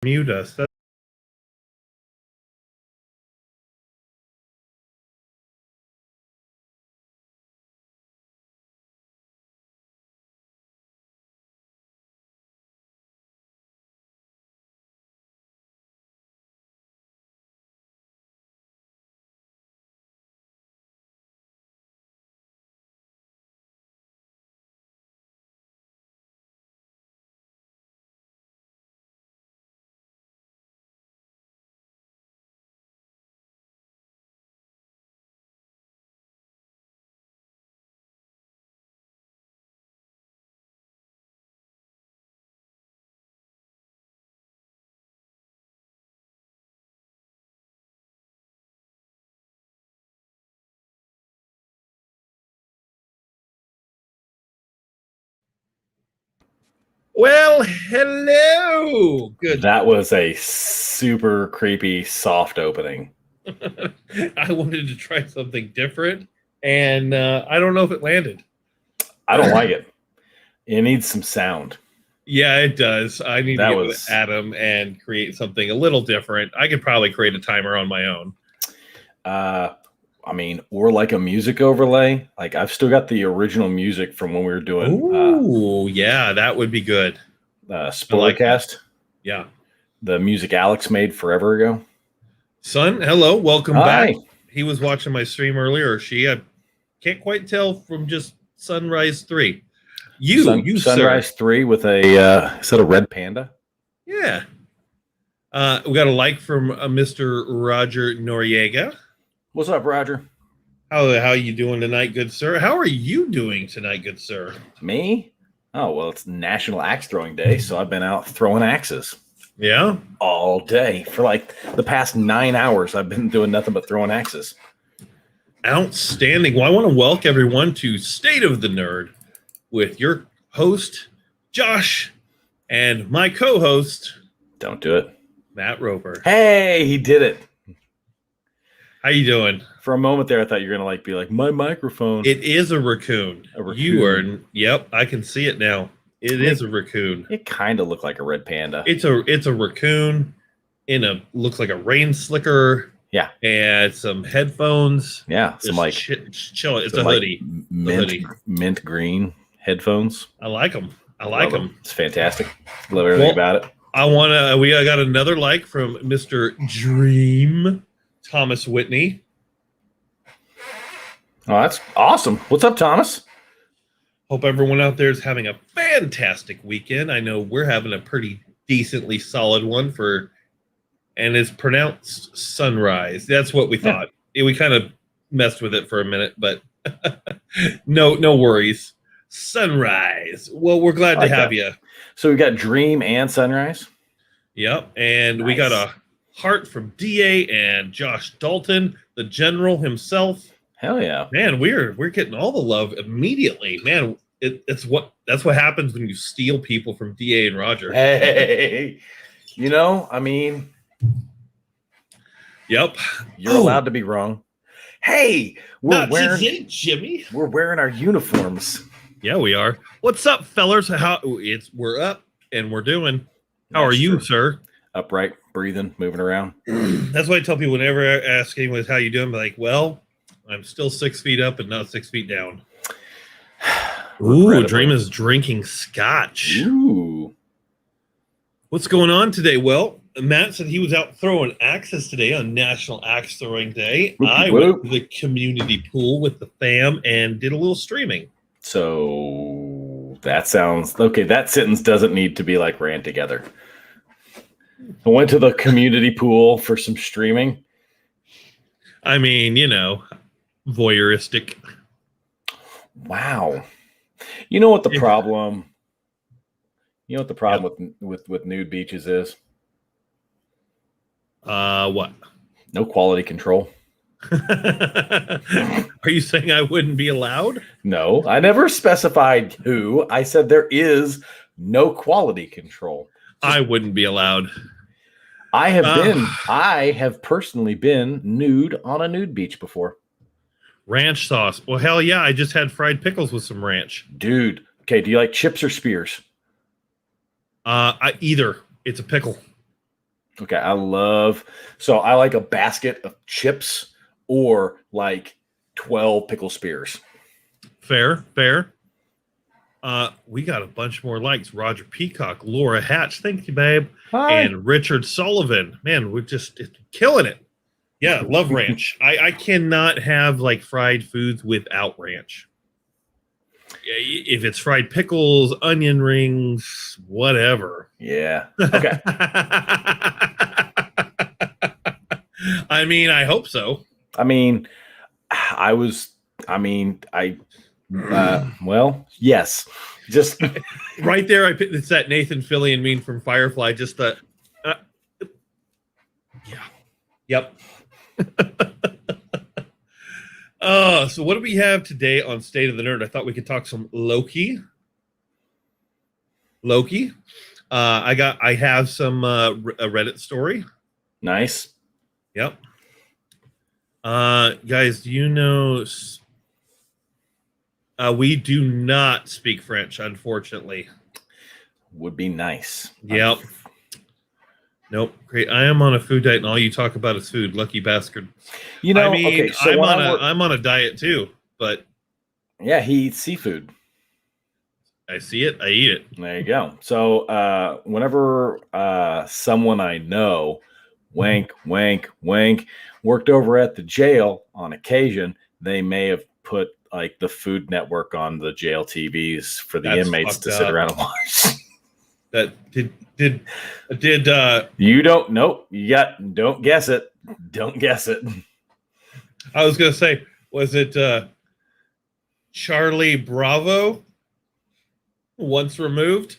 Mute us. Well, hello. Good. That was a super creepy, soft opening. I wanted to try something different, and I don't know if it landed. I don't like it. It needs some sound. Yeah, it does. I need That to get was- with Adam and create something a little different. I could probably create a timer on my own. I mean, or like a music overlay. Like I've still got the original music from when we were doing Oh, yeah, that would be good. Spoilercast. Yeah. The music Alex made forever ago. Son, hello. Welcome Hi. back. He was watching my stream earlier, or she. I can't quite tell from just Sunrise 3. You, Sunrise sir. 3 with a is that a red panda? Yeah. We got a like from Mr. Roger Noriega. What's up, Roger? How you doing tonight, good sir? How are you doing tonight, good sir? Me? Oh, well, it's National Axe Throwing Day, so I've been out throwing axes. Yeah? All day. For like the past 9 hours, I've been doing nothing but throwing axes. Outstanding. Well, I want to welcome everyone to State of the Nerd with your host, Josh, and my co-host, Don't do it. Matt Roper. Hey, he did it. How you doing? For a moment there, I thought you were going to be like, my microphone. It is a raccoon. A raccoon. You are, yep, I can see it now. It is a raccoon. It kind of looked like a red panda. It's a raccoon looks like a rain slicker. Yeah. And some headphones. Yeah. Some like chill. It's a hoodie. Mint green headphones. I like them. I like them. It's fantastic. Love everything about it. I got another like from Mr. Dream Thomas Whitney. Oh, that's awesome. What's up, Thomas? Hope everyone out there is having a fantastic weekend. I know we're having a pretty decently solid one and it's pronounced sunrise. That's what we thought. We kind of messed with it for a minute, but no worries. Sunrise. Well, we're glad to have you. So we got Dream and Sunrise. Yep, and we got a heart from DA and Josh Dalton, the general himself. Hell yeah, man! We're getting all the love immediately, man. That's what happens when you steal people from DA and Roger. Hey, I mean, yep, you're allowed to be wrong. Hey, we're wearing our uniforms. Yeah, we are. What's up, fellas? We're up and we're doing. How are you, sir? Upright, breathing, moving around. That's why I tell people whenever I ask anyone how you doing, I'm like, well, I'm still 6 feet up and not 6 feet down. Ooh, Dream is drinking scotch. Ooh. What's going on today? Well, Matt said he was out throwing axes today on National Axe Throwing Day. I went to the community pool with the fam and did a little streaming. So that sounds okay. That sentence doesn't need to be like ran together. I went to the community pool for some streaming. I mean, voyeuristic. Wow. You know what the problem? You know what the problem with nude beaches is? What? No quality control. Are you saying I wouldn't be allowed? No, I never specified who. I said there is no quality control. I wouldn't be allowed. I have personally been nude on a nude beach before. Ranch sauce. Well, hell yeah. I just had fried pickles with some ranch. Dude. Okay. Do you like chips or spears? Either. It's a pickle. Okay, I like a basket of chips or like 12 pickle spears. Fair. We got a bunch more likes. Roger Peacock, Laura Hatch, thank you, babe. Hi. And Richard Sullivan. Man, we're just killing it. Yeah, love ranch. I cannot have like fried foods without ranch. If it's fried pickles, onion rings, whatever. Yeah. Okay. I mean, I hope so. Well, yes. Just right there, it's that Nathan Fillion meme from Firefly. Just the, yeah, yep. So what do we have today on State of the Nerd? I thought we could talk some Loki. I have some a Reddit story. Nice. Yep. Guys, do you know we do not speak French, unfortunately. Would be nice. Yep. Nope. Great. I am on a food diet, and all you talk about is food. Lucky bastard. You know, I mean, okay, so I'm on a diet too, but yeah, he eats seafood. I see it. I eat it. There you go. So whenever someone I know, wink, worked over at the jail on occasion, they may have put like the Food Network on the jail TVs for the inmates to sit around and watch. That did you don't nope, don't guess it. Don't guess it. I was gonna say, was it Charlie Bravo once removed?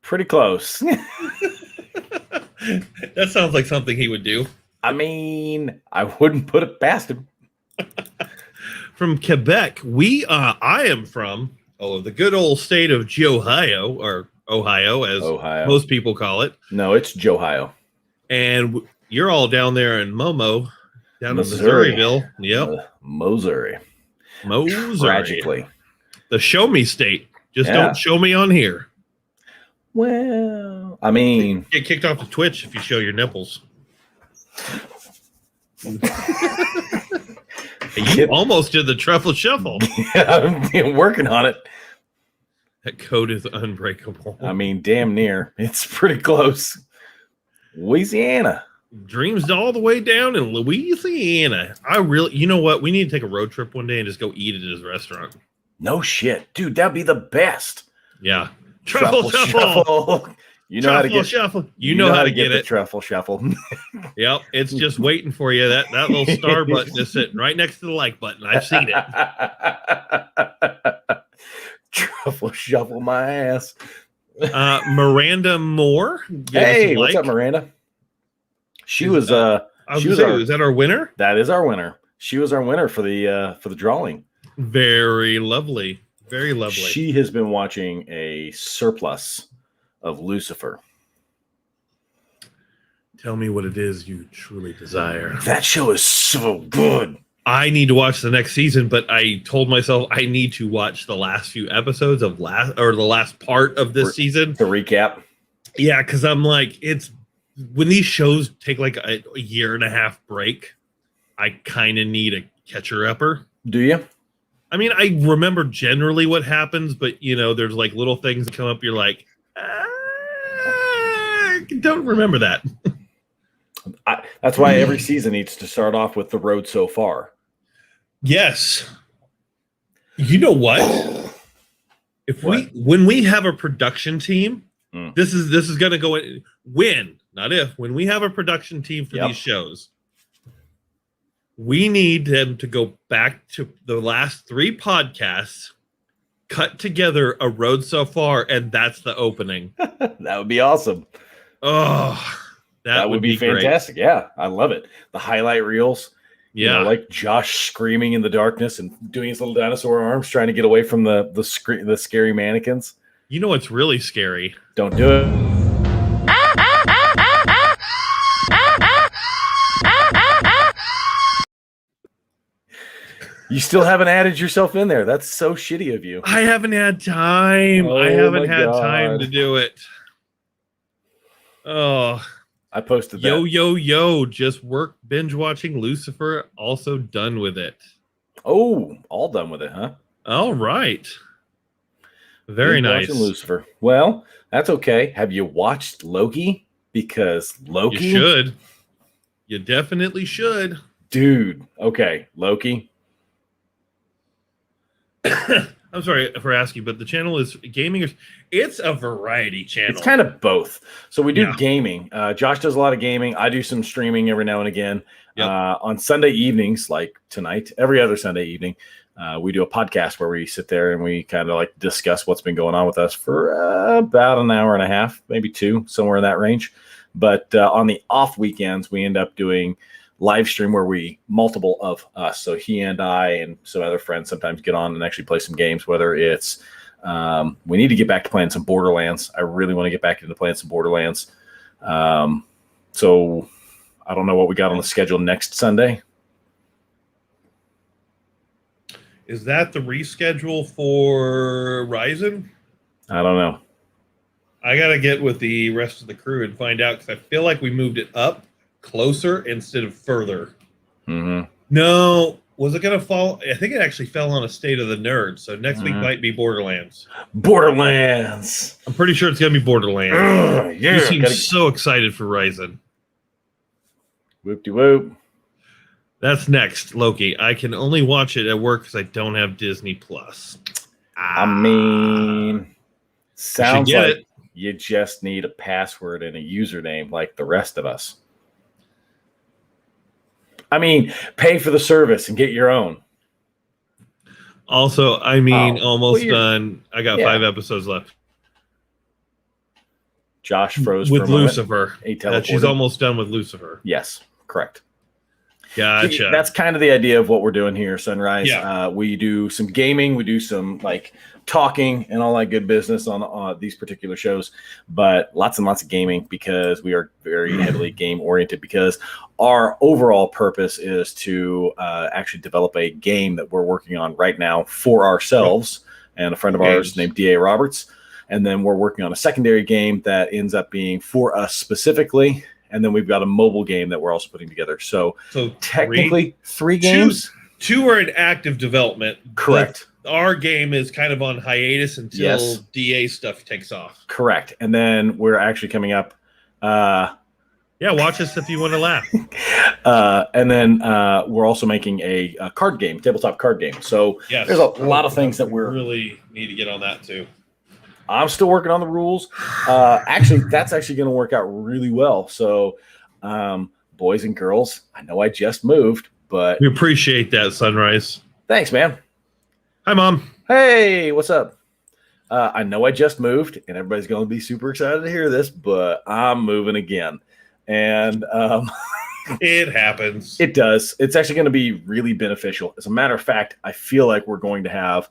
Pretty close. That sounds like something he would do. I mean, I wouldn't put it past him. From Quebec, I am from the good old state of Ohio, or Ohio, as most people call it. No, it's Johio. And you're all down there in Momo, down Missouri. in Missouriville. Yep. Missouri. Tragically. The show me state. Just don't show me on here. Well, I mean, get kicked off of Twitch if you show your nipples. You almost did the truffle shuffle. Yeah, I'm working on it. That code is unbreakable. I mean, damn near. It's pretty close. Louisiana. Dreams all the way down in Louisiana. You know what? We need to take a road trip one day and just go eat at his restaurant. No shit. Dude, that'd be the best. Yeah. Truffle shuffle. You know how to get shuffle. You know how to get the it. Truffle shuffle. Yep, it's just waiting for you. That little star button is sitting right next to the like button. I've seen it. Truffle shuffle my ass. Miranda Moore. Hey, what's up, Miranda? She was. Is that our winner? That is our winner. She was our winner for the drawing. Very lovely. Very lovely. She has been watching a surplus of Lucifer. Tell me what it is you truly desire. That show is so good. I need to watch the next season, but I told myself I need to watch the last few episodes of the last part of this season. The recap. Yeah, because I'm like, it's when these shows take like a year and a half break, I kind of need a catcher-upper. Do you? I mean, I remember generally what happens, but there's like little things that come up. You're like, I don't remember that. That's why every season needs to start off with the road so far. Yes. You know what? When we have a production team, this is going to go in when we have a production team for these shows, we need them to go back to the last 3 podcasts, cut together a road so far, and that's the opening. That would be awesome. Oh, that would be fantastic. Great. Yeah, I love it. The highlight reels. Yeah, like Josh screaming in the darkness and doing his little dinosaur arms, trying to get away from the scary mannequins. You know what's really scary? Don't do it. You still haven't added yourself in there. That's so shitty of you. I haven't had time. I haven't had time to do it. Oh, I posted that. yo, just work binge watching Lucifer. Also done with it. Oh, all done with it, huh? All right. Very Binge watching nice. Lucifer. Well, that's okay. Have you watched Loki? Because You Loki, should. You definitely should. dude. Okay, Loki. I'm sorry for asking, but the channel is gaming. It's a variety channel. It's kind of both. So we do Yeah. gaming. Josh does a lot of gaming. I do some streaming every now and again. Yep. On Sunday evenings, like tonight, every other Sunday evening, we do a podcast where we sit there and we kind of like discuss what's been going on with us for about an hour and a half, maybe two, somewhere in that range. But on the off weekends, we end up doing live stream where we multiple of us. So he and I and some other friends sometimes get on and actually play some games, whether it's we need to get back to playing some Borderlands. I really want to get back into playing some Borderlands. So I don't know what we got on the schedule next Sunday. Is that the reschedule for Ryzen? I don't know. I got to get with the rest of the crew and find out because I feel like we moved it up closer instead of further. Mm-hmm. No, was it going to fall? I think it actually fell on a State of the Nerd. So next week might be Borderlands. Borderlands. I'm pretty sure it's going to be Borderlands. Yeah. You seem so excited for Ryzen. Whoop-de-whoop. That's next, Loki. I can only watch it at work because I don't have Disney Plus. I mean, sounds get like it. you just need a password and a username like the rest of us. I mean, pay for the service and get your own. Also, I mean, almost well, done. I got 5 episodes left. Josh froze with for a moment. Lucifer. He She's teleported. almost done with Lucifer. Yes, correct. Gotcha. That's kind of the idea of what we're doing here, Sunrise. Yeah. We do some gaming, we do some like talking and all that good business on these particular shows, but lots and lots of gaming because we are very heavily game oriented because our overall purpose is to actually develop a game that we're working on right now for ourselves and a friend of ours named D.A. Roberts. And then we're working on a secondary game that ends up being for us specifically. And then we've got a mobile game that we're also putting together. So technically three games. Two are in active development. Correct. Our game is kind of on hiatus until DA stuff takes off. Correct. And then we're actually coming up. Watch us if you want to laugh. And then we're also making a card game, tabletop card game. So there's a lot of things that we really need to get on that too. I'm still working on the rules. Actually, that's actually going to work out really well. So, boys and girls, I know I just moved, but we appreciate that, Sunrise. Thanks, man. Hi, Mom. Hey, what's up? I know I just moved, and everybody's going to be super excited to hear this, but I'm moving again. And it happens. It does. It's actually going to be really beneficial. As a matter of fact, I feel like we're going to have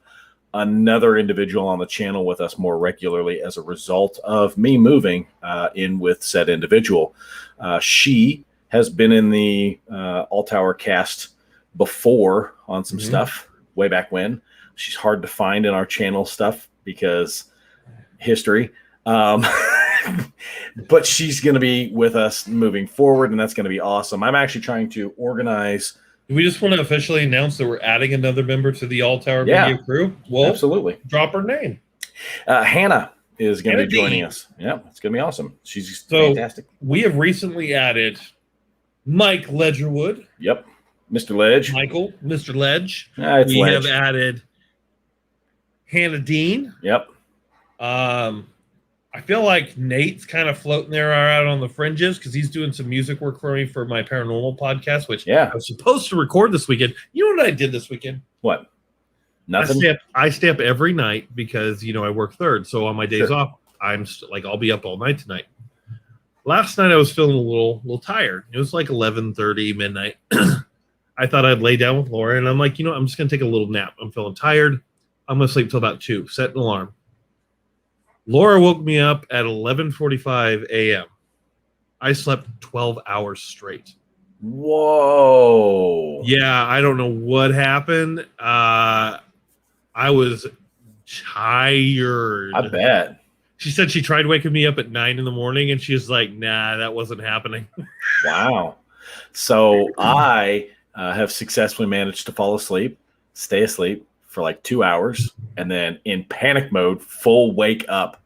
another individual on the channel with us more regularly as a result of me moving in with said individual. She has been in the All Tower cast before on some stuff way back when. She's hard to find in our channel stuff because history. But she's going to be with us moving forward, and that's going to be awesome. I'm actually trying to organize. Do we just want to officially announce that we're adding another member to the All Tower Media crew? Well, absolutely. Drop her name. Hannah is going to be joining us. Yeah, it's going to be awesome. She's fantastic. We have recently added Mike Ledgerwood. Yep. Mr. Ledge. Michael, Mr. Ledge. It's we Ledge. have added Hannah Dean. Yep. I feel like Nate's kind of floating there out on the fringes because he's doing some music work for me for my paranormal podcast, which I was supposed to record this weekend. You know what I did this weekend? What? Nothing? I stay up every night because, I work third. So on my days off, I'm I'll be up all night tonight. Last night I was feeling a little tired. It was like 11:30 midnight. I thought I'd lay down with Laura, and I'm like, I'm just going to take a little nap. I'm feeling tired. I'm going to sleep till about 2. Set an alarm. Laura woke me up at 11:45 a.m. I slept 12 hours straight. Whoa. Yeah, I don't know what happened. I was tired. I bet. She said she tried waking me up at 9 in the morning, and she was like, "Nah, that wasn't happening." Wow. So I have successfully managed to fall asleep, stay asleep for like 2 hours, and then in panic mode, full wake up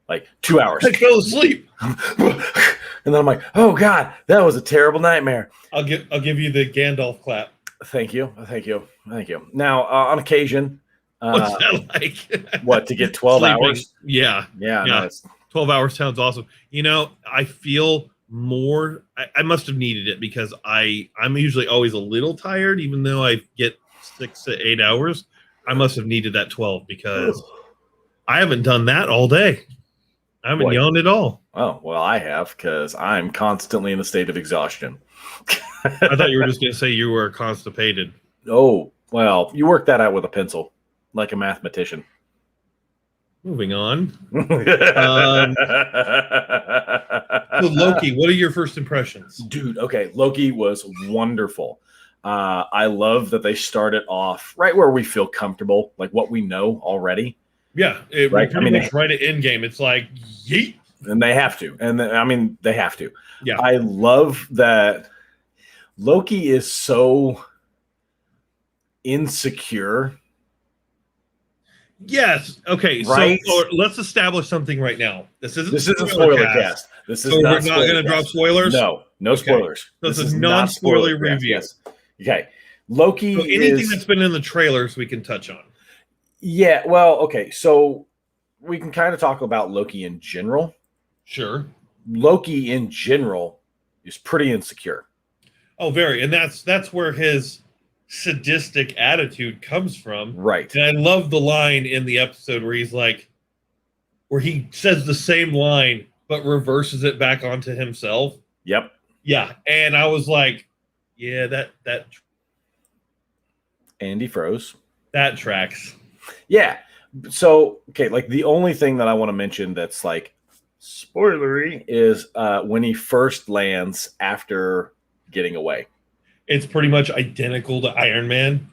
like 2 hours. I fell asleep. And then I'm like, oh God, that was a terrible nightmare. I'll give you the Gandalf clap. Thank you. Now, on occasion, What's that like? what, to get 12 Sleeping. hours? Yeah. Yeah. No, 12 hours sounds awesome. I feel more. I must have needed it because I'm usually always a little tired, even though I get 6 to 8 hours. I must have needed that 12 because I haven't done that all day. I haven't yawned at all. Oh, well, I have, because I'm constantly in a state of exhaustion. I thought you were just going to say you were constipated. Oh, well, you work that out with a pencil, like a mathematician. Moving on. So Loki, what are your first impressions? Dude, okay, Loki was wonderful. I love that they started off right where we feel comfortable, like what we know already. Yeah, right. Pretty much right at Endgame. It's like, yeet. And they have to. And they have to. Yeah. I love that Loki is so insecure. Yes. Okay. Right? So let's establish something right now. This isn't spoiler cast. This is so not we're not going to drop spoilers? No spoilers. So this is non-spoiler review. Yes. Okay. Loki. So anything that's been in the trailers we can touch on. Yeah. Well, okay. So we can kind of talk about Loki in general. Sure. Loki in general is pretty insecure. Oh, very. And that's where his sadistic attitude comes from. Right. And I love the line in the episode where he says the same line but reverses it back onto himself. Yep. Yeah. And I was like, yeah, that Andy froze. That tracks. Yeah. So, okay, like the only thing that I want to mention that's like spoilery is when he first lands after getting away. It's pretty much identical to Iron Man.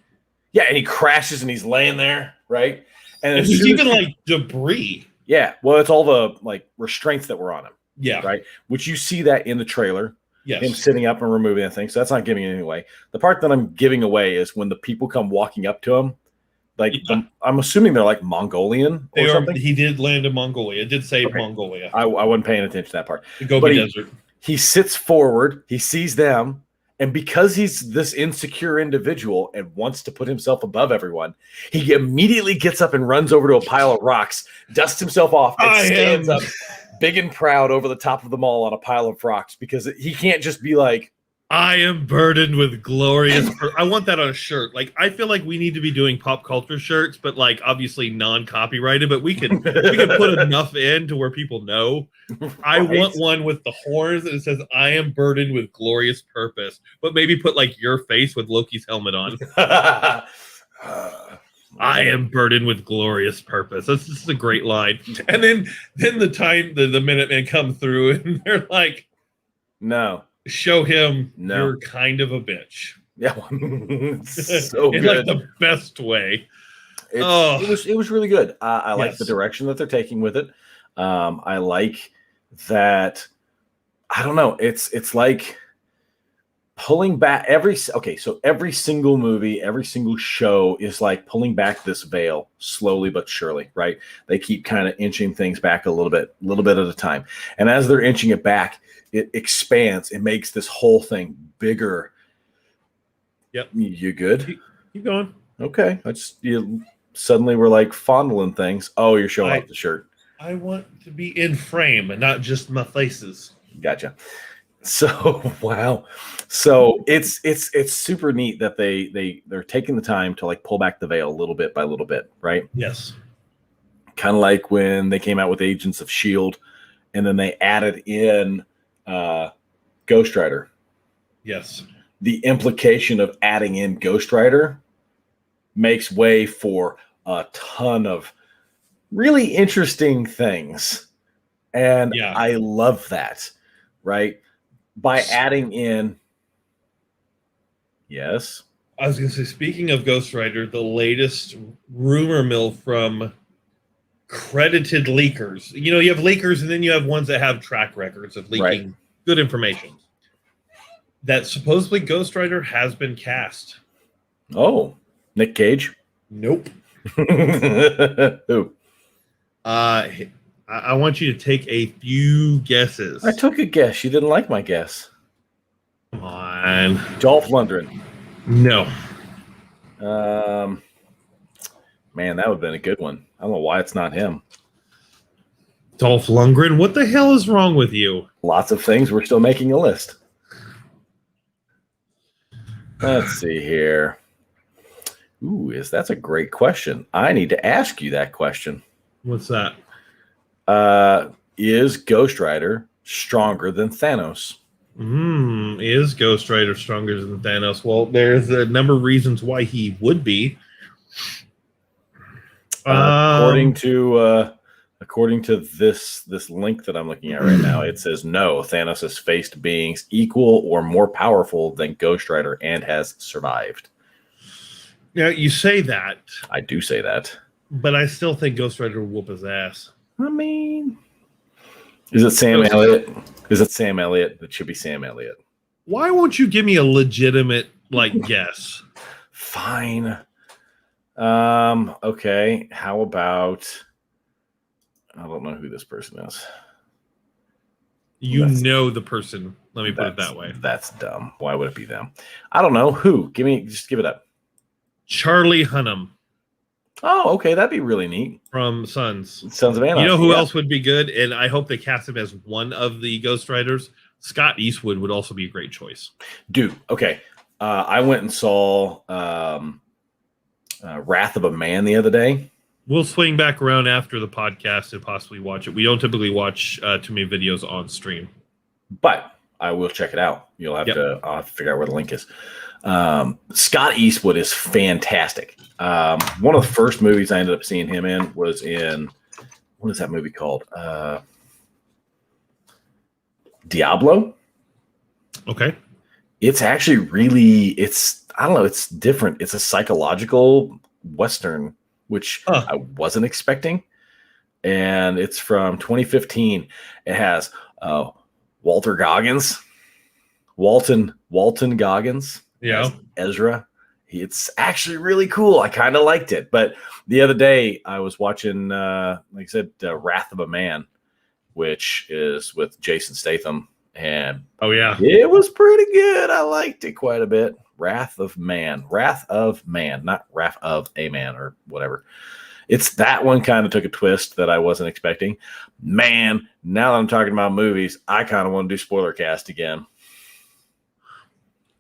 Yeah, and he crashes and he's laying there, right? And there's even like debris. Yeah, well, it's all the like restraints that were on him. Yeah. Right? Which you see that in the trailer. Yes. Him sitting up and removing that thing. So that's not giving it away. The part that I'm giving away is when the people come walking up to him. Like, yeah. I'm assuming they're like Mongolian or something. He did land in Mongolia. It did say Mongolia. I wasn't paying attention to that part. The Gobi Desert. He sits forward. He sees them. And because he's this insecure individual and wants to put himself above everyone, he immediately gets up and runs over to a pile of rocks, dusts himself off, and stands up big and proud over the top of them all on a pile of rocks, because he can't just be like, I am burdened with glorious. I want that on a shirt. Like, I feel like we need to be doing pop culture shirts, but like obviously non-copyrighted. But we can put enough in to where people know. Right. I want one with the horns that it says "I am burdened with glorious purpose," but maybe put like your face with Loki's helmet on. I am burdened with glorious purpose. This is a great line. And then the Minutemen come through and they're like, "No." Show him you're kind of a bitch. Yeah, so in good. Like the best way. It was really good. I like the direction that they're taking with it. I like that. I don't know. It's like pulling back every single movie, every single show is like pulling back this veil slowly but surely, right? They keep kind of inching things back a little bit at a time. And as they're inching it back, it expands. It makes this whole thing bigger. Yep. You good? Keep going. Okay. You suddenly we're like fondling things. Oh, you're showing off the shirt. I want to be in frame and not just my faces. Gotcha. So wow. So it's super neat that they're taking the time to like pull back the veil little bit by little bit, right? Yes. Kind of like when they came out with Agents of S.H.I.E.L.D. and then they added in Ghost Rider. Yes. The implication of adding in Ghost Rider makes way for a ton of really interesting things. And I love that, right? By adding in, yes. I was going to say, speaking of Ghost Rider, the latest rumor mill from credited leakers. You know, you have leakers, and then you have ones that have track records of leaking good information. That supposedly Ghost Rider has been cast. Oh, Nick Cage? Nope. Who? I want you to take a few guesses. I took a guess. You didn't like my guess. Come on. Dolph Lundgren. No. Man, that would have been a good one. I don't know why it's not him. Dolph Lundgren? What the hell is wrong with you? Lots of things. We're still making a list. Let's see here. Ooh, that's a great question. I need to ask you that question. What's that? Is Ghost Rider stronger than Thanos? Is Ghost Rider stronger than Thanos? Well, there's a number of reasons why he would be. According to this link that I'm looking at right now, it says no. Thanos has faced beings equal or more powerful than Ghost Rider and has survived. Yeah, you say that. I do say that, but I still think Ghost Rider will whoop his ass. I mean, is it Sam Elliott? Is it Sam Elliott? It should be Sam Elliott. Why won't you give me a legitimate guess? Fine. Okay. How about? I don't know who this person is. You know the person. Let me put it that way. That's dumb. Why would it be them? I don't know. Who? Just give it up. Charlie Hunnam. Oh, okay. That'd be really neat. From Sons of Anarchy. You know who else would be good? And I hope they cast him as one of the Ghost Riders. Scott Eastwood would also be a great choice. Dude, okay. I went and saw Wrath of a Man the other day. We'll swing back around after the podcast and possibly watch it. We don't typically watch too many videos on stream. But I will check it out. I'll have to figure out where the link is. Scott Eastwood is fantastic. One of the first movies I ended up seeing him in was in, what is that movie called? Diablo. Okay. It's actually really, I don't know, it's different. It's a psychological Western, which I wasn't expecting. And it's from 2015. It has Walton Goggins. Yeah. Ezra. It's actually really cool. I kind of liked it. But the other day I was watching, like I said, Wrath of a Man, which is with Jason Statham. And it was pretty good. I liked it quite a bit. Wrath of Man, not Wrath of a Man or whatever. It's that one kind of took a twist that I wasn't expecting. Man, now that I'm talking about movies, I kind of want to do spoiler cast again.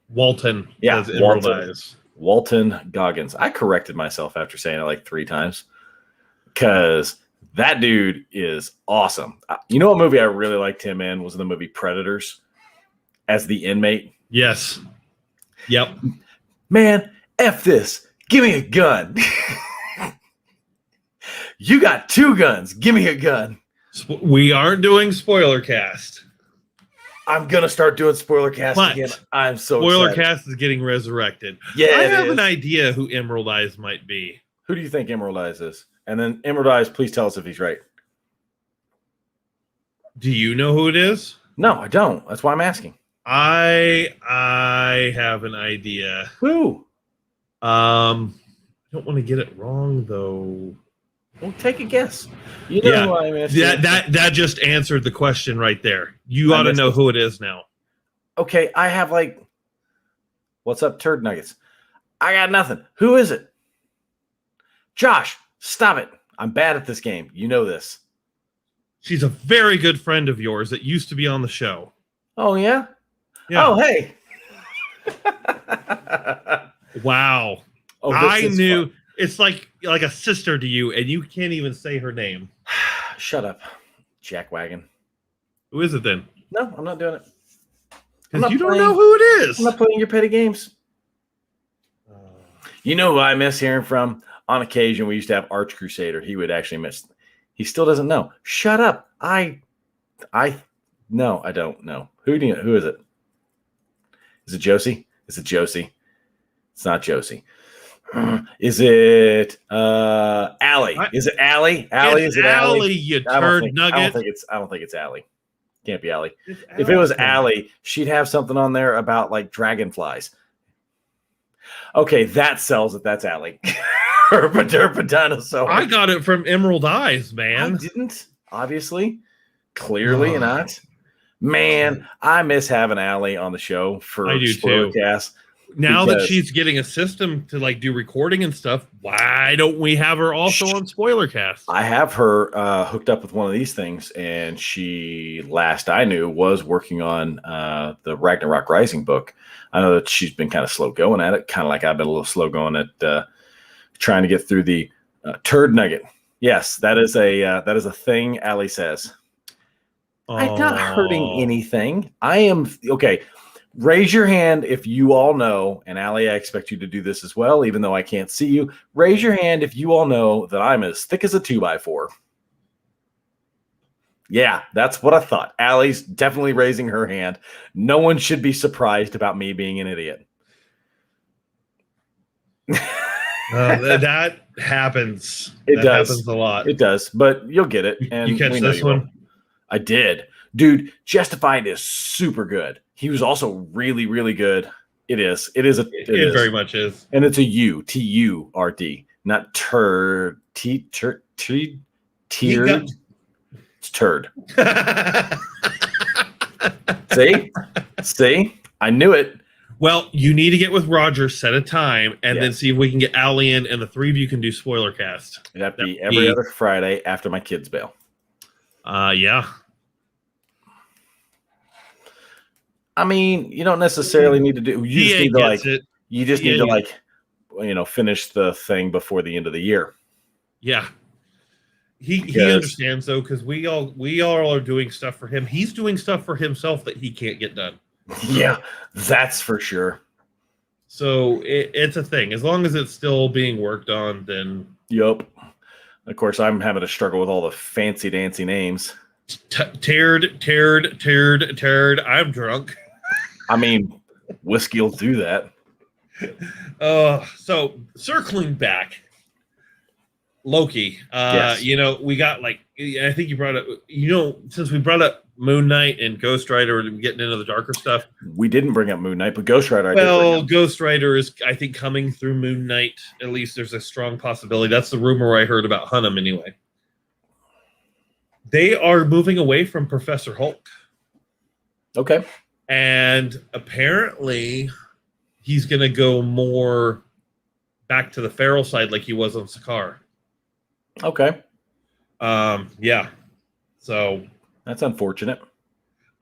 Walton. Yeah, Walton Goggins. I corrected myself after saying it like 3 times because that dude is awesome. You know what movie I really liked him in was the movie Predators as the inmate. Yes. Yep. Man, F this. Give me a gun. You got 2 guns. Give me a gun. We aren't doing spoiler cast. I'm going to start doing spoiler cast again. I'm so spoiler excited. Cast is getting resurrected. Yeah, I have an idea who Emerald Eyes might be. Who do you think Emerald Eyes is? And then Emerald Eyes, please tell us if he's right. Do you know who it is? No, I don't. That's why I'm asking. I have an idea. Who? I don't want to get it wrong though. Well, take a guess. You know who I'm asking. That just answered the question right there. You ought to know who it is now. Okay, I have what's up, Turd Nuggets? I got nothing. Who is it? Josh, stop it. I'm bad at this game. You know this. She's a very good friend of yours that used to be on the show. Oh, yeah? Yeah. Oh, hey. Wow. Oh, I knew. Fun. It's like a sister to you, and you can't even say her name. Shut up, jackwagon. Who is it then? No, I'm not doing it. Because you don't know who it is. I'm not playing your petty games. You know who I miss hearing from? On occasion, we used to have Arch Crusader. He would actually miss. He still doesn't know. Shut up. No, I don't know. Who is it? Is it Josie? Is it Josie? It's not Josie. Is it Allie? Is it Allie? Allie? It's Is it Allie? Allie, you I don't turd think. nugget. I don't think it's Allie. Can't be Allie. It's If it was Allison. Allie, she'd have something on there about like dragonflies. Okay, that sells it. That's Allie. Herpa dinosaur. I got it from Emerald Eyes, I man. didn't. Obviously, clearly not. Man, I miss having Allie on the show for I do too. Spoilercast. Now that Because- she's getting a system to like do recording and stuff, why don't we have her also on Spoilercast? I have her hooked up with one of these things, and she, last I knew, was working on the Ragnarok Rising book. I know that she's been kind of slow going at it, kind of like I've been a little slow going at trying to get through the turd nugget. Yes, that is a thing Allie says. I'm not hurting anything. I am okay. Raise your hand if you all know, and Allie, I expect you to do this as well, even though I can't see you. Raise your hand if you all know that I'm as thick as a 2x4. Yeah, that's what I thought. Allie's definitely raising her hand. No one should be surprised about me being an idiot. That happens. It that does. happens a lot. It does, but you'll get it. And you catch we know this you will. one? I did. Dude, Justified is super good. He was also really, really good. It is. It is. It very much is. And it's a U, T-U-R-D, not turd. Tiered. It's turd. See? I knew it. Well, you need to get with Roger, set a time, and then Yes. see if we can get Allie in, and the three of you can do Spoilercast. That'd be every other Friday after my kids bail. Yeah. I mean, you don't necessarily need to do. You just need to like. it. You just Yeah, need to like, finish the thing before the end of the year. Yeah. He Because- understands though, because we all are doing stuff for him. He's doing stuff for himself that he can't get done. Yeah, that's for sure. So it's a thing. As long as it's still being worked on, then Yup. Of course, I'm having to struggle with all the fancy dancy names. Turd. I'm drunk. I mean, whiskey will do that. So circling back, Loki. Yes. We got like, I think you brought up, since we brought up Moon Knight and Ghost Rider and getting into the darker stuff. We didn't bring up Moon Knight, but Ghost Rider. I did bring up. Ghost Rider is, I think, coming through Moon Knight. At least there's a strong possibility. That's the rumor I heard about Hunnam anyway. They are moving away from Professor Hulk. Okay. And apparently he's going to go more back to the feral side like he was on Sakaar. Okay. Yeah. So That's unfortunate.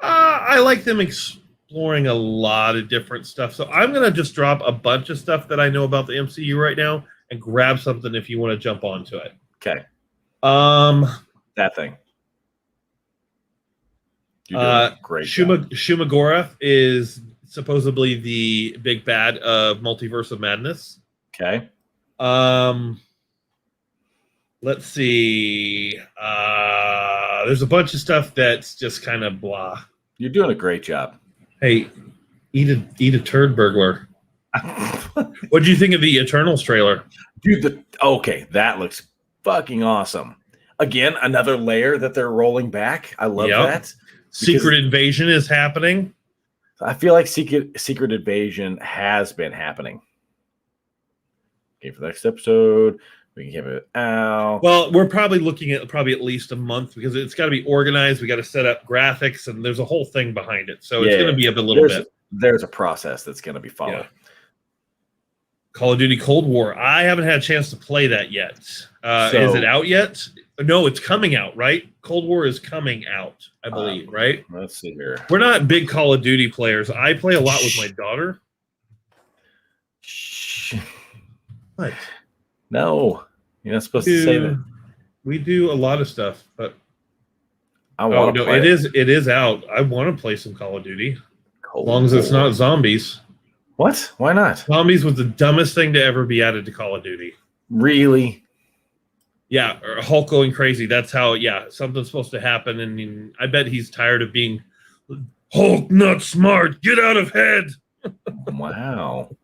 I like them exploring a lot of different stuff. So I'm going to just drop a bunch of stuff that I know about the MCU right now and grab something if you want to jump onto it. Okay. That thing. You're doing a great job. Shumagorath is supposedly the big bad of Multiverse of Madness. Okay. Let's see. There's a bunch of stuff that's just kind of blah. You're doing a great job. Hey, eat a turd burglar. What do you think of the Eternals trailer? Dude, okay, that looks fucking awesome. Again, another layer that they're rolling back. I love that. Secret Invasion is happening. I feel like Secret Invasion has been happening. Okay, for the next episode, we can give it out. Well, we're probably looking at at least a month because it's got to be organized. We got to set up graphics, and there's a whole thing behind it. So it's going to be a little bit. There's a process that's going to be followed. Yeah. Call of Duty Cold War. I haven't had a chance to play that yet. Is it out yet? No, it's coming out, right? Cold War is coming out, I believe, right? Let's see here. We're not big Call of Duty players. I play a lot with my daughter. What? No, you're not supposed to say that. We do a lot of stuff, but I want to play it is out. I want to play some Call of Duty. As long as it's not zombies. What? Why not? Zombies was the dumbest thing to ever be added to Call of Duty. Really? Yeah, or Hulk going crazy. That's how, something's supposed to happen. And I bet he's tired of being Hulk, not smart. Get out of head. Wow.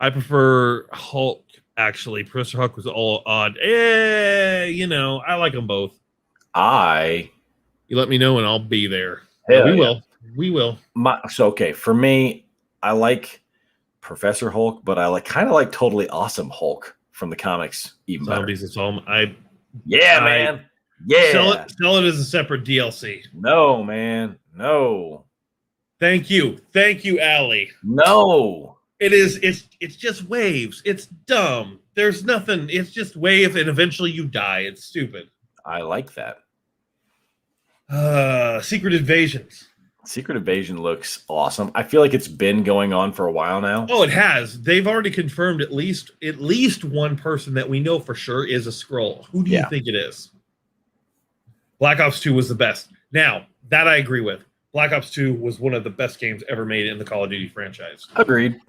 I prefer Hulk. Actually, Professor Hulk was all odd. I like them both. I You let me know, and I'll be there. hell We yeah. will. We will. Okay, for me, I like Professor Hulk, but I kind of like Totally Awesome Hulk from the comics even Zombies and Psalm. I man. sell Yeah. it as a separate DLC. No, man. No. Thank you, Allie. No. It's just waves. It's dumb. There's nothing. It's just wave, and eventually you die. It's stupid. I like that. Secret Invasions. Secret Invasion looks awesome. I feel like it's been going on for a while now. Oh, it has. They've already confirmed at least one person that we know for sure is a Skrull. Who do you think it is? Black Ops 2 was the best. Now, that I agree with. Black Ops 2 was one of the best games ever made in the Call of Duty franchise. Agreed.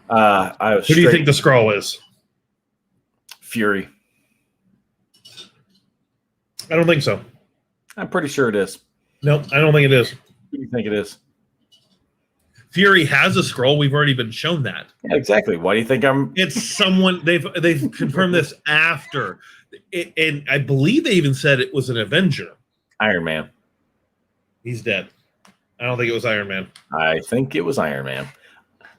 Who do you think the Skrull is? Fury. I don't think so. I'm pretty sure it is. No, I don't think it is. Who do you think it is? Fury has a Skrull. We've already been shown that. Yeah, exactly. Why do you think I'm? It's someone they've confirmed this after, and I believe they even said it was an Avenger. Iron Man. He's dead. I don't think it was Iron Man. I think it was Iron Man.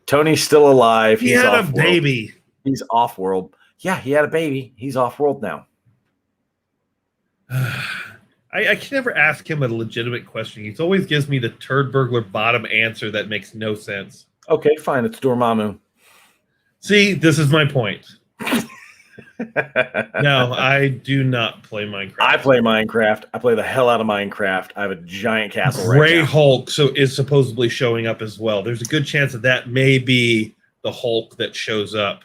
Tony's still alive. He had a baby. He's off world. Yeah, he had a baby. He's off world now. I can never ask him a legitimate question. He always gives me the turd burglar bottom answer that makes no sense. Okay, fine. It's Dormammu. See, this is my point. No, I do not play Minecraft. I play Minecraft. I play the hell out of Minecraft. I have a giant castle Gray right now. Hulk is supposedly showing up as well. There's a good chance that may be the Hulk that shows up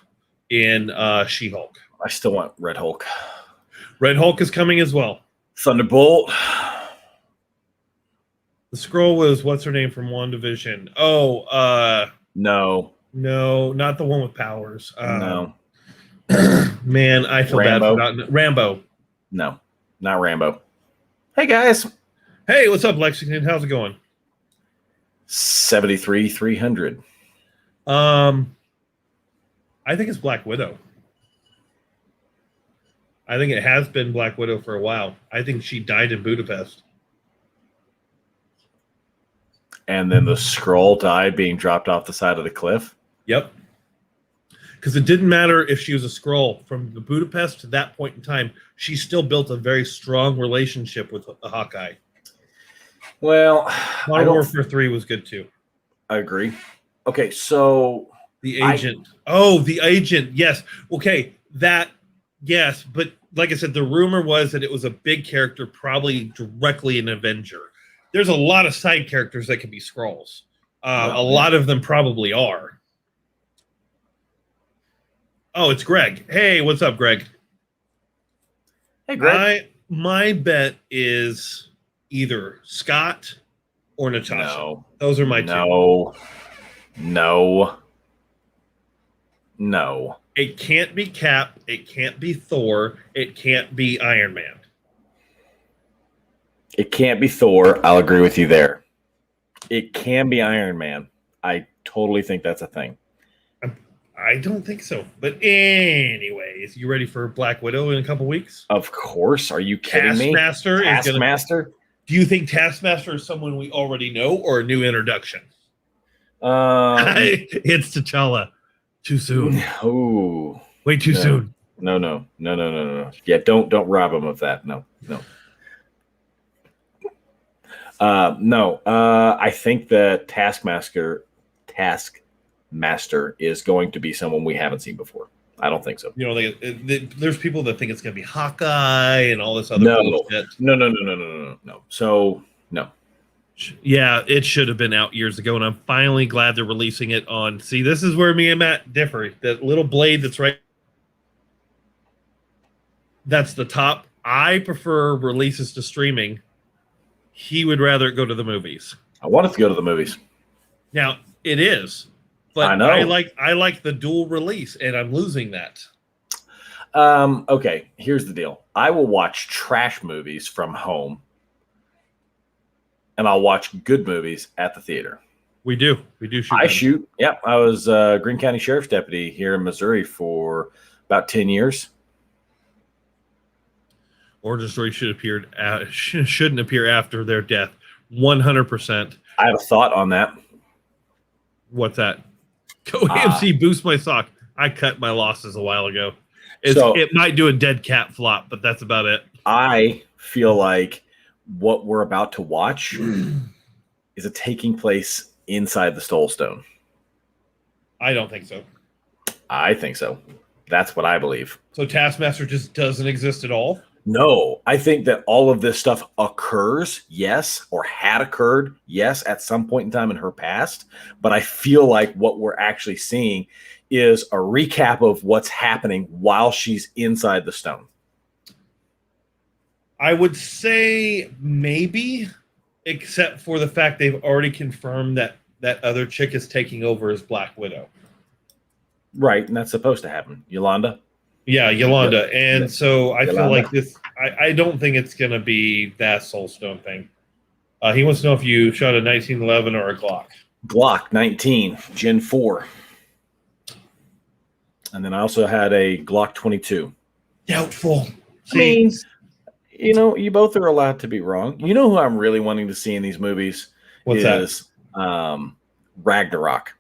in She-Hulk. I still want Red Hulk. Red Hulk is coming as well. Thunderbolt. The Skrull was what's her name from WandaVision? Oh, no, not the one with powers. No. Man, I feel Rambo. bad for Rambo. No, not Rambo. Hey guys. Hey, what's up, Lexington? How's it going? 73,300. I think it's Black Widow. I think it has been Black Widow for a while. I think she died in Budapest. And then the Skrull died being dropped off the side of the cliff. Yep. Because it didn't matter if she was a Skrull. From the Budapest to that point in time, she still built a very strong relationship with a Hawkeye. Well, Modern Warfare 3 was good too. I agree. Okay, so the agent. The agent. Yes. Okay, yes, but like I said, the rumor was that it was a big character, probably directly an Avenger. There's a lot of side characters that can be Skrulls. A lot of them probably are. Oh, it's Greg. Hey, what's up, Greg? Hey, Greg. My bet is either Scott or Natasha. No. Those are my two. No. It can't be Cap. It can't be Thor. It can't be Iron Man. It can't be Thor. I'll agree with you there. It can be Iron Man. I totally think that's a thing. I don't think so. But anyways, you ready for Black Widow in a couple weeks? Of course. Are you kidding me? Taskmaster? Do you think Taskmaster is someone we already know or a new introduction? It's T'Challa. Too soon. Ooh. Way too soon. No. Yeah, don't rob him of that. No. I think the Taskmaster is going to be someone we haven't seen before. I don't think so. You know, there's people that think it's going to be Hawkeye and all this other bullshit. No. So, no. Yeah, it should have been out years ago, and I'm finally glad they're releasing it on. See, this is where me and Matt differ. That little blade that's right. That's the top. I prefer releases to streaming. He would rather it go to the movies. I want it to go to the movies. Now, it is. But I know. I like the dual release, and I'm losing that. Okay, here's the deal. I will watch trash movies from home, and I'll watch good movies at the theater. We do. We do shoot. I guns. shoot. Yeah, I was Greene County Sheriff's deputy here in Missouri for about 10 years. Origin story shouldn't appear after their death. 100%. I have a thought on that. What's that? Go AMC, boost my sock. I cut my losses a while ago. It might do a dead cat flop, but that's about it. I feel like what we're about to watch is it taking place inside the Soul Stone. I don't think so. I think so. That's what I believe. So Taskmaster just doesn't exist at all? No, I think that all of this stuff occurs, yes, or had occurred, yes, at some point in time in her past. But I feel like what we're actually seeing is a recap of what's happening while she's inside the stone. I would say maybe, except for the fact they've already confirmed that that other chick is taking over as Black Widow. Right, and that's supposed to happen. Yolanda? Yeah, Yolanda. And so I feel like this, I don't think it's going to be that Soulstone thing. He wants to know if you shot a 1911 or a Glock. Glock 19, Gen 4. And then I also had a Glock 22. Doubtful. I mean, you know, you both are allowed to be wrong. You know who I'm really wanting to see in these movies? What's that? Ragnarok.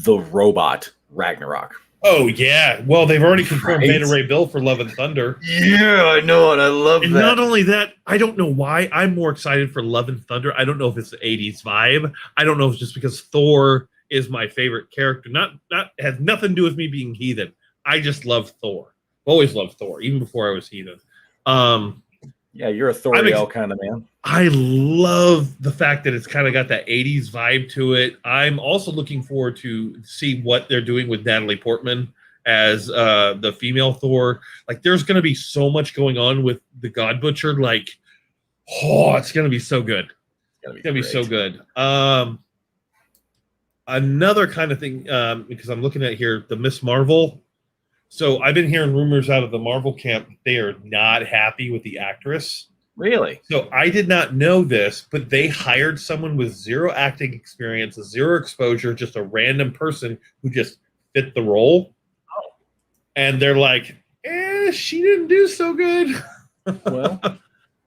The robot Ragnarok. Oh, yeah. Well, they've already confirmed Beta Ray Bill for Love and Thunder. Yeah, I know it. I love and that. Not only that, I don't know why. I'm more excited for Love and Thunder. I don't know if it's the 80s vibe. I don't know if it's just because Thor is my favorite character. Not has nothing to do with me being heathen. I just love Thor. Always loved Thor, even before I was heathen. Yeah, you're a Thoriel kind of man. I love the fact that it's kind of got that 80s vibe to it. I'm also looking forward to see what they're doing with Natalie Portman as the female Thor. Like, there's going to be so much going on with the God Butcher. Like, it's going to be so good. It's going to be so good. Another kind of thing, because I'm looking at here, the Miss Marvel. So I've been hearing rumors out of the Marvel camp. They are not happy with the actress. Really? So I did not know this, but they hired someone with zero acting experience, zero exposure, just a random person who just fit the role. Oh. And they're like, she didn't do so good. Well,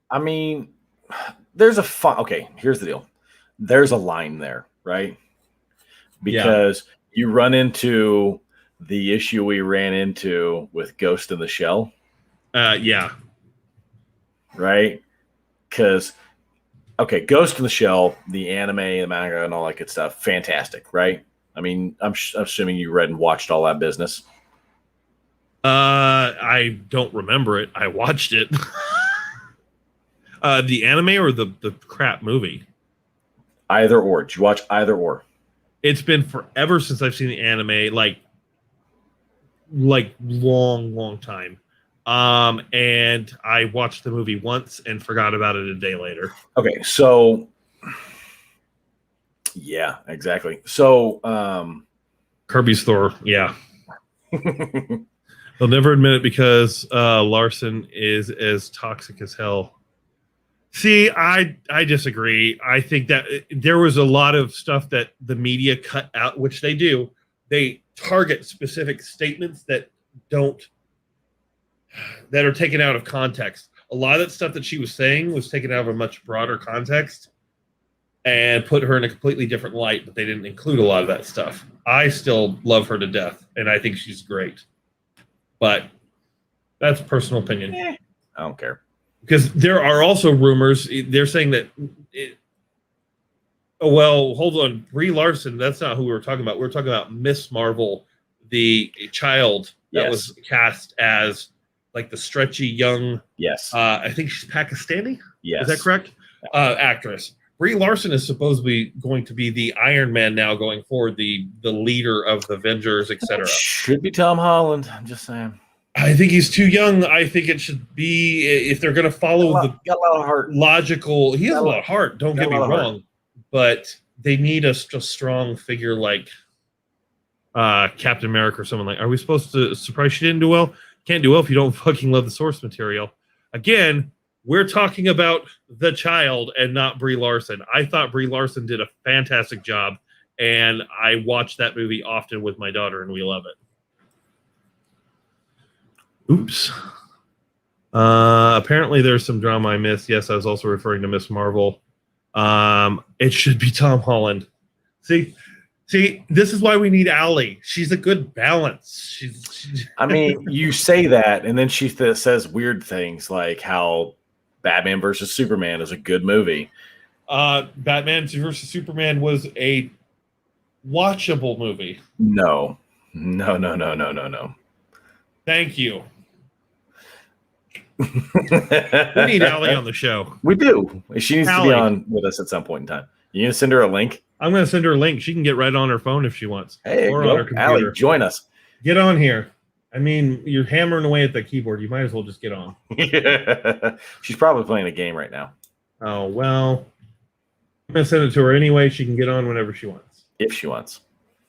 I mean, there's okay, here's the deal. There's a line there, right? Because you run into the issue we ran into with Ghost in the Shell. Yeah. Right? Because, okay, Ghost in the Shell, the anime, the manga, and all that good stuff, fantastic, right? I mean, I'm assuming you read and watched all that business. I don't remember it. I watched it. The anime or the crap movie? Either or. Did you watch either or? It's been forever since I've seen the anime, like long time. And I watched the movie once and forgot about it a day later. Okay, so yeah, exactly. So Kirby's Thor, yeah. They'll never admit it because Larson is as toxic as hell. See, I disagree. I think that there was a lot of stuff that the media cut out, which they do. They target specific statements that are taken out of context. A lot of that stuff that she was saying was taken out of a much broader context and put her in a completely different light, but they didn't include a lot of that stuff. I still love her to death, and I think she's great. But that's personal opinion. I don't care. Because there are also rumors. They're saying that hold on. Brie Larson, that's not who we were talking about. We were talking about Miss Marvel, the child that was cast as like the stretchy young. Yes. I think she's Pakistani. Yes. Is that correct? Actress. Brie Larson is supposedly going to be the Iron Man now going forward, the leader of the Avengers, etc. Should be Tom Holland. I'm just saying. I think he's too young. I think it should be, if they're going to follow got a lot of heart. Logical. He has a lot of heart. Don't get me wrong, but they need a strong figure like Captain America or someone like. Are we supposed to surprise she didn't do well? Can't do well if you don't fucking love the source material. Again, we're talking about the child and not Brie Larson. I thought Brie Larson did a fantastic job. and I watch that movie often with my daughter, and we love it. Oops. Apparently there's some drama I missed. Yes, I was also referring to Miss Marvel. It should be Tom Holland. See, this is why we need Allie. She's a good balance. I mean, you say that, and then she says weird things like how Batman versus Superman is a good movie. Batman versus Superman was a watchable movie. No. Thank you. We need Allie on the show. We do. She needs to be on with us at some point in time. You gonna send her a link? I'm gonna send her a link. She can get right on her phone if she wants. Hey, or on her computer. Allie, join us. Get on here. I mean, you're hammering away at the keyboard. You might as well just get on. She's probably playing a game right now. Oh, well. I'm gonna send it to her anyway. She can get on whenever she wants. If she wants.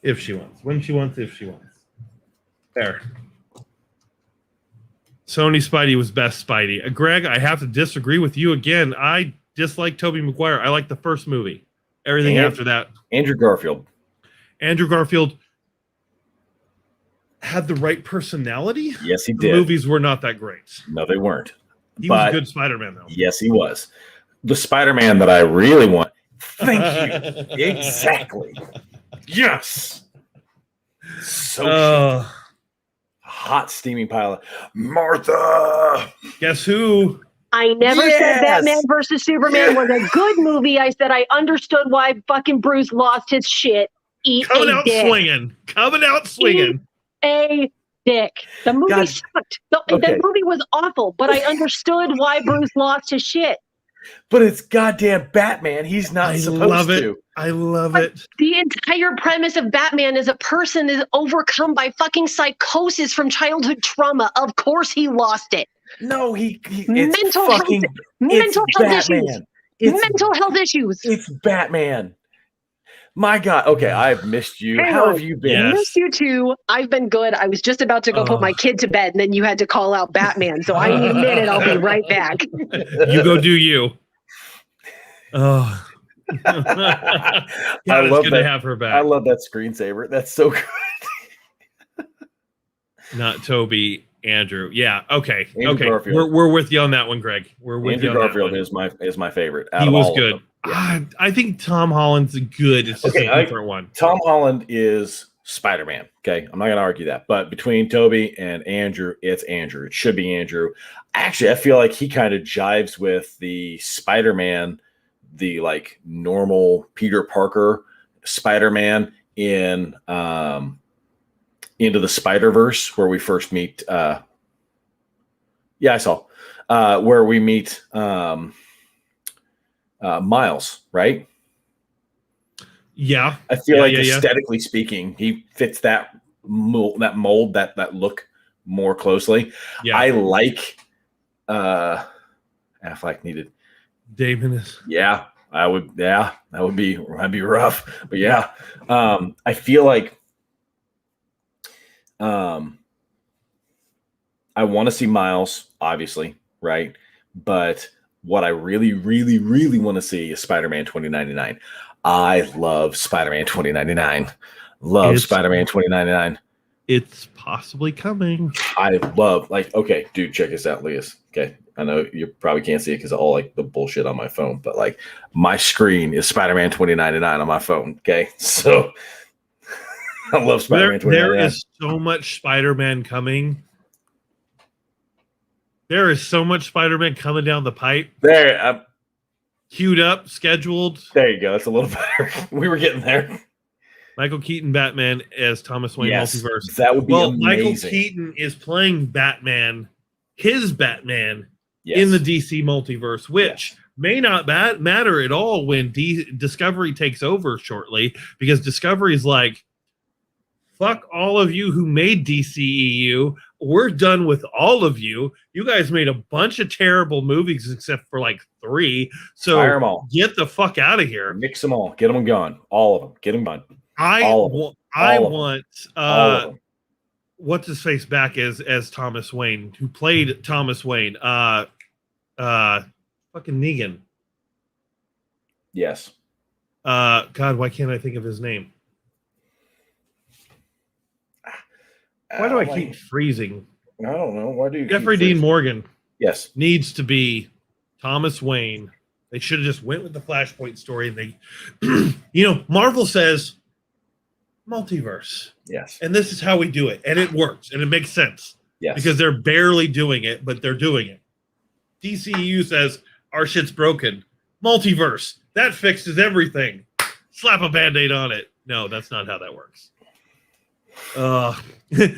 If she wants. When she wants, if she wants. There. Sony Spidey was best Spidey. Greg, I have to disagree with you again. I dislike Tobey Maguire. I like the first movie. Everything after that. Andrew Garfield. Andrew Garfield had the right personality. Yes, he the did. Movies were not that great. No, they weren't. He was a good Spider-Man, though. Yes, he was. The Spider-Man that I really want. Thank you. Exactly. Yes. So hot steaming pile of Martha. Guess who? I never said Batman versus Superman was a good movie. I said I understood why fucking Bruce lost his shit. Coming out swinging. A dick. The movie sucked. The movie was awful, but I understood why Bruce lost his shit. But it's goddamn Batman. He's not supposed to. I love it. The entire premise of Batman is a person is overcome by fucking psychosis from childhood trauma. Of course he lost it. No, mental health issues. Mental health issues. It's Batman. My God. Okay, I've missed you. How have you been? Yes. I missed you too. I've been good. I was just about to go put my kid to bed, and then you had to call out Batman. So I need a minute. I'll be right back. You go do you. Oh. God, I love good that. To have her back. I love that screensaver. That's so good. Not Toby. Andrew, yeah, okay, Andrew Garfield. We're with you on that one, Greg. We're with Andrew you on Garfield that one. is my favorite. He was good. Yeah. I think Tom Holland's good. It's just a different one. Tom Holland is Spider-Man. Okay, I'm not gonna argue that. But between Toby and Andrew, it's Andrew. It should be Andrew. Actually, I feel like he kind of jives with the Spider-Man, the like normal Peter Parker Spider-Man in Into the Spider-Verse, where we first meet I saw where we meet Miles, right? Yeah. I feel aesthetically speaking, he fits that mold, that look more closely. Yeah. I like Affleck needed Damon is. Yeah, I would. Yeah, that'd be rough. But yeah, I feel like I want to see Miles, obviously, right? But what I really, really, really want to see is Spider-Man 2099. I love Spider-Man 2099. Spider-Man 2099. It's possibly coming. I love, okay, dude, check this out, Leas. Okay, I know you probably can't see it because of all the bullshit on my phone, but my screen is Spider-Man 2099 on my phone. Okay, so I love Spider-Man 2099. There is so much Spider-Man coming. There is so much Spider-Man coming down the pipe. There, queued up, scheduled. There you go. That's a little better. We were getting there. Michael Keaton Batman as Thomas Wayne Multiverse. That would be amazing. Michael Keaton is playing Batman, his Batman, in the DC multiverse, which may not matter at all when Discovery takes over shortly, because Discovery is like, fuck all of you who made DCEU. We're done with all of you. You guys made a bunch of terrible movies except for 3. So fire them all. Get the fuck out of here. Mix them all. Get them gone. All of them. Get them gone. I want what's his face back as Thomas Wayne, who played Thomas Wayne. Fucking Negan. Yes. God, why can't I think of his name? Why do I keep freezing? I don't know. Why do you? Jeffrey Dean Morgan Yes. needs to be Thomas Wayne. They should have just went with the Flashpoint story. And they, Marvel says multiverse. Yes. And this is how we do it. And it works. And it makes sense. Yes. Because they're barely doing it, but they're doing it. DCEU says our shit's broken. Multiverse. That fixes everything. Slap a Band-Aid on it. No, that's not how that works.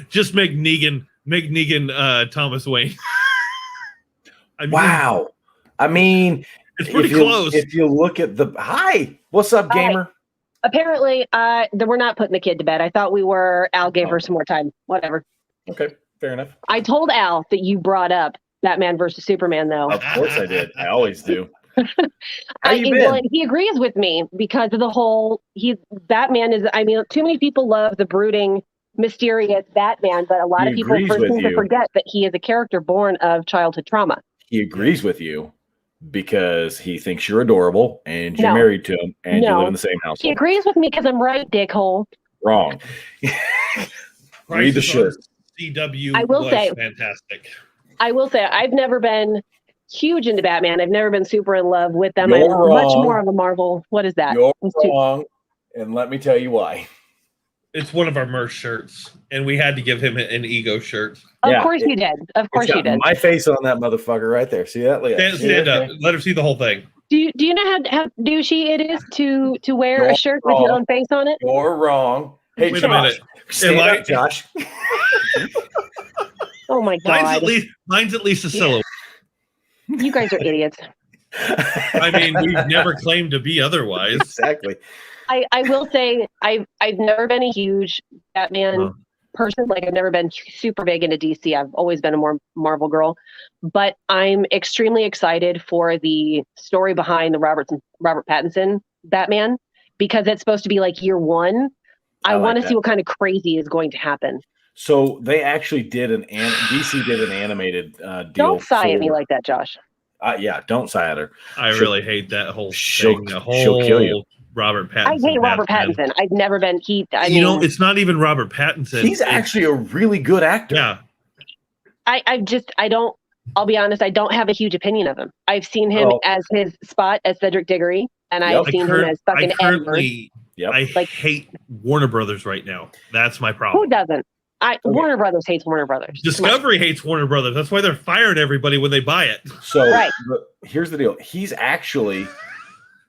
Just make Negan Thomas Wayne. Wow. I mean, it's pretty close. If you look at what's up, gamer? Apparently, we're not putting the kid to bed. I thought we were. Al gave her some more time. Whatever. Okay, fair enough. I told Al that you brought up Batman versus Superman, though. Of course I did. I always do. How you been? Well, he agrees with me because of the whole. Batman is. I mean, too many people love the brooding, mysterious Batman, but a lot of people seem to forget that he is a character born of childhood trauma. He agrees with you because he thinks you're adorable and you're married to him and you live in the same household. He agrees with me because I'm right, dickhole. Wrong. Read the shirt. CW I will say, fantastic. I will say, I've never been huge into Batman. I've never been super in love with them. You're I'm much more of a Marvel. What is that? You're wrong, and let me tell you why. It's one of our merch shirts, and we had to give him an ego shirt. Of course you did. Of course you did. My face on that motherfucker right there. See that? Stand up. Let her see the whole thing. Do you know how douchey it is to wear a shirt with your own face on it? You're wrong. Hey, wait a minute. Stand up, Josh. Oh my God. Mine's at least a silhouette. You guys are idiots. I mean, we've never claimed to be otherwise. Exactly. I will say I've never been a huge Batman person. Like, I've never been super big into DC. I've always been a more Marvel girl. But I'm extremely excited for the story behind the Robert Pattinson Batman, because it's supposed to be like year one. I want to see what kind of crazy is going to happen. So they actually did DC did an animated deal. Don't sigh at me like that, Josh. Yeah, don't sigh at her. I really hate that whole she'll thing. The whole kill you. Robert Pattinson. I hate Robert Pattinson. I've never been. It's not even Robert Pattinson. He's actually a really good actor. Yeah. I'll be honest, I don't have a huge opinion of him. I've seen him as his spot as Cedric Diggory, and I've seen him as fucking Edward. I hate Warner Brothers right now. That's my problem. Who doesn't? Warner Brothers hates Warner Brothers. Discovery hates Warner Brothers. That's why they're firing everybody when they buy it. So here's the deal. He's actually,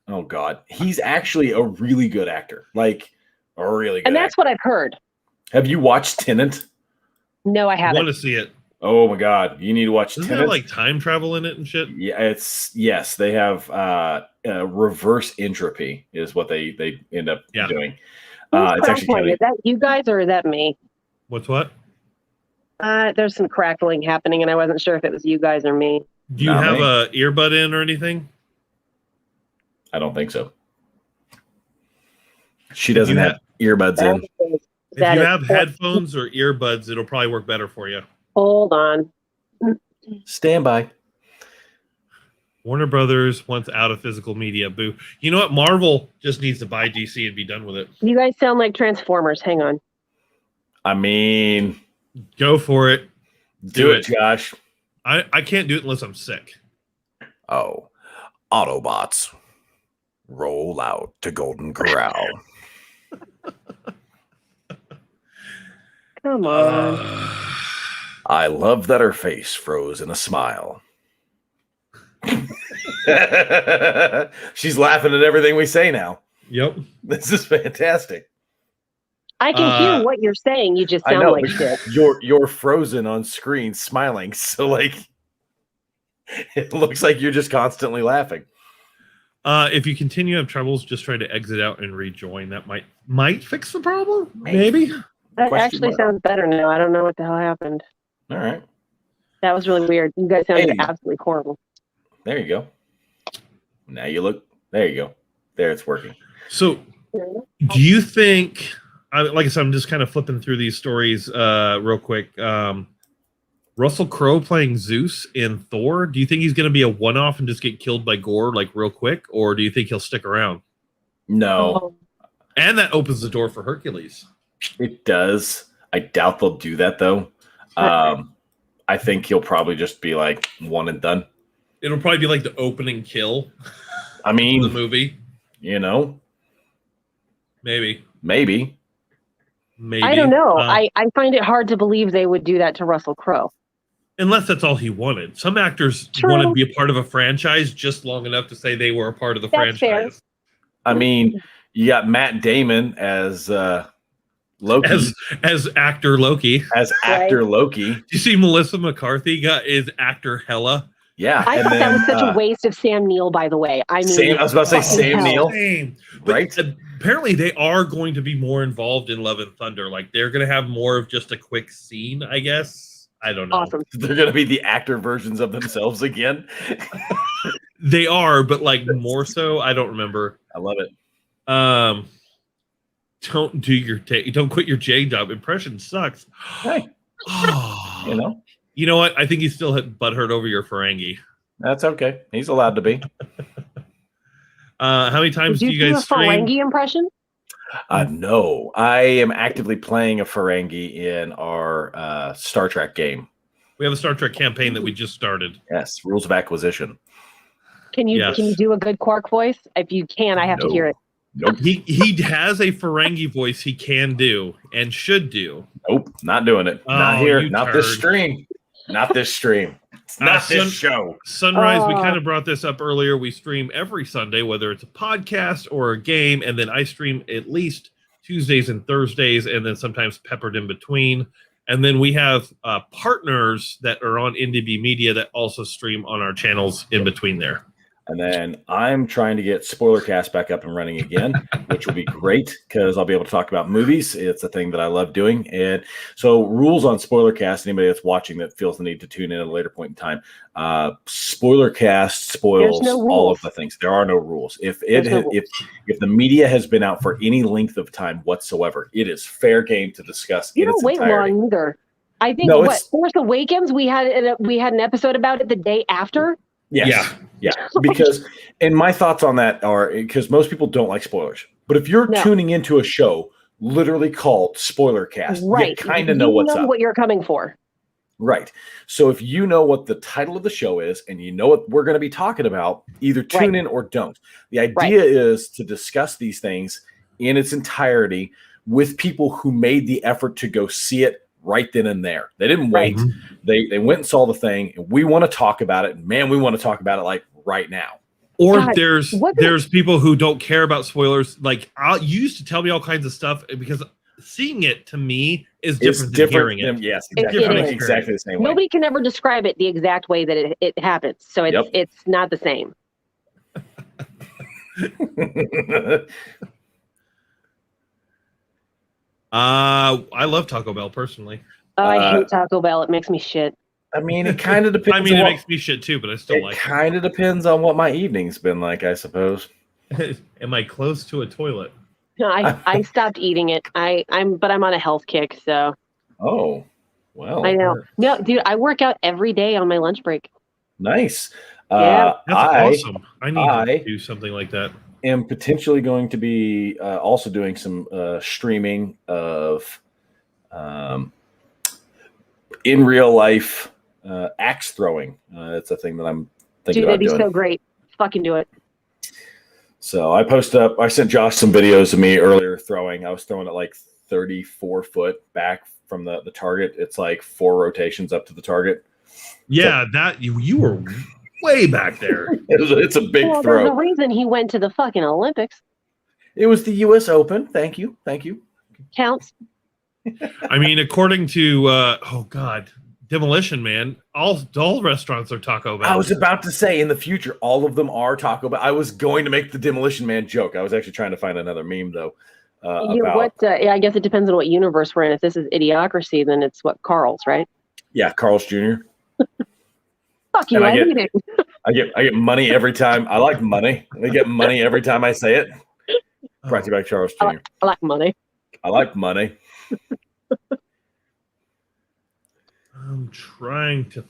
oh God, he's actually a really good actor. Like a really good And that's actor. what I've heard. Have you watched Tenet? No, I haven't. I want to see it. Oh my God, you need to watch Isn't Tenet. there like time travel in it and shit? Yeah, yes, they have reverse entropy is what they end up doing. It's actually kind of, is that you guys or is that me? What's what? There's some crackling happening, and I wasn't sure if it was you guys or me. Do you have a earbud in or anything? I don't think so. She doesn't have earbuds in. If you have headphones or earbuds, it'll probably work better for you. Hold on. Stand by. Warner Brothers wants out of physical media. Boo. You know what? Marvel just needs to buy DC and be done with it. You guys sound like Transformers. Hang on. I mean, go for it. Do it, Josh. I can't do it unless I'm sick. Oh, Autobots, roll out to Golden Corral. Come on. I love that her face froze in a smile. She's laughing at everything we say now. Yep. This is fantastic. I can hear what you're saying. You just sound like shit. You're frozen on screen smiling. So like it looks like you're just constantly laughing. If you continue to have troubles, just try to exit out and rejoin. That might fix the problem. Maybe. That actually sounds better now. I don't know what the hell happened. All right. That was really weird. You guys sounded absolutely horrible. There you go. Now you look. There you go. There, it's working. So, do you think? Like I said, I'm just kind of flipping through these stories real quick. Russell Crowe playing Zeus in Thor. Do you think he's going to be a one-off and just get killed by Gore like real quick, or do you think he'll stick around? No. And that opens the door for Hercules. It does. I doubt they'll do that though. I think he'll probably just be like one and done. It'll probably be like the opening kill. I mean, the movie. Maybe. I don't know. I find it hard to believe they would do that to Russell Crowe. Unless that's all he wanted. Some actors want to be a part of a franchise just long enough to say they were a part of the franchise. Fair. I mean, you got Matt Damon as Loki. As actor Loki. Loki. Do you see Melissa McCarthy is actor Hela? Yeah. I thought that was such a waste of Sam Neill, by the way. I mean, I was about to say Sam Neill. Right? Apparently they are going to be more involved in Love and Thunder. Like they're going to have more of just a quick scene, I guess. I don't know. Awesome. They're going to be the actor versions of themselves again. They are, but like more so. I don't remember. I love it. Don't quit your J Dub. Impression sucks. Hey. You know what? I think he's still butthurt over your Ferengi. That's okay. He's allowed to be. How many times do you guys stream? Ferengi impression? No, I am actively playing a Ferengi in our Star Trek game. We have a Star Trek campaign that we just started. Yes, Rules of Acquisition. Can you do a good Quark voice? If you can, I have to hear it. Nope. He has a Ferengi voice he can do and should do. Nope, not doing it. Not here. Not this stream. Not this stream. It's not this show. Sunrise, we kind of brought this up earlier. We stream every Sunday, whether it's a podcast or a game, and then I stream at least Tuesdays and Thursdays, and then sometimes peppered in between. And then we have partners that are on IndieB Media that also stream on our channels in between there. And then I'm trying to get Spoilercast back up and running again, which will be great because I'll be able to talk about movies. It's a thing that I love doing. And so rules on Spoilercast, anybody that's watching that feels the need to tune in at a later point in time, Spoilercast spoils all of the things. There are no rules. If the media has been out for any length of time whatsoever, it is fair game to discuss in its entirety. You don't wait long either. I think Force Awakens, we had an episode about it the day after. Yes. Yeah. Because, and my thoughts on that are because most people don't like spoilers. But if you're tuning into a show literally called Spoilercast, you kind of know what's up. What you're coming for. Right. So if you know what the title of the show is and you know what we're going to be talking about, either tune in or don't. The idea is to discuss these things in its entirety with people who made the effort to go see it right then and there. They didn't wait. They went and saw the thing, and we want to talk about it. And man, we want to talk about it like right now. Or there's people who don't care about spoilers. Like you used to tell me all kinds of stuff because seeing it to me is different than hearing it. Yes, exactly. Exactly the same way. Nobody can ever describe it the exact way that it happens. So it's not the same. I love Taco Bell personally. I hate Taco Bell. It makes me shit. I mean, it kind of depends. I mean, it makes me shit too, but I still like it. It kind of depends on what my evening's been like, I suppose. Am I close to a toilet? No, I stopped eating it. I'm on a health kick, so. Oh, well. I know. No, dude, I work out every day on my lunch break. Nice. Yeah, that's awesome. I need to do something like that. Am potentially going to be also doing some streaming of in real life axe throwing. It's a thing that I'm thinking about doing. Dude, that'd be so great. Fucking do it. So I sent Josh some videos of me earlier throwing. I was throwing it like 34 foot back from the target. It's like 4 rotations up to the target. Yeah, so, that you were way back there. It's a big throw. There's a reason he went to the fucking Olympics. It was the U.S. Open. Thank you. Counts. I mean, according to Demolition Man, all restaurants are Taco Bell. I was about to say in the future, all of them are Taco Bell. I was going to make the Demolition Man joke. I was actually trying to find another meme though. I guess it depends on what universe we're in. If this is Idiocracy, then it's Carl's, right? Yeah, Carl's Jr. Fuck you! I get money every time. I like money. I get money every time I say it. Brought to you by Charles Jr. I like money. I like money. I'm trying to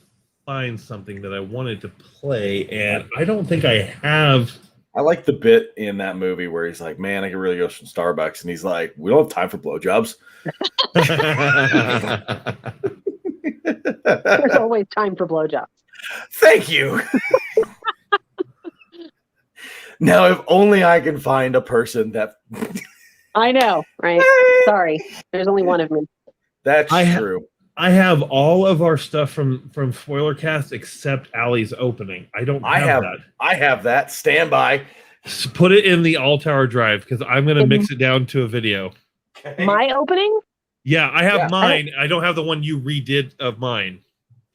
find something that I wanted to play, and I don't think I have I like the bit in that movie where he's like, "Man, I could really go to Starbucks," and he's like, "We don't have time for blowjobs." There's always time for blowjobs. Thank you. Now, if only I can find a person that. I know, right? Sorry, there's only one of me. That's true. I have all of our stuff from Spoilercast except Allie's opening. I don't have that. I have that. Stand by. So put it in the All Tower Drive because I'm going to mix it down to a video. Okay. My opening? Yeah, I have mine. I don't have the one you redid of mine.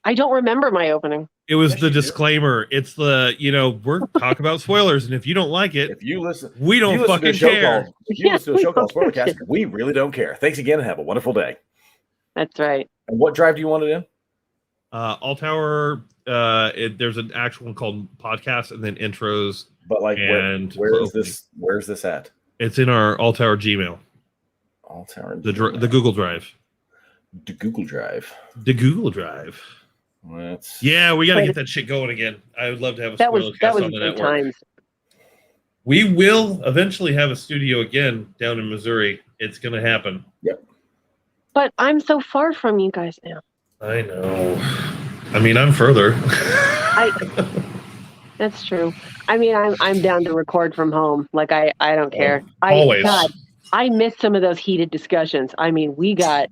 I don't remember my opening. It was the disclaimer. It's the, we're talking about spoilers, and if you don't like it, if you listen, we don't fucking care. If you listen to a show called Spoilercast, we really don't care. Thanks again and have a wonderful day. That's right. And what drive do you want it in? All Tower, there's an actual one called podcast and then intros. But like, and where's this at? It's in our All Tower Gmail. All Tower. The Google Drive. The Google Drive. The Google Drive. Yeah, we got to get that shit going again. I would love to have a Spoilercast on the network. Times. We will eventually have a studio again down in Missouri. It's going to happen. Yep. But I'm so far from you guys now. I know. I mean, I'm further. That's true. I mean, I'm down to record from home. Like I don't care. Always. God, I miss some of those heated discussions. I mean, we got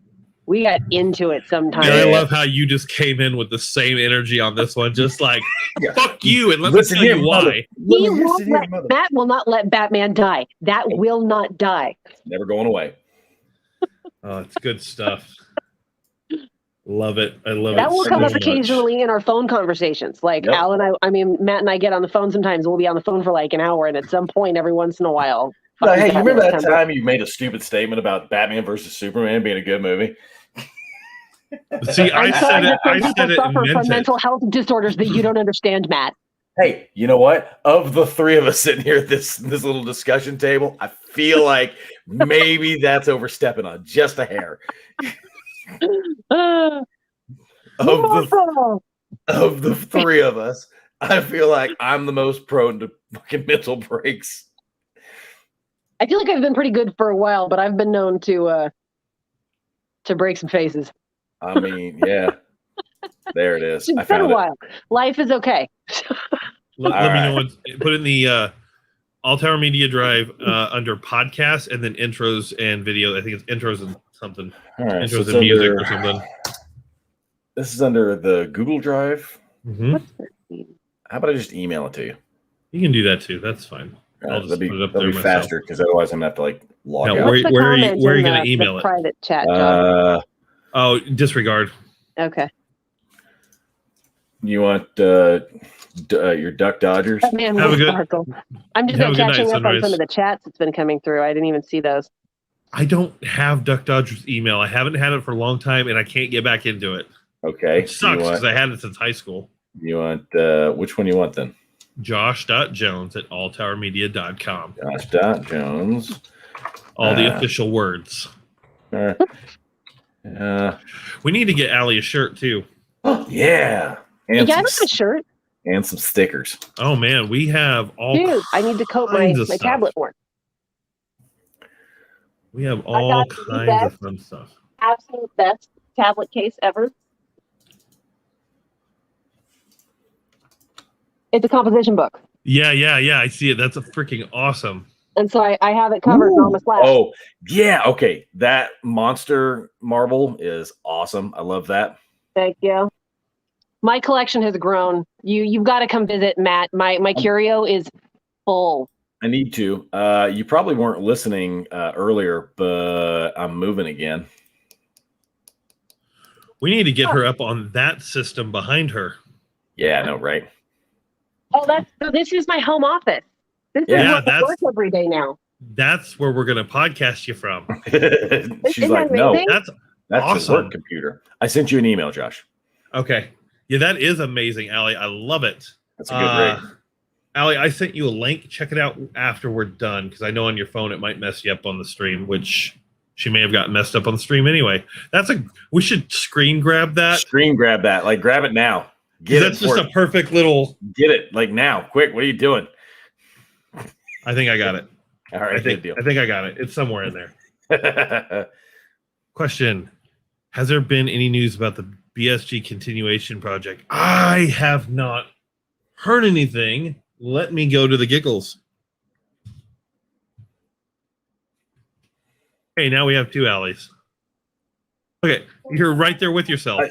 into it sometimes. And I love how you just came in with the same energy on this one, just like fuck you, and let me tell you why. Matt will not let Batman die. That will not die. Never going away. Oh, it's good stuff. Love it. I love it. That will come up occasionally in our phone conversations. Like Al and I mean, Matt and I get on the phone sometimes. We'll be on the phone for like an hour, and at some point, every once in a while. Hey, you remember that time you made a stupid statement about Batman versus Superman being a good movie? See, I said it suffer and from meant mental health disorders that you don't understand, Matt. Hey, you know what? Of the three of us sitting here at this little discussion table, I feel like maybe that's overstepping on just a hair. Of the three of us, I feel like I'm the most prone to fucking mental breaks. I feel like I've been pretty good for a while, but I've been known to break some faces. I mean, yeah. There it is. It's been a while. Life is okay. Let me know what. Put in the All Tower Media Drive under podcast and then intros and video. I think it's intros and something. All right, intros and music or something. This is under the Google Drive. Mm-hmm. What's that mean? How about I just email it to you? You can do that too. That's fine. I'll just that'll put it up be there faster because otherwise I'm gonna have to like log out. Where are you going to email it? Private chat. Oh, disregard. Okay. You want your Duck Dodgers? Man, have a good. Sparkle. I'm just catching up on some of the chats that's been coming through. I didn't even see those. I don't have Duck Dodgers email. I haven't had it for a long time, and I can't get back into it. Okay. It sucks because I had it since high school. You want which one you want then? Josh.jones@alltowermedia.com. Josh.jones. All the official words. We need to get Allie a shirt too. Yeah. And you got a shirt. And some stickers. Oh man, we have all. Dude, I need to coat my tablet more. We have all kinds of fun stuff. Absolute best tablet case ever. It's a composition book. Yeah. I see it. That's a freaking awesome. And so I have it covered on my flash. Oh, yeah. Okay. That monster marble is awesome. I love that. Thank you. My collection has grown. You've got to come visit, Matt. My curio is full. I need to. You probably weren't listening earlier, but I'm moving again. We need to get her up on that system behind her. Yeah, I know, right? Oh, this is my home office. This is where I work every day now. That's where we're gonna podcast you from. She's like, no, that's awesome. a work computer. I sent you an email, Josh. Okay. Yeah, that is amazing, Allie. I love it. That's a good rig. Allie, I sent you a link. Check it out after we're done, because I know on your phone it might mess you up on the stream, which she may have gotten messed up on the stream anyway. We should screen grab that. Screen grab that. Like, grab it now. That's just a perfect little. Get it, like now. Quick, what are you doing? I think I got it. All right, good deal. I think I got it. It's somewhere in there. Question: has there been any news about the BSG continuation project? I have not heard anything. Let me go to the giggles. Okay, now we have two alleys. Okay, you're right there with yourself.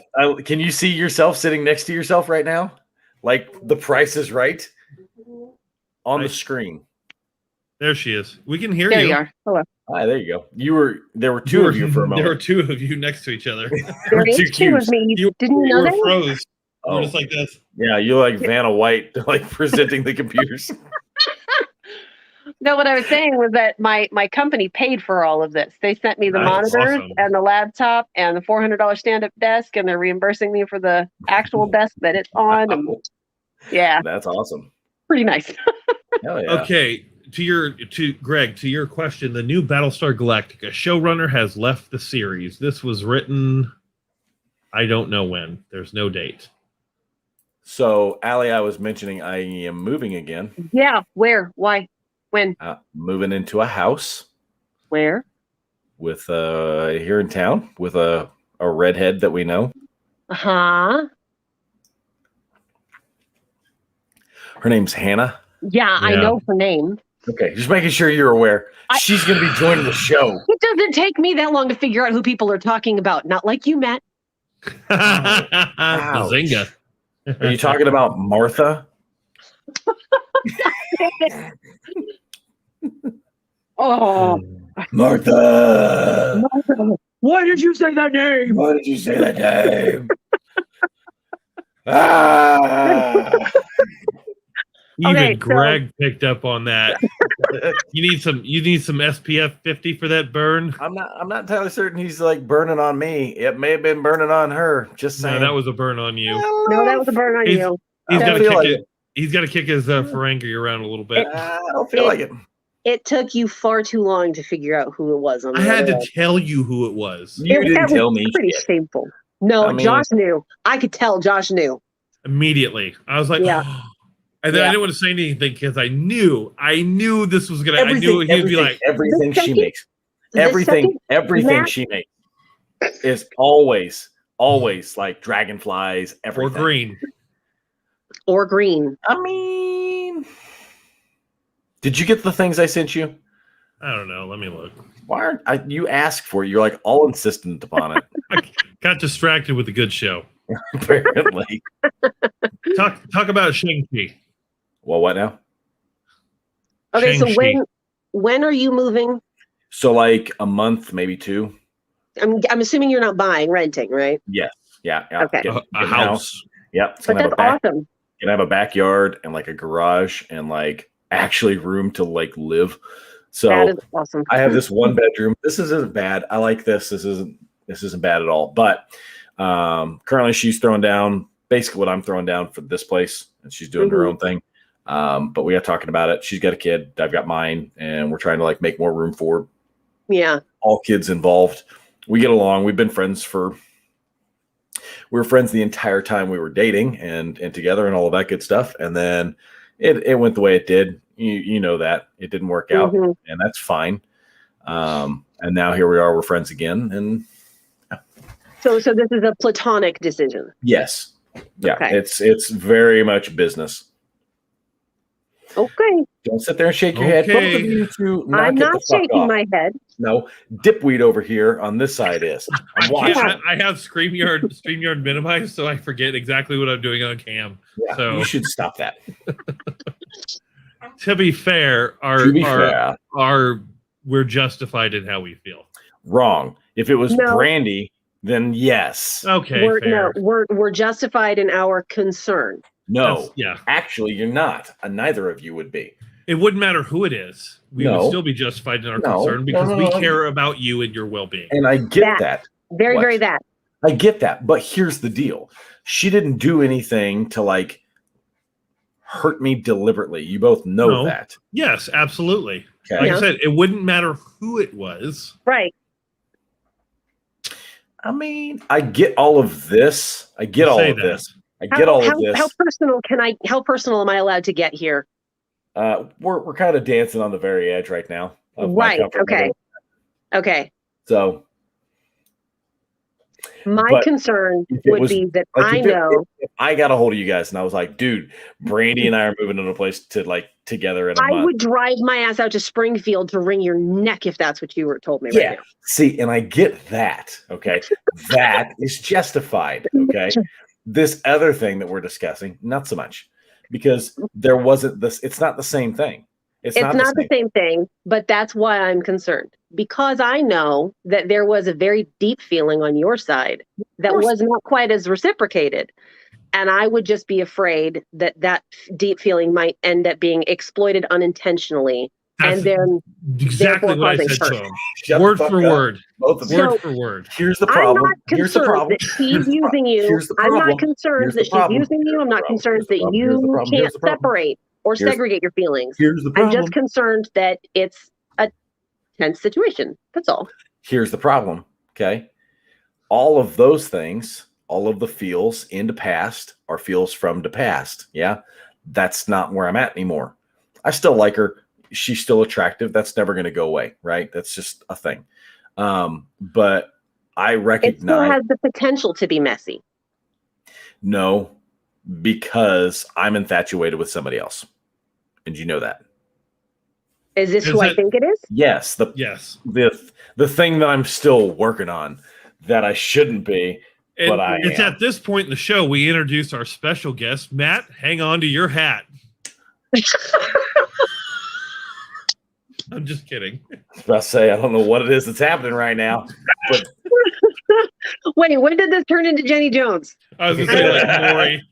Can you see yourself sitting next to yourself right now? Like The Price is Right on the screen. There she is. We can hear There you. you are. Hello. Hi, there you go. There were two of you for a moment. There were two of you next to each other. There Two is two of cubes. me. You Didn't you know were that? froze. You were Oh, just like this. yeah, you're like Vanna White, like presenting the computers. No, what I was saying was that my company paid for all of this. They sent me the That's monitors awesome. and the laptop and the $400 stand-up desk, and they're reimbursing me for the actual desk that it's on. And yeah, That's awesome. pretty nice. Hell yeah. Okay, to Greg, to your question, the new Battlestar Galactica showrunner has left the series. This was written, I don't know when. There's no date. So, Allie, I was mentioning I am moving again. Yeah, where? Why? When? Moving into a house Where? with here in town with a redhead that we know. Huh? Her name's Hannah. Yeah, I know her name. Okay, just making sure you're aware. She's going to be joining the show. It doesn't take me that long to figure out who people are talking about. Not like you, Matt. Bazinga. Are you talking about Martha? Oh, Martha! why did you say that name? Why did you say that name? Ah! Even Okay, Greg picked up on that. You need some SPF 50 for that burn. I'm not entirely certain he's like burning on me. It may have been burning on her. Just saying. No, that was a burn on you. No, that was a burn on you. He's I got don't to feel kick like it. He's got to kick his Ferengi around a little bit. I don't feel like it. It took you far too long to figure out who it was. On the I had other to end. tell you who it was You didn't That tell was me. pretty shit. shameful. No, I mean- Josh knew. I could tell Josh knew. immediately. I was like, Yeah. oh. And then I didn't want to say anything because I knew this was gonna. I knew he'd be like everything she second- makes. the Everything Matt- she makes is always like dragonflies. or Everything. green. Or green. I mean, did you get the things I sent you? I don't know. Let me look. Why aren't you asked for it? You're like all insistent upon it. I got distracted with the good show. Apparently. Talk about Shang-Chi. Well, what now? Okay, so Shang-Chi. when are you moving? So like a month, maybe two. I'm assuming you're not buying, renting, right? Yes. Yeah. Okay. A house. Yep. It's But gonna have that's a awesome. gonna have a backyard and like a garage and like actually room to like live. So That is awesome. I have this one bedroom. This isn't bad. I like this. This isn't bad at all. But currently she's throwing down basically what I'm throwing down for this place, and she's doing her own thing. But we got talking about it. She's got a kid. I've got mine, and we're trying to like make more room for Yeah. all kids involved. We get along. We've been friends we were friends the entire time we were dating and together and all of that good stuff. And then it went the way it did. You know that it didn't work out, and that's fine. And now here we are. We're friends again. And So this is a platonic decision. yes, yeah, Okay. it's very much business. Okay. Don't sit there and shake your head. Okay. Both of you two knock I'm it not the fuck shaking off. my head. No, dipweed over here on this side is. I'm watching. I have StreamYard minimized, so I forget exactly what I'm doing on cam. Yeah, So you should stop that. to be fair, we're justified in how we feel. Wrong. If it was No. Brandy, then yes. Okay, fair. We're justified in our concern. No, Yeah. actually, you're not. Neither of you would be. It wouldn't matter who it is. We No. would still be justified in our No. concern because No. we care about you and your well-being. And I get that. Very, What? very that. I get that. But here's the deal. She didn't do anything to like hurt me deliberately. You both know No. that. Yes, absolutely. Okay. Like Yeah. I said, it wouldn't matter who it was. Right. I mean, I get all of this. I get all Say of that. this. I get all of this. How personal am I allowed to get here? We're kind of dancing on the very edge right now. Of my Right. comfort Okay. level. Okay. So My But concern if it would was be that like I if, know if I got a hold of you guys and I was like, dude, Brandy and I are moving to a place to like together in a I month. would drive my ass out to Springfield to wring your neck if that's what you were told me Yeah. right now. See, and I get that. Okay. That is justified. Okay. This other thing that we're discussing, not so much, because there wasn't this, it's not the same thing. It's It's not the same. same thing, but that's why I'm concerned. Because I know that there was a very deep feeling on your side that was not quite as reciprocated. And I would just be afraid that that deep feeling might end up being exploited unintentionally. That's and then exactly what I causing said to hurt. him. Shut the Word fuck for up, word. both of you. Word for word. Here's the I'm problem. not Here's the concerned problem. that she's using you. Here's the I'm problem. not concerned Here's that the she's problem. using you. I'm not concerned that Here's the you problem. Here's can't the problem. separate or segregate your feelings. Here's the I'm problem. just concerned that it's a tense situation. That's all. Here's the problem. Okay. All of those things, all of the feels in the past are feels from the past. Yeah. That's not where I'm at anymore. I still like her. She's still attractive. That's never going to go away. Right. That's just a thing. But I It still recognize has the potential to be messy. no, because I'm infatuated with somebody else. And you know that. Is this who I think it is? Yes. Yes. The thing that I'm still working on that I shouldn't be, And but I it's am. at this point in the show we introduce our special guest. Matt, hang on to your hat. I'm just kidding. I was about to say, I don't know what it is that's happening right now. But Wait, when did this turn into Jenny Jones? I was going to say, like, Maury,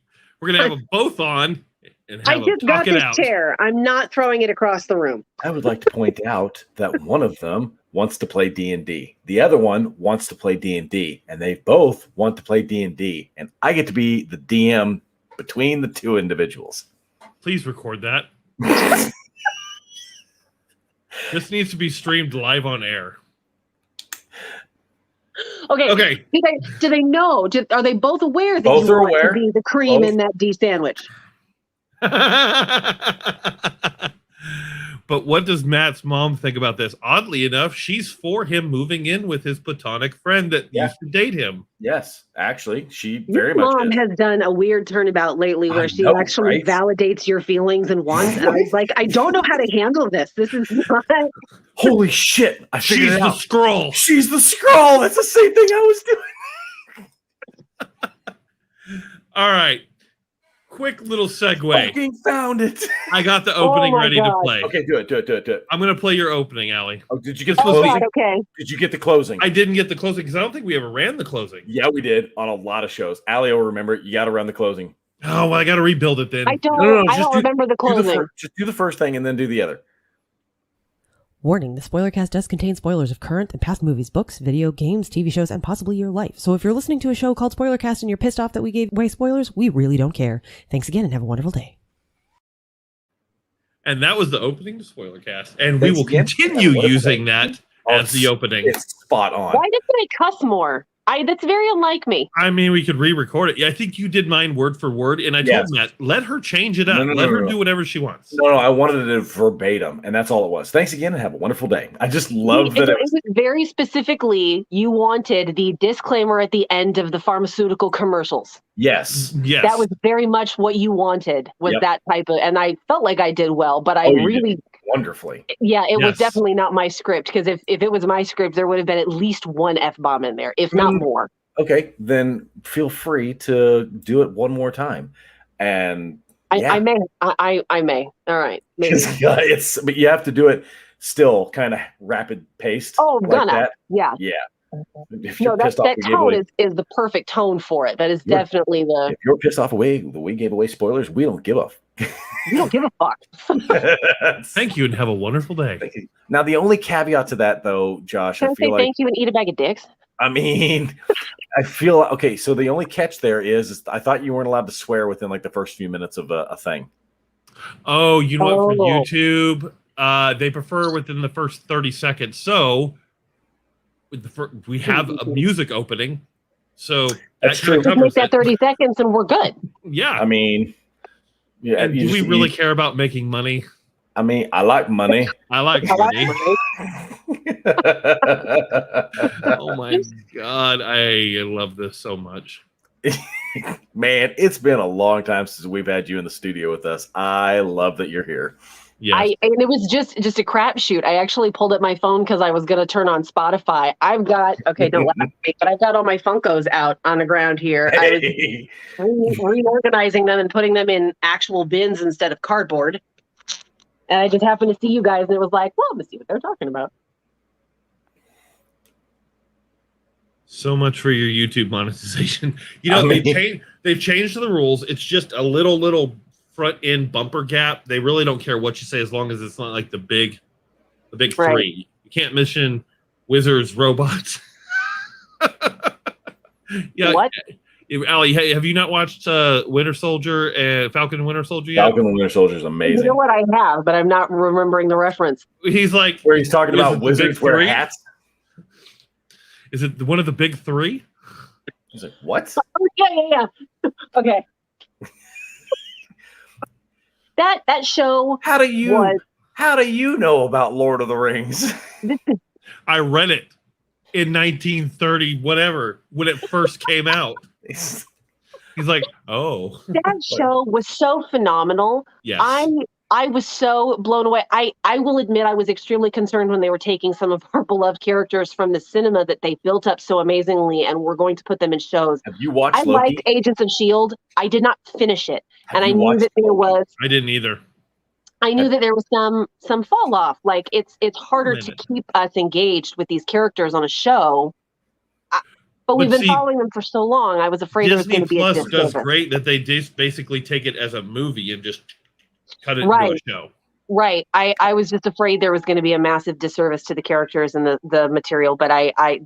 we're going to have them both on and I have them just got talk it this out. chair. I'm not throwing it across the room. I would like to point out that one of them wants to play D&D. The other one wants to play D&D, and they both want to play D&D. And I get to be the DM between the two individuals. Please record that. This needs to be streamed live on air. Okay. Do they know? Are they both aware that Both you are want aware. to be the cream Both. in that D sandwich? But what does Matt's mom think about this? Oddly enough, she's for him moving in with his platonic friend that used to date him. Yes, actually, she Your very much mom is. has done a weird turnabout lately where I she know, actually right? validates your feelings and wants. And I was like, I don't know how to handle this. This is not. Holy shit! I figured She's it the out. scroll. She's the scroll. That's the same thing I was doing. All right. Quick little segue. Fucking found it. I got the opening my ready to God. play. Okay, do it. I'm going to play your opening, Allie. Oh, did you get This the was closing? God, okay. Did you get the closing? I didn't get the closing because I don't think we ever ran the closing. Yeah, we did on a lot of shows. Allie will remember it. You got to run the closing. Oh, well, I got to rebuild it then. I don't. No, I don't remember the closing. Just do the first thing and then do the other. Warning, the Spoilercast does contain spoilers of current and past movies, books, video games, TV shows, and possibly your life. So if you're listening to a show called Spoilercast and you're pissed off that we gave away spoilers, we really don't care. Thanks again and have a wonderful day. And that was the opening to Spoilercast. And we Thanks will again. continue What a using thing. that as the opening. It's spot on. Why didn't I cuss more? That's very unlike me. I mean, we could re-record it. Yeah, I think you did mine word for word, and I Yes. told Matt, let her change it up. No, Let her no. do whatever she wants. No, I wanted it verbatim, and that's all it was. Thanks again, and have a wonderful day. I just love that It was very specifically, you wanted the disclaimer at the end of the pharmaceutical commercials. Yes. Yes. That was very much what you wanted, was Yep. that type of, and I felt like I did well, but I Oh, you really, did wonderfully. yeah, it was Yes. definitely not my script, because if it was my script, there would have been at least one F-bomb in there, if not more. Okay, then feel free to do it one more time. And yeah. I may. All right. Maybe. But you have to do it still kind of rapid paced. Oh, like gonna. that. Yeah. Yeah. If No, you're that pissed off, we gave tone away- is the perfect tone for it. That is You're- definitely the. if you're pissed off we gave away spoilers, we don't give a We don't give a fuck. Thank you, and have a wonderful day. Thank you. Now, the only caveat to that, though, Josh, Can I I say feel like, thank you and eat a bag of dicks? I mean, I feel okay. So the only catch there is I thought you weren't allowed to swear within like the first few minutes of a thing. Oh, you know what? For Oh. YouTube, they prefer within the first 30 seconds. So we have a music opening. So That's that kinda true. Just make covers that it. 30 seconds and we're good. Yeah. I mean, yeah. And do we really care about making money? I mean, I like money. I like I like money. money. Oh my God. I love this so much. Man, it's been a long time since we've had you in the studio with us. I love that you're here. Yes. And it was just a crapshoot. I actually pulled up my phone because I was going to turn on Spotify. I've got, don't laugh at me, but I've got all my Funkos out on the ground here. Hey. I was reorganizing them and putting them in actual bins instead of cardboard. And I just happened to see you guys, and it was like, well, let's see what they're talking about. So much for your YouTube monetization. You know, they've changed the rules. It's just a little front end bumper gap. They really don't care what you say as long as it's not like the big Right. three. You can't mention wizards, robots. Yeah. What? Allie, hey, have you not watched Winter Soldier and Falcon and Winter Soldier yet? Falcon and Winter Soldier is amazing. You know what, I have, but I'm not remembering the reference. He's like, Where he's talking Is it about the wizards big wear three? hats. is it one of the big three? He's like, what? Oh, yeah. Okay. that show How do you know about Lord of the Rings? I read it in 1930, whatever, when it first came out. He's like, oh, that show was so phenomenal. yes. I was so blown away. I will admit I was extremely concerned when they were taking some of our beloved characters from the cinema that they built up so amazingly and were going to put them in shows. Have you watched I Loki? liked Agents of S.H.I.E.L.D. I did not finish it. Have And I you knew watched that there Loki? was I didn't either. some fall off. Like it's harder to keep us engaged with these characters on a show. But we've been following them for so long. I was afraid there was going Disney to be a Plus does disservice. great that they just basically take it as a movie and just cut it Right. into a show. Right. I was just afraid there was going to be a massive disservice to the characters and the material, but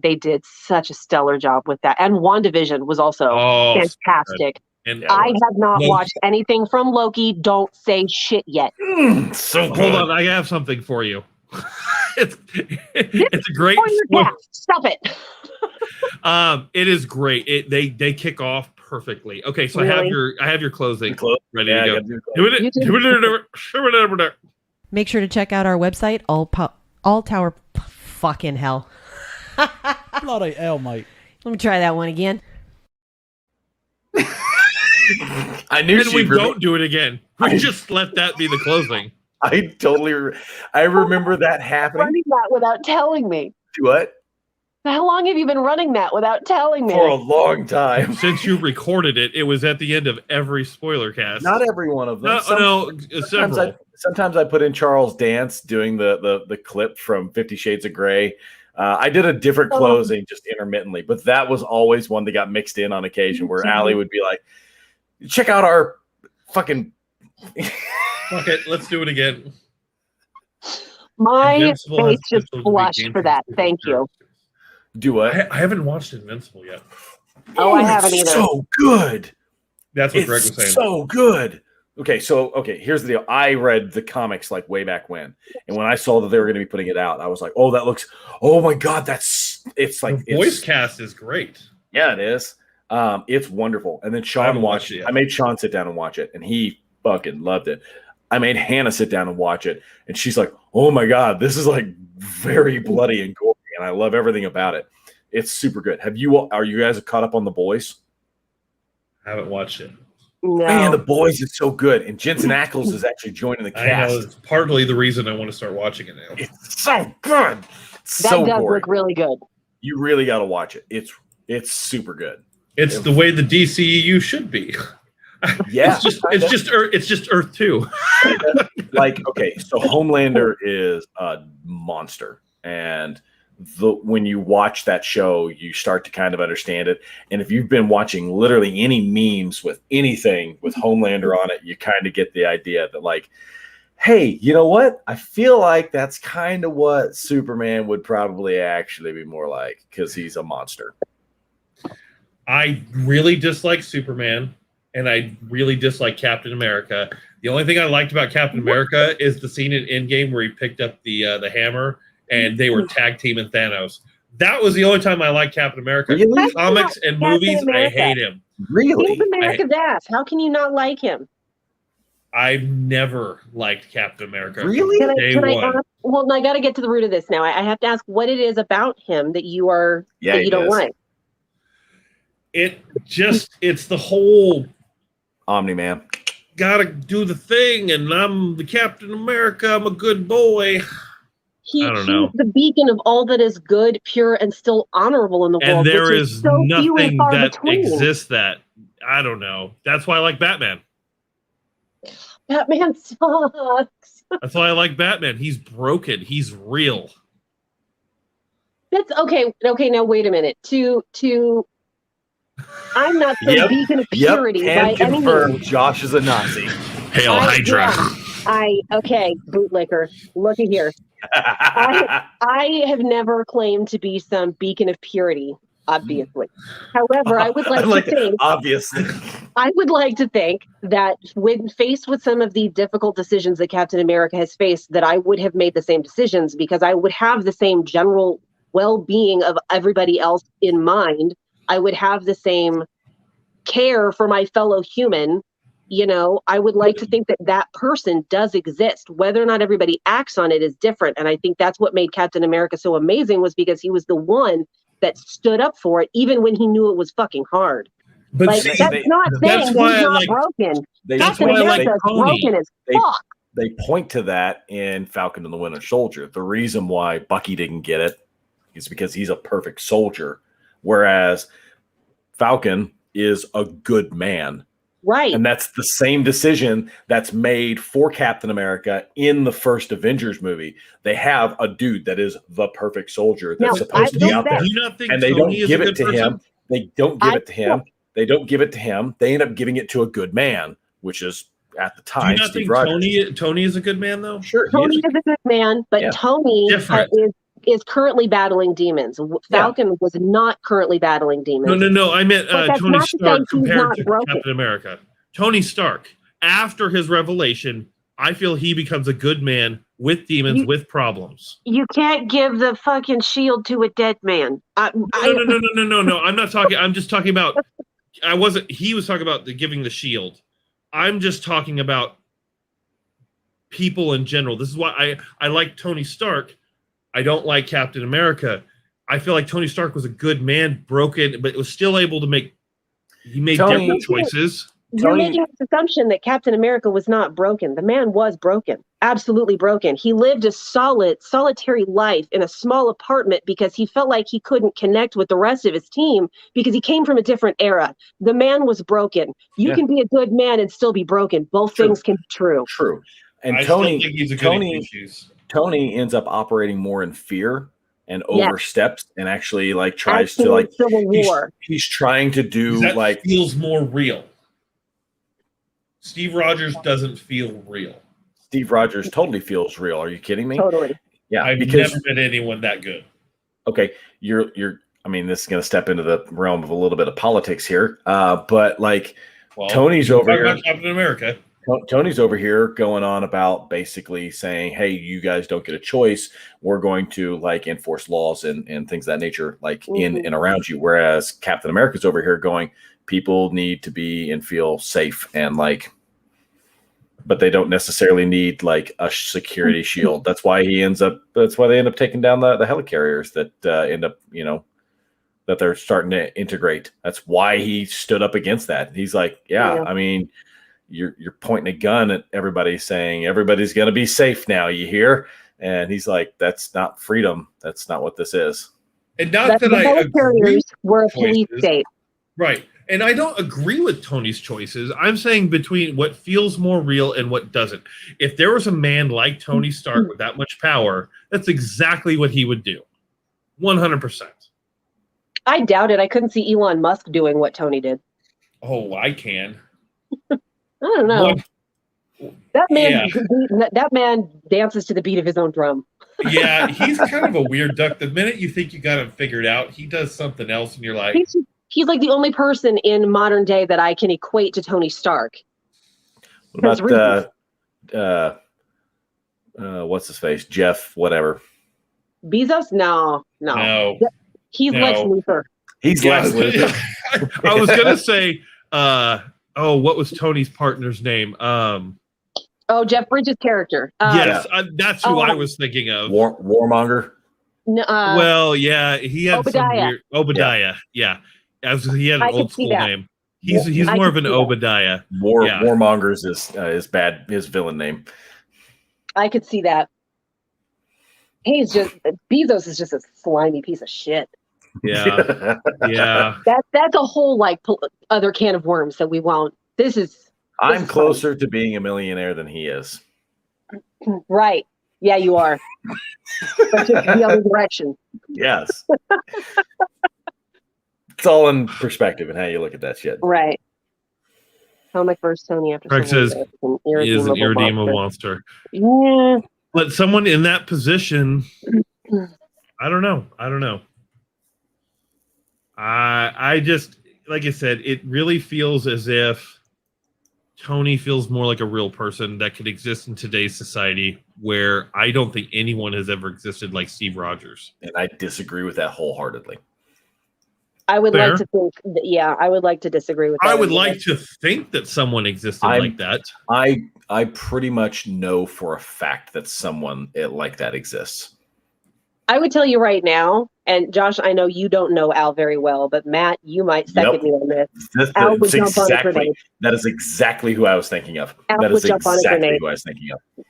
they did such a stellar job with that. And WandaVision was also fantastic. And I have not Loki. watched anything from Loki. Don't say shit yet. So good. Hold on, I have something for you. it's a great Stop it. it is great. They kick off perfecly. Okay, so Really? I have your closing ready Yeah, to I go. Make sure to check out our website, all tower. Fucking hell. Bloody hell, mate. Let me try that one again. I knew And we don't do it again. We just let that be the closing. I remember that happening. Running that without telling me. What? How long have you been running that without telling me? For a long time. Since you recorded it, it was at the end of every spoiler cast. Not every one of them. Sometimes I put in Charles Dance doing the clip from 50 Shades of Grey. I did a different closing just intermittently, but that was always one that got mixed in on occasion where Allie would be like, check out our fucking... Fuck it, let's do it again. My Invincible face has just potential to be blushed game for that. changer. Thank you. Do what? I haven't watched Invincible yet. Oh, I haven't either. So good. That's what Greg was saying. So good. Okay, here's the deal. I read the comics like way back when, and when I saw that they were going to be putting it out, I was like, oh my god, it's like The voice cast is great. Yeah, it is. It's wonderful. And then Sean watched it. I made Sean sit down and watch it, and he fucking loved it. I made Hannah sit down and watch it, and she's like, oh my god, this is like very bloody and gory, and I love everything about it. It's super good. Are you guys caught up on The Boys? I haven't watched it. No. Man, The Boys is so good, and Jensen Ackles is actually joining the I know cast. it's partly the reason I want to start watching it now. It's so good. It's That so does gory. look really good. You really got to watch it. It's super good. It's the way the DCEU should be. Yeah, it's just Earth 2. Like, okay, so Homelander is a monster, and when you watch that show, you start to kind of understand it. And if you've been watching literally any memes with anything with Homelander on it, you kind of get the idea that, like, hey, you know what? I feel like that's kind of what Superman would probably actually be more like, because he's a monster. I really dislike Superman, and I really dislike Captain America. The only thing I liked about Captain America is the scene in Endgame where he picked up the hammer and they were tag teaming Thanos. That was the only time I liked Captain America. Really? Comics and Captain movies, America. I hate him. Really? He's America's ass. How can you not like him? I've never liked Captain America. Really? Day Can I one. ask? Well, I got to get to the root of this now. I have to ask what it is about him that you don't like. It's the whole Omni-Man. gotta do the thing, and I'm the Captain America. I'm a good boy. I don't know. He's the beacon of all that is good, pure, and still honorable in the world. And there which is so few and nothing far that between. exists that I don't know. That's why I like Batman. Batman sucks. That's why I like Batman. He's broken. He's real. That's okay. Okay, now wait a minute. I'm not some Yep. beacon of purity Can by any confirm means. Josh is a Nazi. Hail Hydra. Okay, bootlicker. Look at here. I have never claimed to be some beacon of purity, obviously. However, I would like to think obviously. I would like to think that when faced with some of the difficult decisions that Captain America has faced, that I would have made the same decisions because I would have the same general well-being of everybody else in mind. I would have the same care for my fellow human. You know, I would like to think that that person does exist. Whether or not everybody acts on it is different. And I think that's what made Captain America so amazing, was because he was the one that stood up for it, even when he knew it was fucking hard. But Like, see, that's not that's saying why he's I not like- broken. They, That's Captain why I like America's Tony. broken as They- fuck. they point to that in Falcon and the Winter Soldier. The reason why Bucky didn't get it is because he's a perfect soldier, whereas Falcon is a good man. Right. And that's the same decision that's made for Captain America in the first Avengers movie. They have a dude that is the perfect soldier that's Now, supposed to I be don't out there. Do you not think And they Tony don't is give a it good to person? him. They don't give I it to him. They don't give it to him. They end up giving it to a good man, which is at the Do you time not Steve think Rogers. Tony is a good man though? Sure, he Tony is. is a good man, but Yeah. Tony Different. is currently battling demons. Falcon was not currently battling demons. No. I meant But that's Tony not to say Stark he's compared not to broken. Captain America. Tony Stark, after his revelation, I feel he becomes a good man with demons, with problems. You can't give the fucking shield to a dead man. No. I'm not talking. I'm just talking about. He was talking about giving the shield. I'm just talking about people in general. This is why I like Tony Stark. I don't like Captain America. I feel like Tony Stark was a good man, broken, but was still able to make. He made different choices. You're Tony- making this assumption that Captain America was not broken. The man was broken, absolutely broken. He lived a solitary life in a small apartment because he felt like he couldn't connect with the rest of his team because he came from a different era. The man was broken. You can be a good man and still be broken. Both things can be true. True. And I Tony, still think he's a good Tony, issues. Tony ends up operating more in fear and oversteps and actually like tries Actually, to like Civil War. he's trying to do That like feels more real. Steve Rogers doesn't feel real. Steve Rogers totally feels real. Are you kidding me? Totally. Yeah, I've because never met anyone that good. okay, you're I mean, this is going to step into the realm of a little bit of politics here. But like Well, Tony's over talk here. about Captain America. Tony's over here going on about basically saying, hey, you guys don't get a choice. We're going to like enforce laws and things of that nature, like in and around you. Whereas Captain America's over here going, people need to be and feel safe and like, but they don't necessarily need like a security shield. That's why they end up taking down the helicarriers that end up, that they're starting to integrate. That's why he stood up against that. He's like, I mean, you're pointing a gun at everybody saying everybody's going to be safe now, you hear? And he's like, that's not freedom. That's not what this is. And not that the I agree helicarriers were a police choices. state. Right. And I don't agree with Tony's choices. I'm saying between what feels more real and what doesn't. If there was a man like Tony Stark with that much power, that's exactly what he would do. 100%. I doubt it. I couldn't see Elon Musk doing what Tony did. Oh, I can. I don't know. What? That man dances to the beat of his own drum. Yeah, he's kind of a weird duck. The minute you think you got him figured out, he does something else, and you're like, He's like the only person in modern day that I can equate to Tony Stark. What about what's his face? Jeff, whatever. Bezos? No. no. He's No. Lex Luthor. He's Yeah, Lex Luthor. I was gonna say, what was Tony's partner's name? Oh, Jeff Bridges' character. Yes, that's who I oh. was thinking of. Warmonger. Well, yeah, he had some Obadiah. weird Obadiah. Yeah, he had an I could old see school that. name. He's I more could of an see that. Obadiah. Yeah. Warmonger's his bad his villain name. I could see that. He's just Bezos is just a slimy piece of shit. Yeah, yeah. That's a whole like other can of worms that we won't. I'm closer to being a millionaire than he is. Right. Yeah, you are. But just the other direction. Yes. It's all in perspective and how you look at that shit. Right. Comic versus Tony after Craig says he is an irredeemable monster. Yeah. But someone in that position, I don't know. I just, like I said, it really feels as if Tony feels more like a real person that could exist in today's society, where I don't think anyone has ever existed like Steve Rogers. And I disagree with that wholeheartedly. I would like to think, I would like to disagree with that. I would like to think that someone existed like that. I pretty much know for a fact that someone like that exists. I would tell you right now, and Josh, I know you don't know Al very well, but Matt, you might second me on this. Al would jump on a grenade. That is exactly who I was thinking of. Al that would is jump on a exactly grenade. who I was thinking of.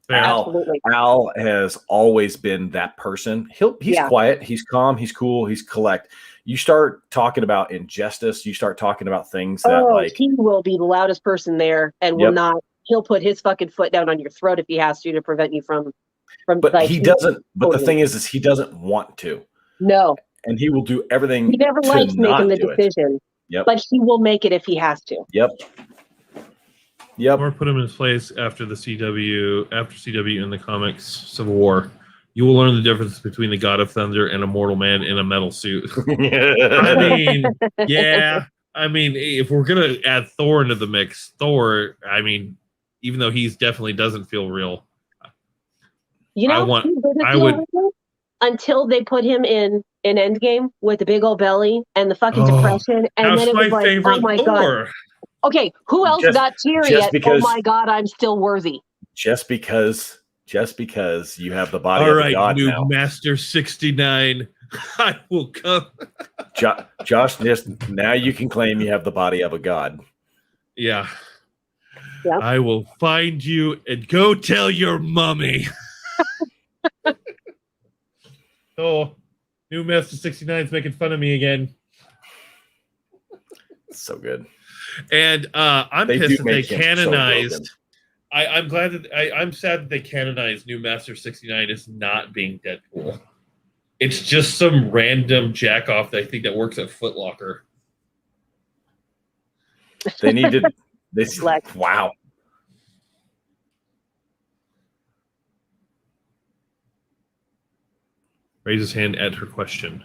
Absolutely. Al has always been that person. He's quiet, he's calm, he's cool, he's collect. You start talking about injustice, you start talking about things that he will be the loudest person there and will not. He'll put his fucking foot down on your throat if he has to prevent you from. But he doesn't. But the thing is he doesn't want to. No. And he will do everything. He never likes making the decision. Yep. But he will make it if he has to. Yep. Or put him in his place after CW in the comics Civil War. You will learn the difference between the God of Thunder and a mortal man in a metal suit. I mean, yeah. I mean, if we're gonna add Thor into the mix, even though he's definitely doesn't feel real. He didn't feel real until they put him in Endgame with the big old belly and the fucking depression, and then it was like, oh my god. Okay, who else got teary at, oh my god, I'm still worthy? Just because you have the body of a god now. All right, new Master 69, I will come. Josh, just now you can claim you have the body of a god. Yeah. I will find you and go tell your mummy. Oh, new Master 69 is making fun of me again. So good. And I'm pissed that they canonized. I'm glad that I'm sad that they canonized new Master 69 as not being Deadpool. It's just some random jackoff that I think that works at Foot Locker. They needed this. Wow. Raise his hand at her question.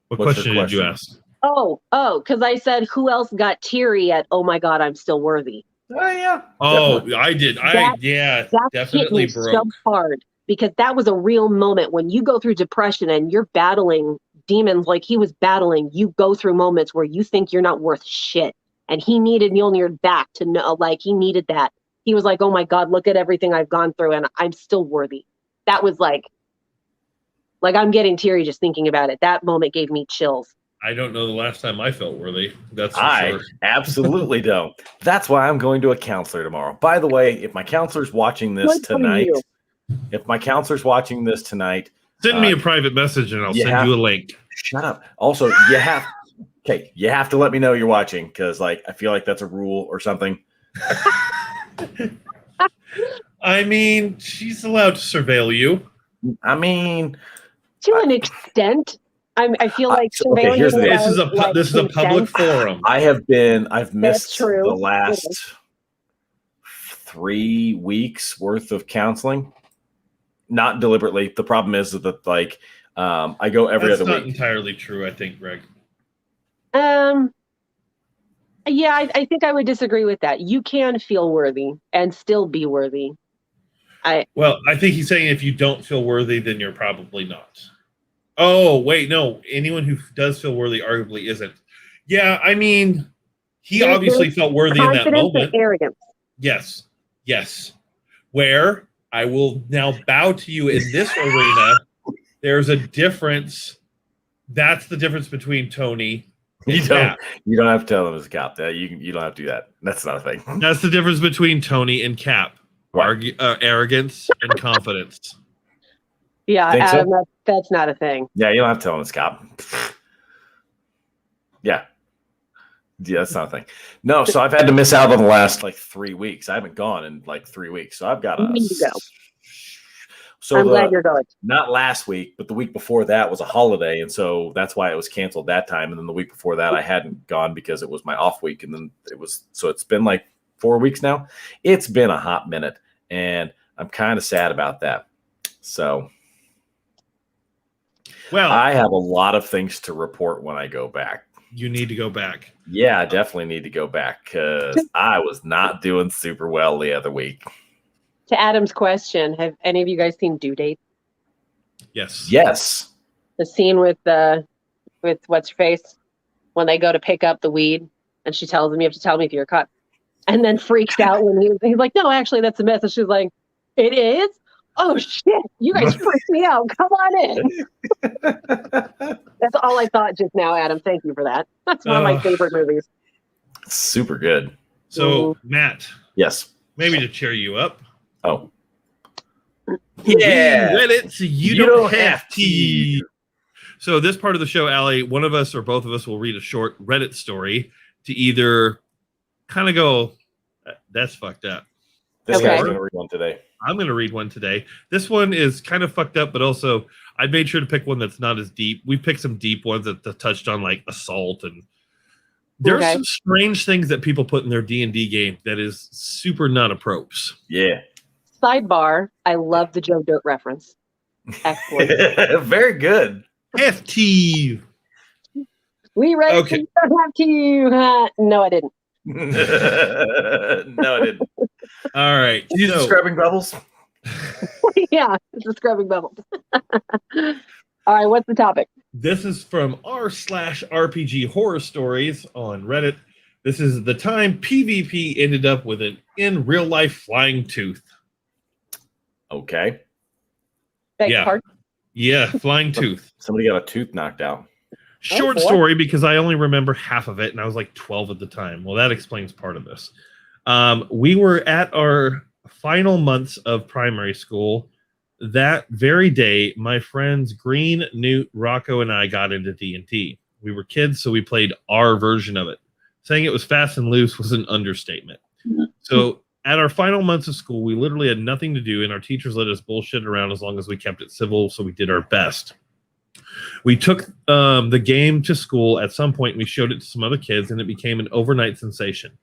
What question did you ask? Oh, because I said who else got teary at oh my god, I'm still worthy. Oh yeah. Oh, definitely. I did. That definitely hit me so hard because that was a real moment when you go through depression and you're battling demons like he was battling. You go through moments where you think you're not worth shit, and he needed Mjolnir back to know. Like he needed that. He was like, oh my god, look at everything I've gone through, and I'm still worthy. That was like I'm getting teary just thinking about it. That moment gave me chills. I don't know the last time I felt worthy. That's for sure. Absolutely don't. That's why I'm going to a counselor tomorrow. By the way, if my counselor's watching this tonight, send me a private message and I'll send you a link. Shut up. Also, you have to let me know you're watching because I feel like that's a rule or something. I mean, she's allowed to surveil you. I mean, to an extent. I feel like this is a public forum. I've missed the last 3 weeks worth of counseling. Not deliberately. The problem is that I go every other week. That's not entirely true, I think, Greg. Yeah, I think I would disagree with that. You can feel worthy and still be worthy. I think he's saying if you don't feel worthy, then you're probably not. Oh, wait, no. Anyone who does feel worthy arguably isn't. Yeah, I mean, he obviously felt worthy in that moment. And arrogance. Yes. Yes. Where I will now bow to you in this arena. There's a difference. That's the difference between Tony and Cap. You don't have to tell them it's Cap. That you don't have to do that. That's not a thing. That's the difference between Tony and Cap. What? Arrogance and confidence. Yeah, Think so? Adam, that's not a thing. Yeah, you don't have to tell them it's Cap. Yeah, that's not a thing. No, so I've had to miss out on the last like 3 weeks. I haven't gone in like 3 weeks, so I've got You need to go. So I'm glad you're going. not last week, but the week before that was a holiday, and so that's why it was canceled that time. And then the week before that, I hadn't gone because it was my off week, and then it's been like 4 weeks now. It's been a hot minute, and I'm kind of sad about that. So, Well, I have a lot of things to report when I go back. you need to go back. Yeah, I definitely need to go back because I was not doing super well the other week. To Adam's question, have any of you guys seen Due Date? Yes. Yes. The scene with what's her face when they go to pick up the weed, and she tells him, "You have to tell me if you're cut," and then freaks out when he's like, "No, actually, that's a myth." And she's like, "It is? Oh shit! You guys freaked me out. Come on in." That's all I thought just now, Adam. Thank you for that. That's one of my favorite movies. Super good. So, Matt, Yes. maybe to cheer you up. Oh. Yeah. Read it, so you don't have to. So this part of the show, Allie, one of us or both of us will read a short Reddit story to either kind of go, that's fucked up. This Okay. guy's going to read one today. I'm going to read one today. This one is kind of fucked up, but also I made sure to pick one that's not as deep. We picked some deep ones that touched on like assault, and there's some strange things that people put in their D&D game that is super not appropriate. Yeah. Sidebar: I love the Joe Dirt reference. Excellent. Very good. FT. We read Okay. it. You don't have to. No, I didn't. No, I didn't. All right. Did you use So- the scrubbing bubbles? Yeah, it's a scrubbing bubble. All right, what's the topic? This is from r/RPG horror stories on Reddit. This is the time PvP ended up with an in real life flying tooth. Okay. Beg Yeah. your pardon? Yeah, flying tooth. Somebody got a tooth knocked out. Short boy. story because I only remember half of it and I was like 12 at the time. Well, that explains part of this. We were at our final months of primary school. That very day, my friends Green, Newt, Rocco, and I got into D&D. We were kids, so we played our version of it. Saying it was fast and loose was an understatement. So at our final months of school, we literally had nothing to do, and our teachers let us bullshit around as long as we kept it civil, so we did our best. We took the game to school at some point, and we showed it to some other kids, and it became an overnight sensation.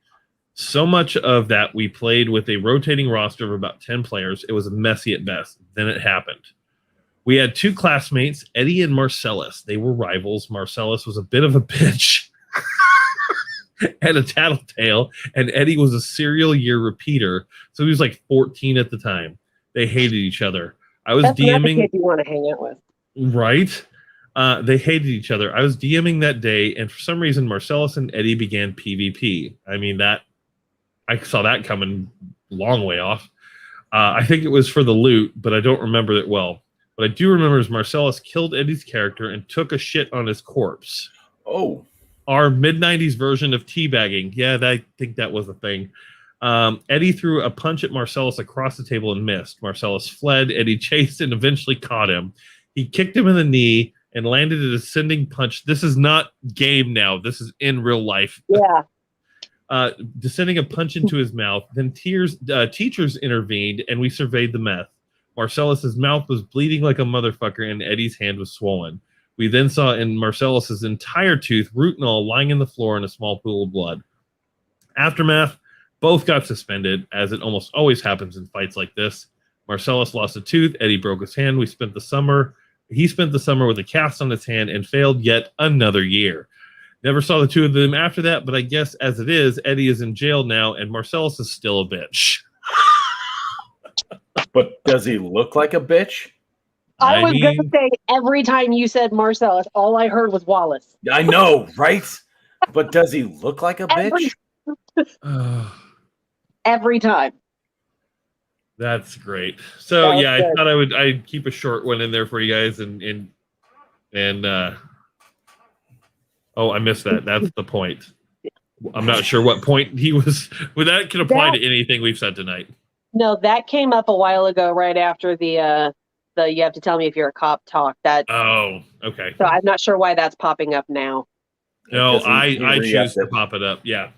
So much of that we played with a rotating roster of about 10 players. It was messy at best. Then it happened. We had two classmates, Eddie and Marcellus. They were rivals. Marcellus was a bit of a bitch and a tattletale, and Eddie was a serial year repeater. So he was like 14 at the time. They hated each other. I was That's not the DMing. kid you want to hang out with. Right? They hated each other. I was DMing that day, and for some reason, Marcellus and Eddie began PvP. I mean, I saw that coming long way off. I think it was for the loot, but I don't remember it well. What I do remember is Marcellus killed Eddie's character and took a shit on his corpse. Oh. Our mid-90s version of teabagging. Yeah, I think that was the thing. Eddie threw a punch at Marcellus across the table and missed. Marcellus fled. Eddie chased and eventually caught him. He kicked him in the knee and landed a descending punch. This is not game now. This is in real life. Yeah. Descending a punch into his mouth. Then teachers intervened, and we surveyed the meth. Marcellus's mouth was bleeding like a motherfucker, and Eddie's hand was swollen. We then saw in Marcellus's entire tooth, root and all, lying in the floor in a small pool of blood. Aftermath, both got suspended, as it almost always happens in fights like this. Marcellus lost a tooth. Eddie broke his hand. He spent the summer with a cast on his hand and failed yet another year. Never saw the two of them after that, but I guess as it is, Eddie is in jail now, and Marcellus is still a bitch. But does he look like a bitch? I was going to mean- say every time you said Marcellus, all I heard was Wallace. I know, right? But does he look like a bitch? Every time. That's great. So That's yeah, I good. thought I'd keep a short one in there for you guys and oh, I missed that. That's the point. I'm not sure what point he was. Well, that can apply to anything we've said tonight. No, that came up a while ago, right after the you have to tell me if you're a cop talk. That Oh, okay. so I'm not sure why that's popping up now. No, Because he I choose to re-upped it. pop it up. Yeah,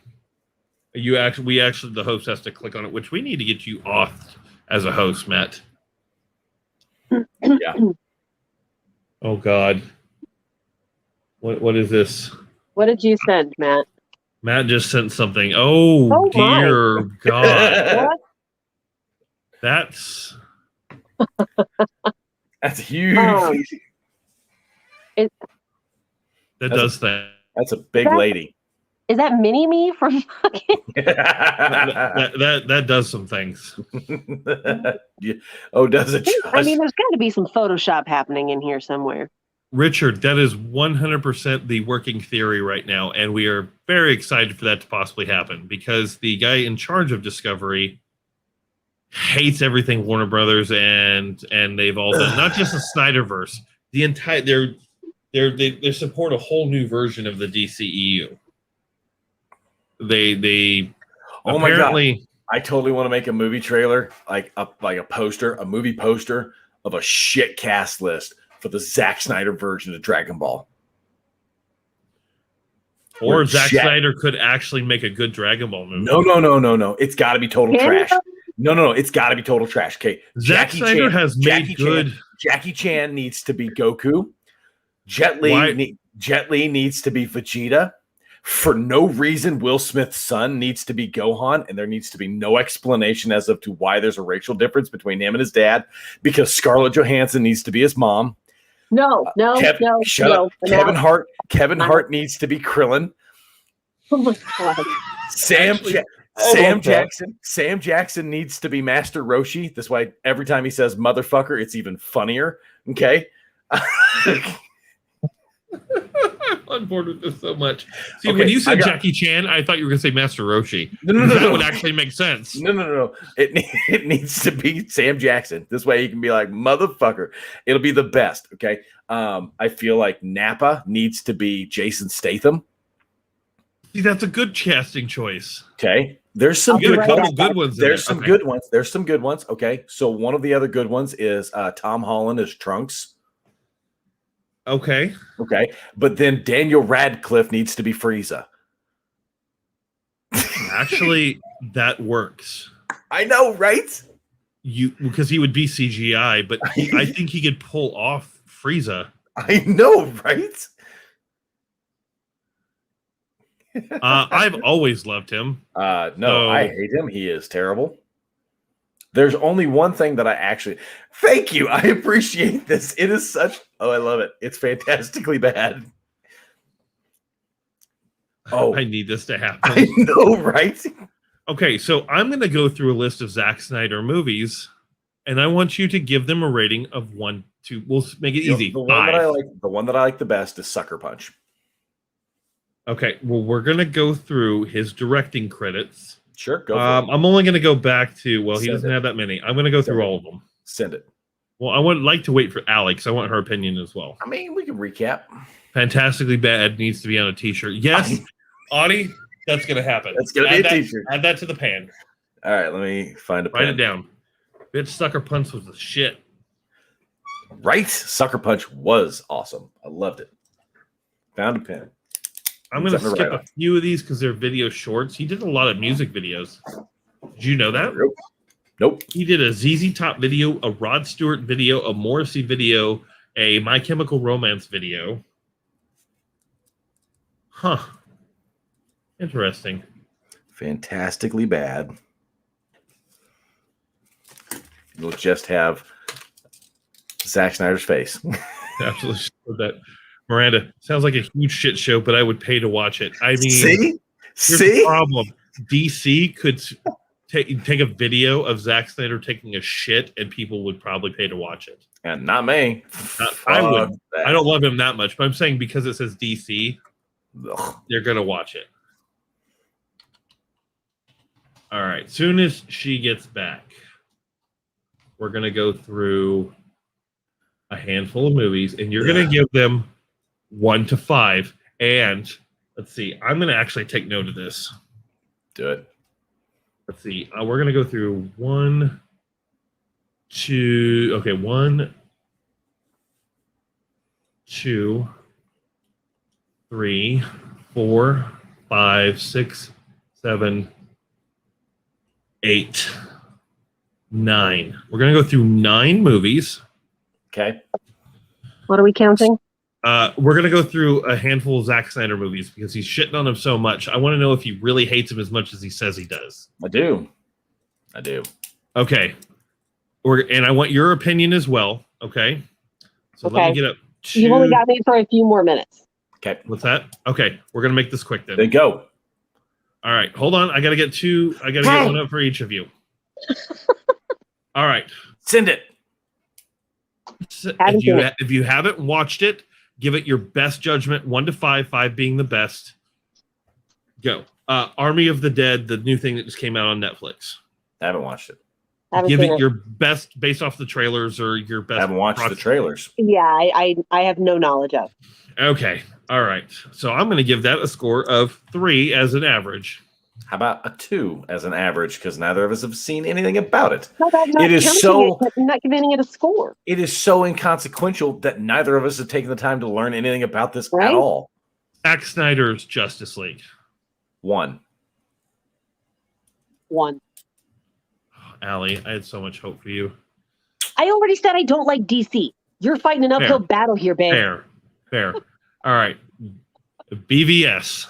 we actually the host has to click on it, which we need to get you off as a host, Matt. Yeah. Oh God, what is this? What did you send, Matt? Matt just sent something. Oh, Oh, my. dear God, What? that's That's huge. That does that. That's a big lady. is that mini me from fucking? That does some things. Yeah. Oh, does it? I mean, there's got to be some Photoshop happening in here somewhere. Richard, that is 100% the working theory right now, and we are very excited for that to possibly happen because the guy in charge of Discovery hates everything Warner Brothers and they've all done. Not just the Snyderverse, the entire they support a whole new version of the DCEU. They Oh apparently, my God. I totally want to make a movie trailer, like a poster, a movie poster of a shit cast list for the Zack Snyder version of Dragon Ball. or Zack Snyder could actually make a good Dragon Ball movie. No. It's got to be total trash. No. It's got to be total trash. Okay. Zack Snyder has made good. Jackie Chan needs to be Goku. Jet Li needs to be Vegeta. For no reason, Will Smith's son needs to be Gohan, and there needs to be no explanation as to why there's a racial difference between him and his dad, because Scarlett Johansson needs to be his mom. No. Shut up. Kevin Hart needs to be Krillin. Oh my God. Sam Jackson needs to be Master Roshi. That's why every time he says motherfucker, it's even funnier. Okay. I'm on board with this so much. See, when you said Jackie Chan, I thought you were going to say Master Roshi. No. That would actually make sense. No. It needs to be Sam Jackson. This way he can be like, motherfucker. It'll be the best. Okay. I feel like Nappa needs to be Jason Statham. See, that's a good casting choice. Okay. There's some good ones. There's some good ones. Okay. So one of the other good ones is Tom Holland as Trunks. Okay. But then Daniel Radcliffe needs to be Frieza. Actually, that works. I know, right? Because he would be CGI, but I think he could pull off Frieza. I know, right? I've always loved him. I hate him. He is terrible. There's only one thing that I actually thank you. I appreciate this. It is such I love it. It's fantastically bad. Oh, I need this to happen. I know, right? Okay, so I'm going to go through a list of Zack Snyder movies, and I want you to give them a rating of 1 to. We'll make it easy. The 5. one that I like the best is Sucker Punch. Okay, well, we're going to go through his directing credits. Sure, go for it. I'm only going to go back to, he doesn't have that many. I'm going to go through all of them. Send it. Well, I would like to wait for Alex. I want her opinion as well. I mean, we can recap. Fantastically Bad needs to be on a t-shirt. Yes, Audie, that's going to happen. That's going to be a t-shirt. Add that to the pan. All right, let me find a pen. Write it down. Bitch, Sucker Punch was the shit. Right? Sucker Punch was awesome. I loved it. Found a pen. I'm going to skip a few of these because they're video shorts. He did a lot of music videos. Did you know that? Nope. He did a ZZ Top video, a Rod Stewart video, a Morrissey video, a My Chemical Romance video. Huh. Interesting. Fantastically Bad. We'll just have Zack Snyder's face. Absolutely. That Miranda, sounds like a huge shit show, but I would pay to watch it. I mean, see the problem. DC could take a video of Zack Snyder taking a shit, and people would probably pay to watch it. And not me. I would. I don't love him that much, but I'm saying because it says DC, they're gonna watch it. All right. Soon as she gets back. we're going to go through a handful of movies, and you're going to give them 1 to 5. And let's see, I'm going to actually take note of this. Do it. Let's see. We're going to go through 1, 2. Okay, 1, 2, 3, 4, 5, 6, 7, 8, 9. We're going to go through 9 movies. Okay. What are we counting? We're going to go through a handful of Zack Snyder movies because he's shitting on him so much. I want to know if he really hates him as much as he says he does. I do. Okay. And I want your opinion as well. Okay. So let me get up. You've only got me for a few more minutes. Okay. What's that? Okay. We're going to make this quick then. Then go. All right. Hold on. I got to get 2. I got to get 1 up for each of you. All right. Send it. So if you haven't watched it, give it your best judgment, 1 to 5, 5 being the best. Go. Army of the Dead, the new thing that just came out on Netflix. I haven't watched it. Give it your best based off the trailers or your best. I haven't watched the trailers. Yeah, I have no knowledge of. Okay. All right. So I'm going to give that a score of 3 as an average. How about a 2 as an average? Because neither of us have seen anything about it. No, that's not It is so. I'm not giving it a score. It is so inconsequential that neither of us have taken the time to learn anything about this Right? at all. Zack Snyder's Justice League. 1. 1. Allie, I had so much hope for you. I already said I don't like DC. You're fighting an uphill battle here, babe. Fair. All right. BVS.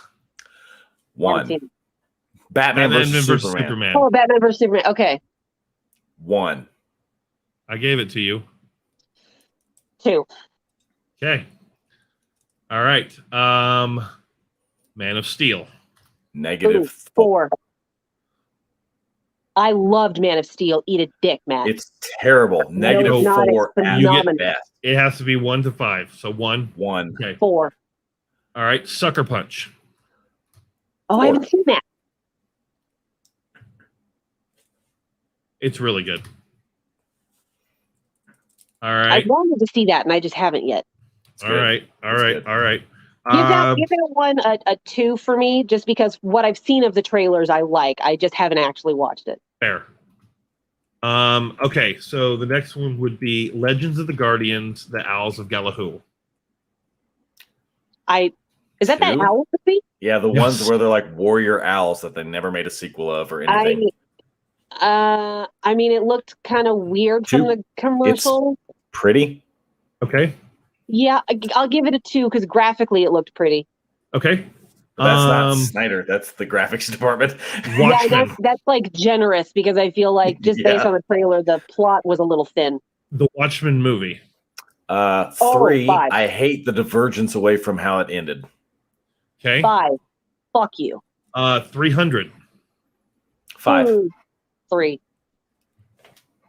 1. Batman versus Superman. Oh, Batman versus Superman. Okay. 1. I gave it to you. 2. Okay. All right. Man of Steel. Negative 4. I loved Man of Steel. Eat a dick, man. It's terrible. Negative it's not. 4 It's at phenomenal. best. It has to be 1 to 5. So 1. 1. Okay. 4. All right. Sucker Punch. Oh, 4. I haven't seen that. It's really good. All I right. wanted to see that, and I just haven't yet. All right. Good. Give that one a 2 for me, just because what I've seen of the trailers I like. I just haven't actually watched it. Fair. Okay, so the next one would be Legends of the Guardians, the Owls of Galahul. Is that 2? owl movie? Yeah, the Yes. ones where they're like warrior owls that they never made a sequel of or anything. I mean, it looked kind of weird from 2. the commercial. Pretty. Okay. Yeah, I'll give it a 2 because graphically it looked pretty. Okay. But that's not Snyder. That's the graphics department. Watchmen. Yeah, that's like generous because I feel like just based on the trailer, the plot was a little thin. The Watchmen movie. 3. 5. I hate the divergence away from how it ended. Okay. 5. Fuck you. 300. 5. 3.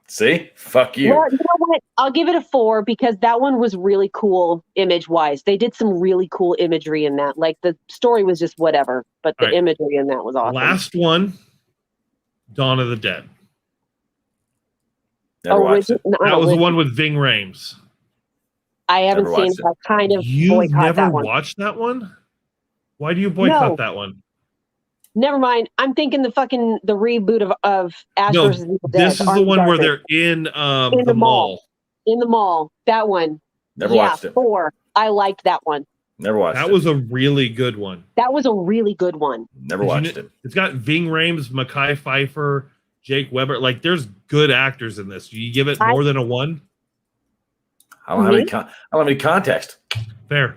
See? Fuck you. Well, you know what? I'll give it a 4 because that one was really cool image-wise. They did some really cool imagery in that. Like the story was just whatever, but the imagery in that was awesome. Last one, Dawn of the Dead. Never watched it. That was the one with Ving Rhames. I haven't Never seen watched it. I kind of You've boycott never that one. watched that one? Why do you boycott that one? Never mind. I'm thinking the reboot of Ash No, versus Evil Dead. this is the one where they're in the mall. In the mall. That one. Never watched it. 4. I liked that one. Never watched it. That was a really good one. That was a really good one. Never watched it. It's got Ving Rhames, Mekhi Phifer, Jake Weber. Like, there's good actors in this. Do you give it more than a 1? I don't have any context. Fair.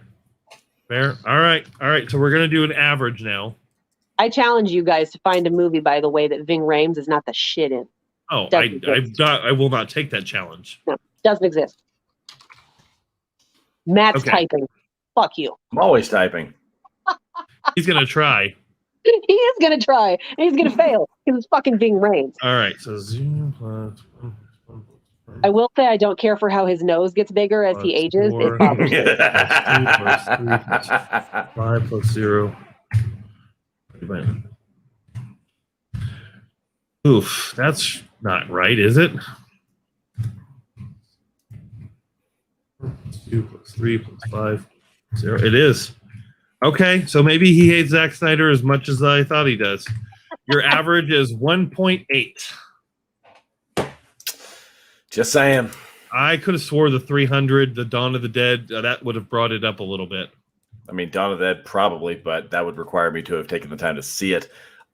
All right. So we're gonna do an average now. I challenge you guys to find a movie, by the way, that Ving Rhames is not the shit in. Oh, I will not take that challenge. No, doesn't exist. Matt's Okay. typing. Fuck you. I'm always typing. He's gonna try. He is gonna try, and he's gonna fail because it's fucking Ving Rhames. All right. So 0 plus 1. I will say I don't care for how his nose gets bigger as he ages. It bothers me. 5 plus 0. Oof, that's not right, is it? 2 plus 3 plus 5, 0. It is. Okay, so maybe he hates Zack Snyder as much as I thought he does. Your average is 1.8. Just saying. I could have swore the 300, the Dawn of the Dead, that would have brought it up a little bit. I mean, Dawn of the Dead probably, but that would require me to have taken the time to see it.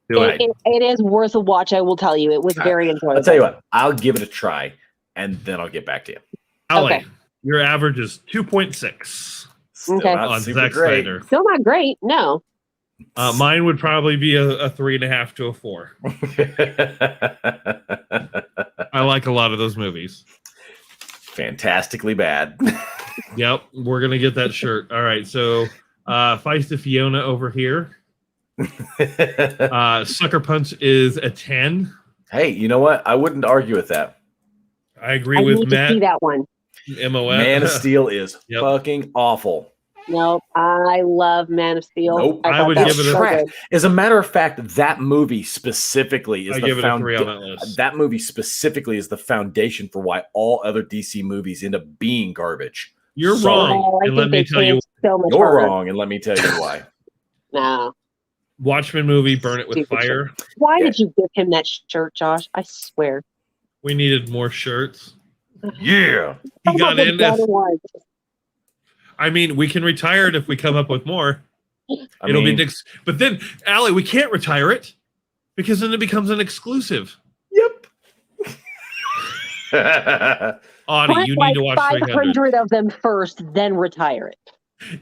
It is worth a watch, I will tell you. It was very enjoyable. I'll tell you what, I'll give it a try, and then I'll get back to you. Allie, Okay. your average is 2.6 Still Okay. not on super Zack great. Snyder. Still not great, no. Mine would probably be a 3.5 to a 4. I like a lot of those movies. Fantastically bad. Yep, we're gonna get that shirt. All right, so Feist Fiona over here. Sucker Punch is a 10. Hey, you know what? I wouldn't argue with that. I agree I with need to see Matt. that one. MOF. Man of Steel is Yep. fucking awful. Nope, I love Man of Steel. Nope. I thought would that give was it a- so Trash. good. As a matter of fact, that movie specifically is I the give it a 3 on that list. that movie specifically is the foundation for why all other DC movies end up being garbage. You're Sorry. wrong, Oh, I and let think me they tell you, changed so much You're harder. wrong, and let me tell you why. No. Watchmen movie, Burn It with Stupid Fire. Why Yeah. did you give him that shirt, Josh? I swear. We needed more shirts. Yeah. He got in Better this. ones. I mean, we can retire it if we come up with more. I It'll mean, be next, but then, Allie, we can't retire it because then it becomes an exclusive. Yep. Audie, Print you like need to watch 300. 500 of them first, then retire it.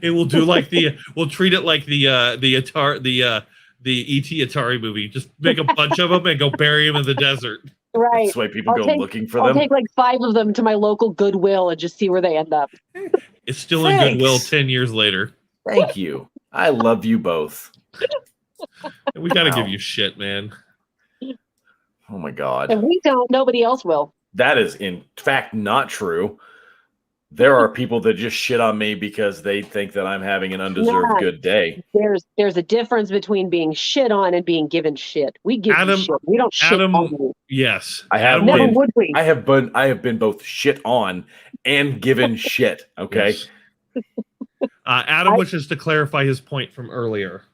It will do like we'll treat it like the Atari, the ET Atari movie. Just make a bunch of them and go bury them in the desert. Right. That's why people I'll go looking for I'll them. take like 5 of them to my local Goodwill and just see where they end up. It's still in Thanks. Goodwill 10 years later. Thank you. I love you both. We got to Wow. give you shit, man. Oh my God. If we don't, nobody else will. That is in fact not true. There are people that just shit on me because they think that I'm having an undeserved Yeah. good day. There's a difference between being shit on and being given shit. We give Adam- you shit. We don't shit Adam- on you. Yes. I have Adam Never been- would we. I have been both shit on and given shit. Okay. Yes. Adam I- wishes to clarify his point from earlier.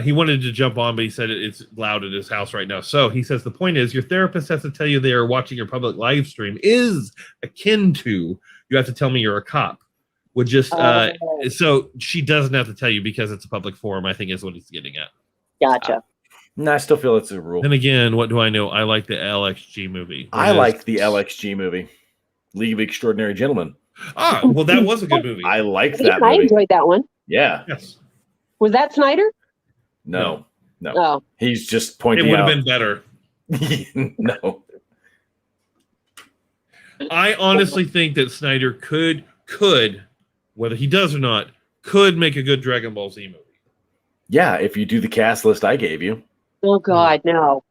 He wanted to jump on, but he said it's loud at his house right now. So he says the point is your therapist has to tell you they are watching your public live stream is akin to you have to tell me you're a cop. Would just Oh. so she doesn't have to tell you because it's a public forum, I think is what he's getting at. Gotcha. No, I still feel it's a rule. Then again, what do I know? I like the LXG movie. I like the LXG movie, League of Extraordinary Gentlemen. Ah, well, that was a good movie. I liked Yeah, that I movie. enjoyed that one. Yeah. Yes, Was that Snyder? No. Oh, He's just it pointing would have out. been better. No. I honestly think that Snyder could, whether he does or not, could make a good Dragon Ball Z movie. Yeah, if you do the cast list I gave you. oh God, no.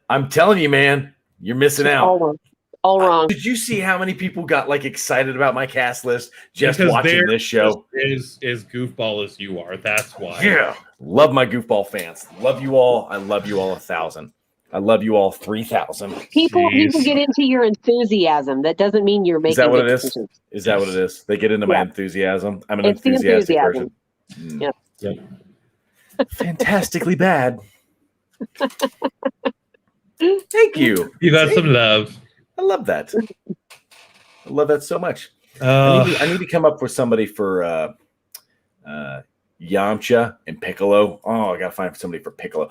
I'm telling you, man, you're missing out. All wrong. All wrong. Did you see how many people got like excited about my cast list just Because watching they're this show? As goofball as you are. That's why. Yeah. Love my goofball fans. Love you all. I love you all 1,000. I love you all 3,000. People Jeez. get into your enthusiasm. That doesn't mean you're making Is that what good it is? decisions. Is that what it is? They get into my Yeah. enthusiasm. I'm an It's the enthusiastic enthusiasm. person. Yep. Yep. Fantastically bad. Thank you. You got some love. I love that. I love that so much. Uh, I need to come up with somebody for Yamcha and Piccolo. Oh, I gotta find somebody for Piccolo.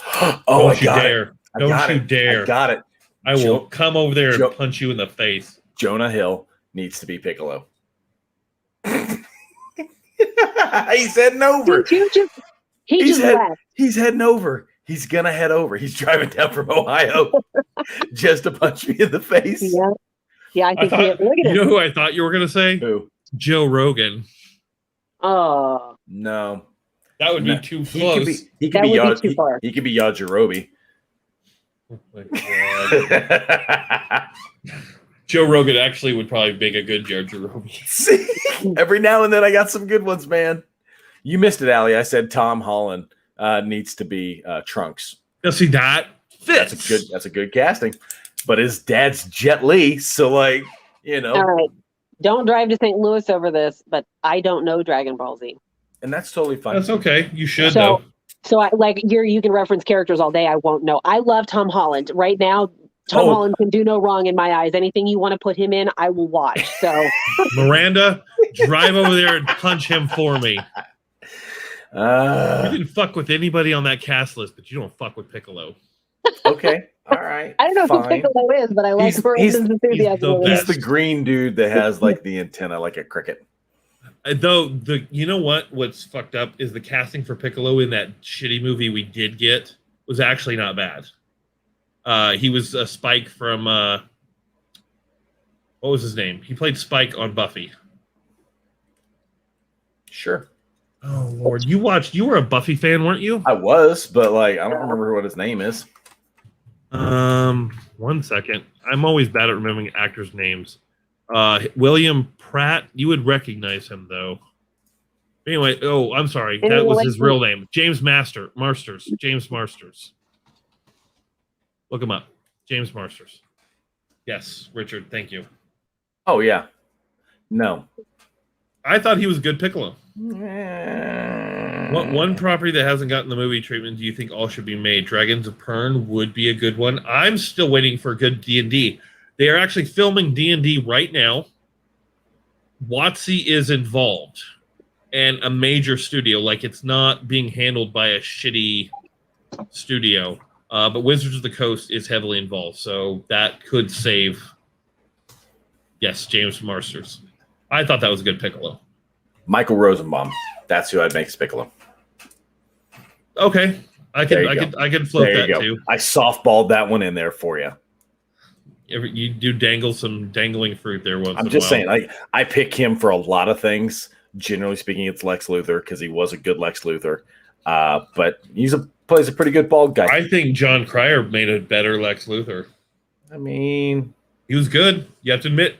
Oh, don't I you got dare. it. I Don't got you it. dare. I got it. I will Jo- come over there Jo- and punch you in the face. Jonah Hill needs to be Piccolo. He's heading over. Did you just? He He's just had- left. He's heading over. He's gonna head over. He's driving down from Ohio just to punch me in the face. Yeah. Yeah, I I think thought, look at you know him. who I thought you were going to say? Who? Joe Rogan. Oh, No. That would be No. too He close. could be. He could That be. would be Yaj- too far. he could be Yajirobe. Oh my God. Joe Rogan actually would probably make a good Joe Rogan. See, every now and then I got some good ones, man. You missed it, Allie. I said Tom Holland needs to be Trunks. Now see that fits. That's a good casting. But his dad's Jet Li, so like, you know. all right. Don't drive to St. Louis over this, but I don't know Dragon Ball Z. And that's totally fine. That's okay. You should So- though. So I like you can reference characters all day. I won't know. I love Tom Holland. Right now, Tom Holland can do no wrong in my eyes. Anything you want to put him in, I will watch. So Miranda, drive over there and punch him for me. You can fuck with anybody on that cast list, but you don't fuck with Piccolo. Okay. All right. I don't know who Piccolo is, but I like Miranda's enthusiasm. He's the green dude that has like the antenna like a cricket. Though you know what's fucked up is the casting for Piccolo in that shitty movie we did get was actually not bad. He was Spike from what was his name? He played Spike on Buffy. Sure. Oh Lord, you were a Buffy fan, weren't you? I was, but like I don't remember what his name is. 1 second. I'm always bad at remembering actors' names. William Pratt, you would recognize him though. Anyway, I'm sorry. That was his real name. James Marsters. James Marsters. Look him up. James Marsters. Yes, Richard, thank you. Oh yeah. No. I thought he was good Piccolo. One property that hasn't gotten the movie treatment do you think all should be made? Dragons of Pern would be a good one. I'm still waiting for a good D&D. They are actually filming D&D right now. WotC is involved. And a major studio. Like, it's not being handled by a shitty studio. But Wizards of the Coast is heavily involved. So that could save... Yes, James Marsters. I thought that was a good Piccolo. Michael Rosenbaum. That's who I'd make Piccolo. Okay. I could float that too. I softballed that one in there for you. You do dangle some dangling fruit there once. I'm just saying, I pick him for a lot of things. Generally speaking, it's Lex Luthor because he was a good Lex Luthor. But plays a pretty good bald guy. I think John Cryer made a better Lex Luthor. I mean, he was good. You have to admit,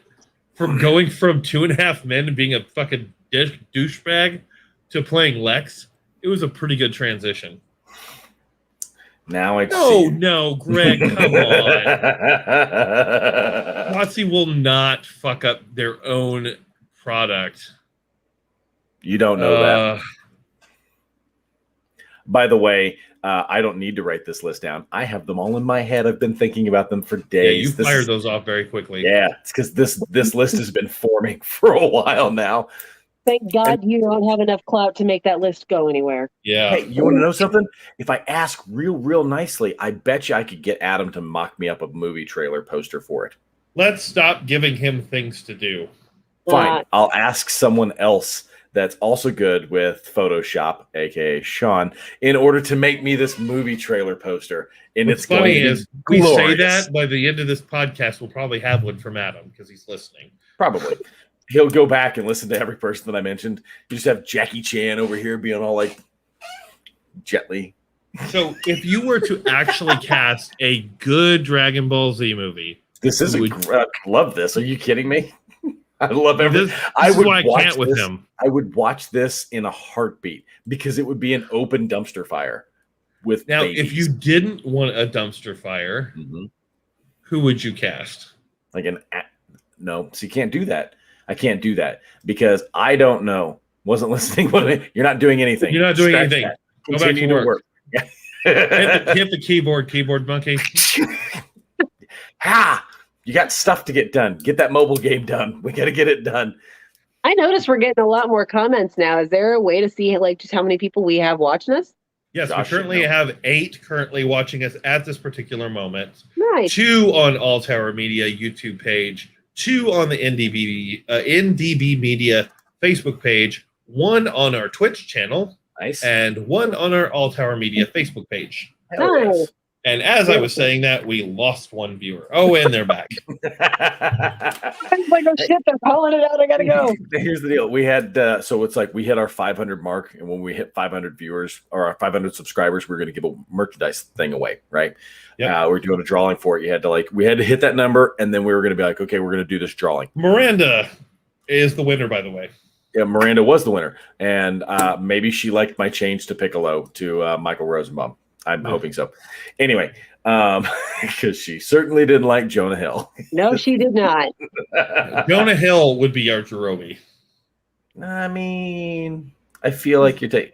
from going from 2.5 Men and being a fucking douchebag to playing Lex, it was a pretty good transition. Now it's no, Greg, come on. WotC will not fuck up their own product. You don't know that. By the way, I don't need to write this list down. I have them all in my head. I've been thinking about them for days. Yeah, you fired those off very quickly. Yeah, it's because this list has been forming for a while now. Thank God you don't have enough clout to make that list go anywhere. Yeah. Hey, you want to know something? If I ask real nicely, I bet you I could get Adam to mock me up a movie trailer poster for it. Let's stop giving him things to do. Fine. I'll ask someone else that's also good with Photoshop, aka Sean, in order to make me this movie trailer poster. And What's it's funny going is we say that by the end of this podcast, we'll probably have one from Adam because he's listening. Probably. He'll go back and listen to every person that I mentioned. You just have Jackie Chan over here being all like Jet Li. So if you were to actually cast a good Dragon Ball Z movie, this is love this. Are you kidding me? I love everything. I would why I can't with him. I would watch this in a heartbeat because it would be an open dumpster fire with now. babies. If you didn't want a dumpster fire, who would you cast? No, so you can't do that. I can't do that because I don't know. Wasn't listening. You're not doing anything. You're not doing anything. That. Go back to work. hit the keyboard monkey. Ha! You got stuff to get done. Get that mobile game done. We got to get it done. I noticed we're getting a lot more comments now. Is there a way to see like just how many people we have watching us? Yes, we currently have 8 currently watching us at this particular moment. Nice. 2 on All Tower Media YouTube page. 2 on the NDB Media Facebook page, 1 on our Twitch channel, nice, and 1 on our All Tower Media Facebook page. Nice. And as I was saying that, we lost 1 viewer. Oh, and they're back. I was like, oh shit, they're calling it out. I gotta go. Here's the deal. We had so it's like we hit our 500 mark, and when we hit 500 viewers or our 500 subscribers, we're going to give a merchandise thing away, right? Yeah, we're doing a drawing for it. We had to hit that number, and then we were going to be like, okay, we're going to do this drawing. Miranda is the winner, by the way. Yeah, Miranda was the winner, and maybe she liked my change to Piccolo to Michael Rosenbaum. I'm hoping so. Anyway, because she certainly didn't like Jonah Hill. No, she did not. Jonah Hill would be our Jerome. I mean, I feel like you're taking.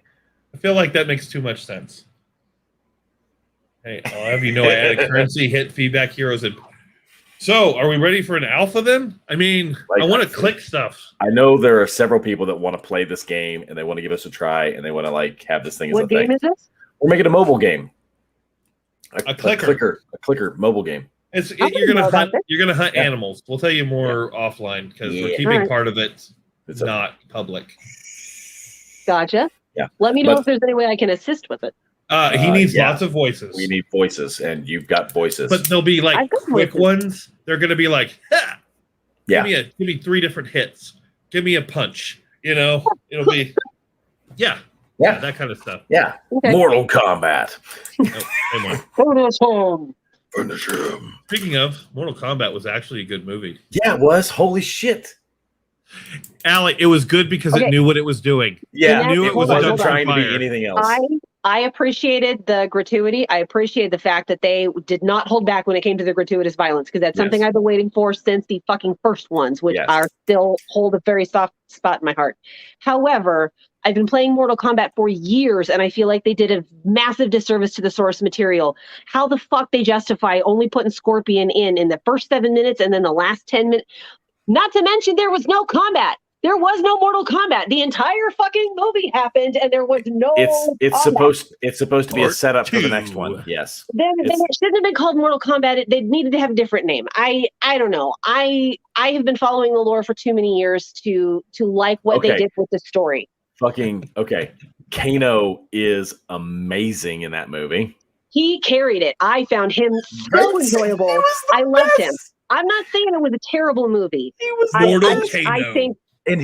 I feel like that makes too much sense. Hey, I'll have you know I added currency, hit feedback heroes, and so are we ready for an alpha then? I mean, I want to click stuff. I know there are several people that want to play this game and they want to give us a try and they want to like have this thing as What a thing. game is this? We're making a mobile game. A clicker mobile game. You're gonna hunt animals. We'll tell you more offline because we're keeping part of it not public. Gotcha. Yeah. Let me know if there's any way I can assist with it. He needs lots of voices. We need voices, and you've got voices. But they'll be like quick ones. They're gonna be like, ha! Yeah. Give me 3 different hits. Give me a punch. You know, it'll be that kind of stuff. Yeah. Okay. Mortal Kombat. Finish him. Speaking of, Mortal Kombat was actually a good movie. Yeah, it was. Holy shit. Allie, it was good because it knew what it was doing. Yeah, it knew it was wasn't trying to be anything else. I appreciated the gratuity. I appreciate the fact that they did not hold back when it came to the gratuitous violence, because that's something I've been waiting for since the fucking first ones, which are still hold a very soft spot in my heart. However, I've been playing Mortal Kombat for years, and I feel like they did a massive disservice to the source material. How the fuck they justify only putting Scorpion in the first 7 minutes and then the last 10 minutes? Not to mention there was no combat. There was no Mortal Kombat. The entire fucking movie happened, and there was no. It's supposed to be a setup for the next one. Yes. Then it shouldn't have been called Mortal Kombat. They needed to have a different name. I don't know. I have been following the lore for too many years to like what they did with the story. Fucking okay. Kano is amazing in that movie. He carried it. I found him so enjoyable. I loved him. I'm not saying it was a terrible movie. He was Mortal Kano. I think. And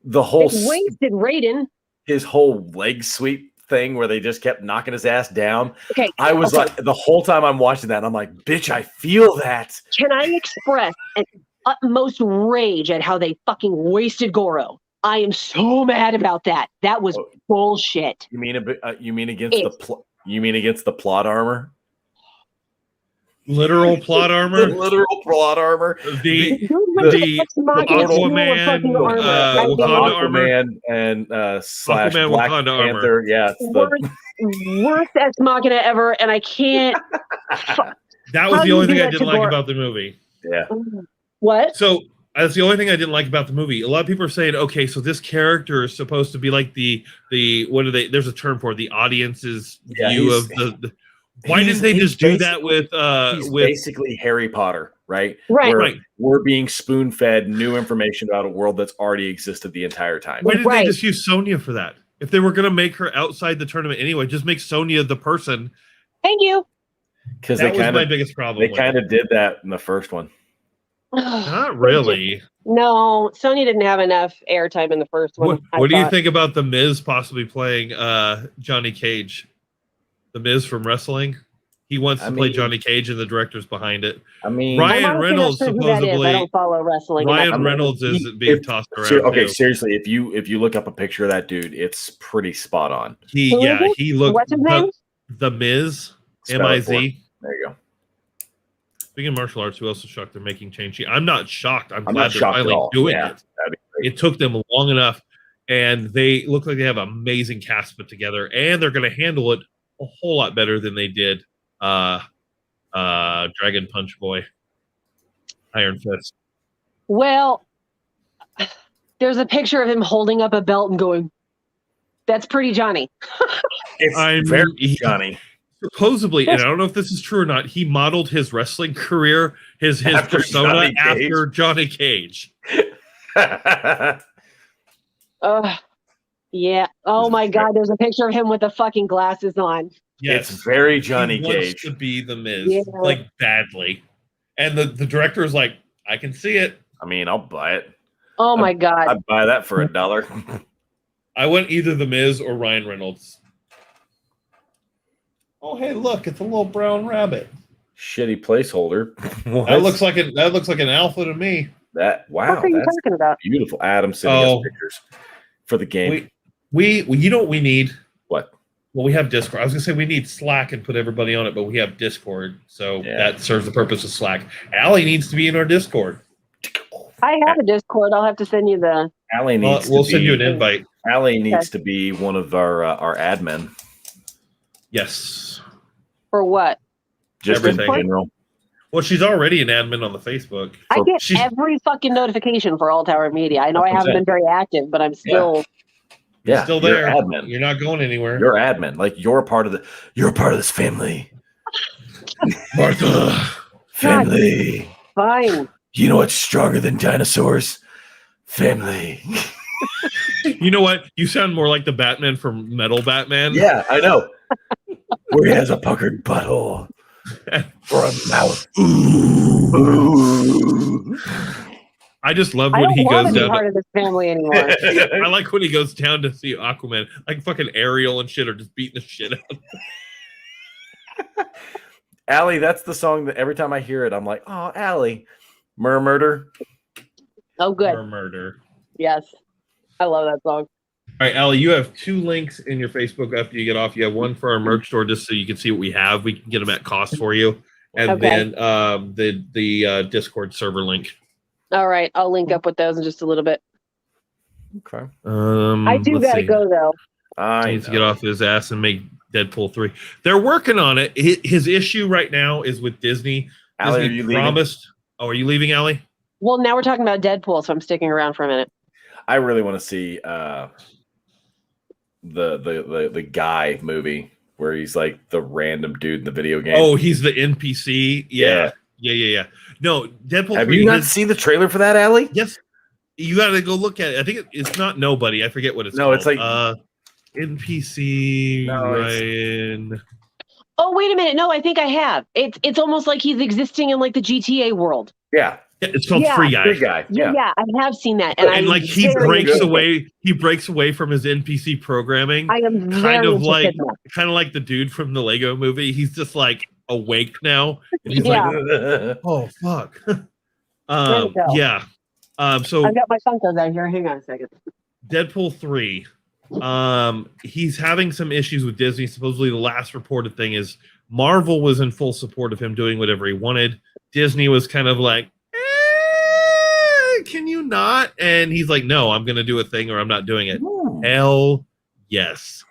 the whole wasted Raiden. His whole leg sweep thing where they just kept knocking his ass down. Okay. I was like, the whole time I'm watching that, I'm like, bitch, I feel that. Can I express an utmost rage at how they fucking wasted Goro? I am so mad about that. That was bullshit. You mean against the plot armor? Literal plot armor. Literal plot armor. The Aquaman, Wakanda armor, and slash Aquaman, Black Wakanda Panther. armor. Yeah, worst Ex Machina ever, and I can't. That was the only thing I didn't like about the movie. Yeah. What? So that's the only thing I didn't like about the movie. A lot of people are saying, okay, so this character is supposed to be like the what do they? There's a term for it, the audience's view of the. Why didn't they just do that with basically Harry Potter, right? Right. We're being spoon-fed new information about a world that's already existed the entire time. Why didn't they just use Sonya for that? If they were going to make her outside the tournament anyway, just make Sonya the person. Thank you. Because that was my biggest problem. They kind of did that in the first one. Not really. No, Sonya didn't have enough airtime in the first one. What do you think about The Miz possibly playing Johnny Cage? The Miz from wrestling. He wants to play Johnny Cage, and the director's behind it. I mean, Ryan Reynolds supposedly. I don't follow wrestling. Ryan Reynolds is being tossed around. Okay, seriously, if you look up a picture of that dude, it's pretty spot on. He looked. What's his name? The Miz, M-I-Z. There you go. Speaking of martial arts, who else is shocked they're making change? I'm not shocked. I'm glad they're shocked finally doing it. It took them long enough, and they look like they have an amazing cast put together, and they're going to handle it a whole lot better than they did Dragon Punch Boy, Iron Fist. Well, there's a picture of him holding up a belt and going, "That's pretty Johnny." It's very Johnny. Supposedly, and I don't know if this is true or not, he modeled his wrestling career, his persona after Johnny Cage. Yeah. Oh my God. There's a picture of him with the fucking glasses on. Yes. It's very Johnny Cage. Wants to be the Miz, like badly. And the director is like, I can see it. I mean, I'll buy it. Oh my God. I'd buy that for $1. I want either the Miz or Ryan Reynolds. Oh, hey, look, it's a little brown rabbit. Shitty placeholder. That looks like an alpha to me. Wow. What are you talking about? Beautiful. Adam sending us pictures for the game. We you know what we need? What? Well, we have Discord. I was gonna say we need Slack and put everybody on it, but we have Discord, so that serves the purpose of Slack. Allie needs to be in our Discord. I have a Discord. I'll have to send you the. Allie needs. We'll to send be, you an invite. Allie needs to be one of our admin. Yes. For what? Just Everything. in general. Well, she's already an admin on the Facebook. I get every fucking notification for All Tower Media. I know I haven't been very active, but I'm still. You're still there. You're admin. You're not going anywhere. You're admin. Like you're part of this family. Martha. Family. Fine. You know what's stronger than dinosaurs? Family. You know what? You sound more like the Batman from Metal Batman. Yeah, I know. Where he has a puckered butthole for a mouth. Ooh. I just love I when don't he want goes to be down. part of this family anymore. I like when he goes down to see Aquaman. Like fucking Ariel and shit are just beating the shit out. Allie, that's the song that every time I hear it, I'm like, oh, Allie. Murder. Oh, good. Or murder. Yes. I love that song. All right, Allie, you have 2 links in your Facebook after you get off. You have one for our merch store just so you can see what we have. We can get them at cost for you. And then the Discord server link. All right. I'll link up with those in just a little bit. Okay. I do got to go, though. I need to get off his ass and make Deadpool 3. They're working on it. His issue right now is with Disney. Allie, Disney promised. Oh, are you leaving, Allie? Well, now we're talking about Deadpool, so I'm sticking around for a minute. I really want to see the guy movie where he's like the random dude in the video game. Oh, he's the NPC. Yeah. No, Deadpool. Have 3 you not seen the trailer for that, Allie? Yes. You got to go look at it. I think it's not Nobody. I forget what it's called. No, it's like NPC Ryan. Oh, wait a minute. No, I think I have. It's almost like he's existing in like the GTA world. Yeah. It's called Free Guy. Free Guy. Yeah. Yeah, I have seen that. And like he breaks away from his NPC programming. I am kind of like the dude from the Lego movie. He's just like awake now. And he's like, oh fuck. Yeah. So I've got my Funkos out here. Hang on a second. Deadpool 3. He's having some issues with Disney. Supposedly the last reported thing is Marvel was in full support of him doing whatever he wanted. Disney was kind of like, can you not? And he's like, no, I'm going to do a thing or I'm not doing it. Ooh. Hell yes.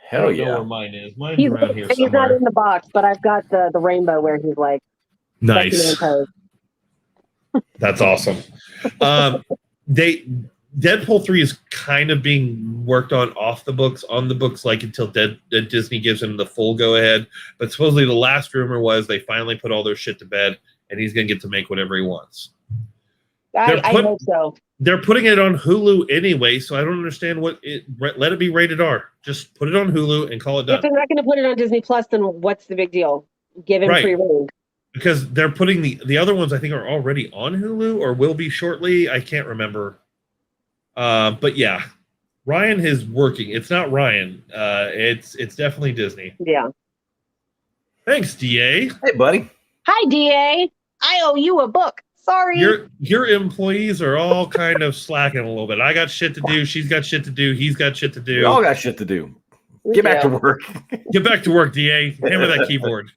Hell yeah. Where mine is. Mine's around here he's somewhere. not in the box, but I've got the rainbow where he's like, nice. That's awesome. Deadpool 3 is kind of being worked on the books, like until Disney gives him the full go ahead. But supposedly the last rumor was they finally put all their shit to bed and he's going to get to make whatever he wants. I hope so. They're putting it on Hulu anyway, so I don't understand let it be rated R. Just put it on Hulu and call it done. If they're not going to put it on Disney Plus, then what's the big deal? Give him free reign. Because they're putting the other ones I think are already on Hulu or will be shortly. I can't remember. But yeah, Ryan is working. It's not Ryan. It's definitely Disney. Yeah. Thanks, DA. Hey, buddy. Hi, DA. I owe you a book. Sorry. Your employees are all kind of slacking a little bit. I got shit to do. She's got shit to do. He's got shit to do. We all got shit to do. Get back to work. Get back to work, DA. Hammer that keyboard.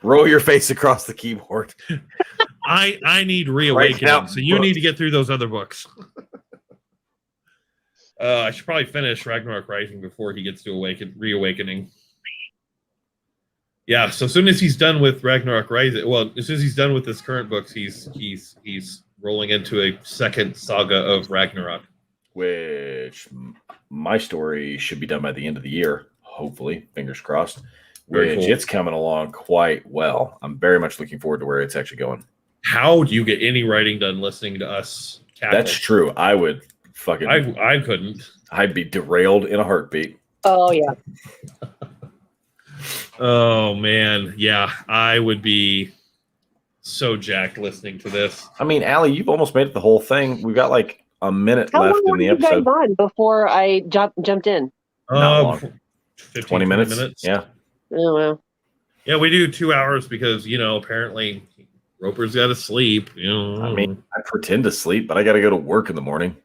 Roll your face across the keyboard. I need reawakening, so you need to get through those other books. I should probably finish Ragnarok Rising before he gets to reawakening. Yeah, so as soon as he's done with Ragnarok Rising, well, as soon as he's done with his current books, he's rolling into a second saga of Ragnarok. Which my story should be done by the end of the year, hopefully, fingers crossed. Which it's coming along quite well. I'm very much looking forward to where it's actually going. How do you get any writing done listening to us cackle? That's true. I would fucking I couldn't. I'd be derailed in a heartbeat. Oh yeah. Oh man, yeah, I would be so jacked listening to this. I mean, Allie, you've almost made it the whole thing. We've got like a minute How left long in were the you episode. guys on before I jumped in? Not long. 15, 20 minutes. Yeah. Oh wow. Yeah, we do 2 hours because apparently Roper's got to sleep. I mean, I pretend to sleep, but I got to go to work in the morning.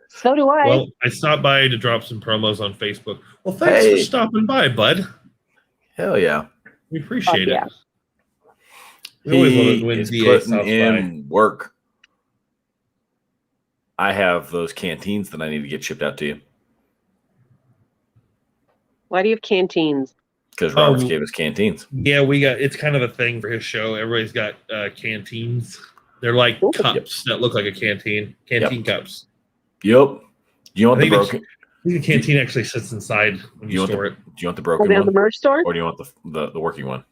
So do I. Well, I stopped by to drop some promos on Facebook. Well, thanks for stopping by, bud. Hell yeah. We appreciate yeah. it. We always want He to win is DA putting South in work. I have those canteens that I need to get shipped out to you. Why do you have canteens? Because Roberts gave us canteens. Yeah, it's kind of a thing for his show. Everybody's got canteens. They're like cups that look like a canteen. Canteen cups. Yep. You want the broken? I think the canteen actually sits inside when you store it. Do you want the broken one? one? The merch store? Or do you want the working one?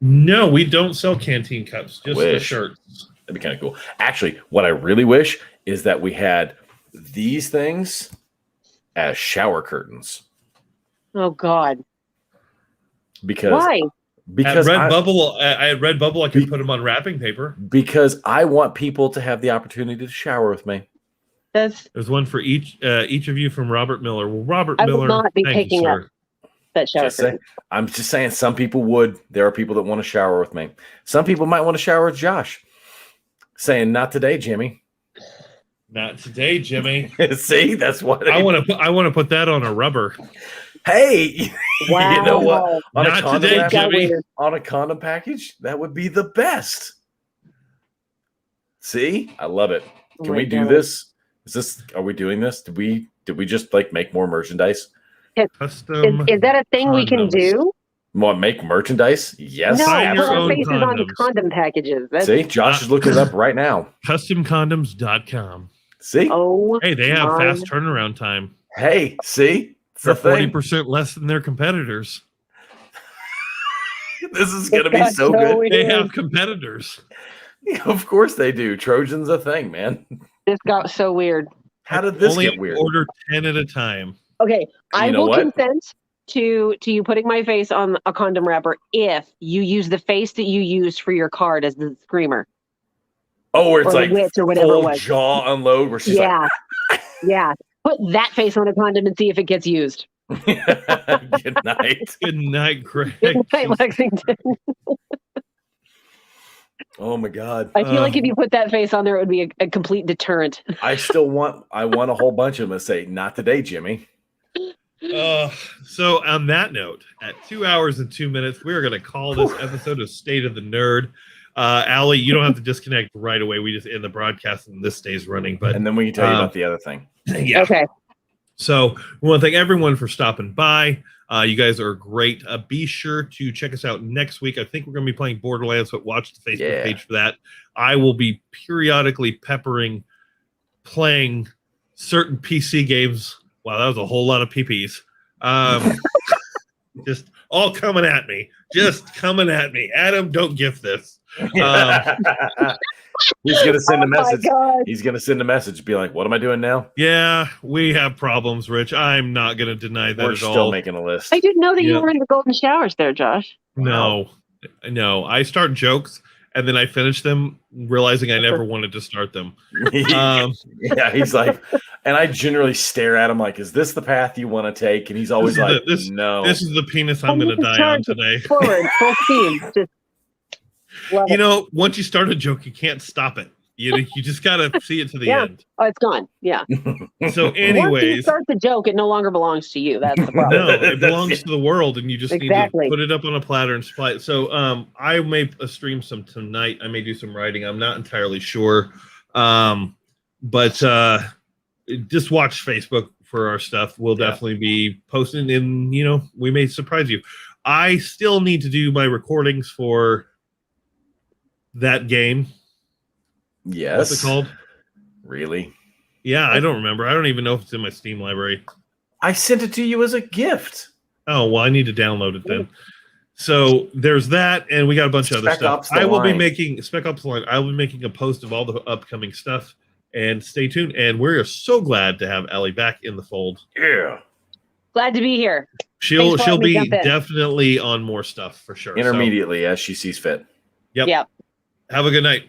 No, we don't sell canteen cups. Just the shirts. That'd be kind of cool. Actually, what I really wish is that we had these things as shower curtains. Oh God! Because why? Because I had Redbubble. I could put them on wrapping paper. Because I want people to have the opportunity to shower with me. There's one for each of you from Robert Miller. Well, Robert I Miller, will not be taking up that shower curtain. I'm just saying, some people would. There are people that want to shower with me. Some people might want to shower with Josh. Saying, "Not today, Jimmy." Not today, Jimmy. See, that's what I want to put that on a rubber. Hey, wow. You know what? Not today, Jimmy. On a condom package, that would be the best. See, I love it. Can we do this? Are we doing this? Did we just like make more merchandise? Custom. Is that a thing we can do? Want to make merchandise? Yes. No, Sign put your our own faces on the condoms. condom packages. See, Josh is looking it up right now. CustomCondoms.com. See? Oh, hey, they have fast turnaround time. Hey, see? They're 40% less than their competitors. This is going to be so good. Weird. They have competitors. Yeah, of course they do. Trojan's a thing, man. This got so weird. How did this Only get weird? Order 10 at a time. Okay, I will consent to you putting my face on a condom wrapper if you use the face that you used for your card as the screamer. Oh, where it's or like witch or whatever full it was. jaw unload where she's like, yeah. Put that face on a condom and see if it gets used. Good night. Good night, Greg. Good night, Lexington. Oh my God. I feel like if you put that face on there, it would be a complete deterrent. I want a whole bunch of them to say, "Not today, Jimmy." So on that note, at 2 hours and 2 minutes, we are going to call this episode of State of the Nerd. Allie, you don't have to disconnect right away. We just end the broadcast and this stays running. And then we can tell you about the other thing. Yeah. Okay. So we want to thank everyone for stopping by. You guys are great. Be sure to check us out next week. I think we're going to be playing Borderlands, but watch the Facebook page for that. I will be periodically playing certain PC games. Wow, that was a whole lot of PPs. Just all coming at me. Just coming at me. Adam, don't gift this. He's gonna send a message. He's gonna send a message. Be like, "What am I doing now?" Yeah, we have problems, Rich. I'm not gonna deny that We're at still all. making a list. I didn't know that you were in the golden showers there, Josh. No. I start jokes and then I finish them, realizing I never wanted to start them. Yeah, he's like, and I generally stare at him like, "Is this the path you want to take?" And he's always like, "No, this is the penis I'm going to die on today." Forward, full steam. Once you start a joke, you can't stop it. You just got to see it to the end. Oh, it's gone. Yeah. So, anyways, once you start the joke, it no longer belongs to you. That's the problem. No, it belongs to the world, and you just need to put it up on a platter and supply it. So, I may stream some tonight. I may do some writing. I'm not entirely sure, but just watch Facebook for our stuff. We'll definitely be posting, and we may surprise you. I still need to do my recordings for that game. Yes. What's it called? Really? Yeah, I don't remember. I don't even know if it's in my Steam library. I sent it to you as a gift. Oh, well, I need to download it then. So there's that, and we got a bunch of other stuff. I will be making Spec Ops Line. I will be making a post of all the upcoming stuff, and stay tuned. And we're so glad to have Ellie back in the fold. Yeah. Glad to be here. She'll be definitely on more stuff for sure. Intermediately as she sees fit. Yep. Have a good night.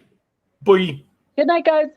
Bye. Good night, guys.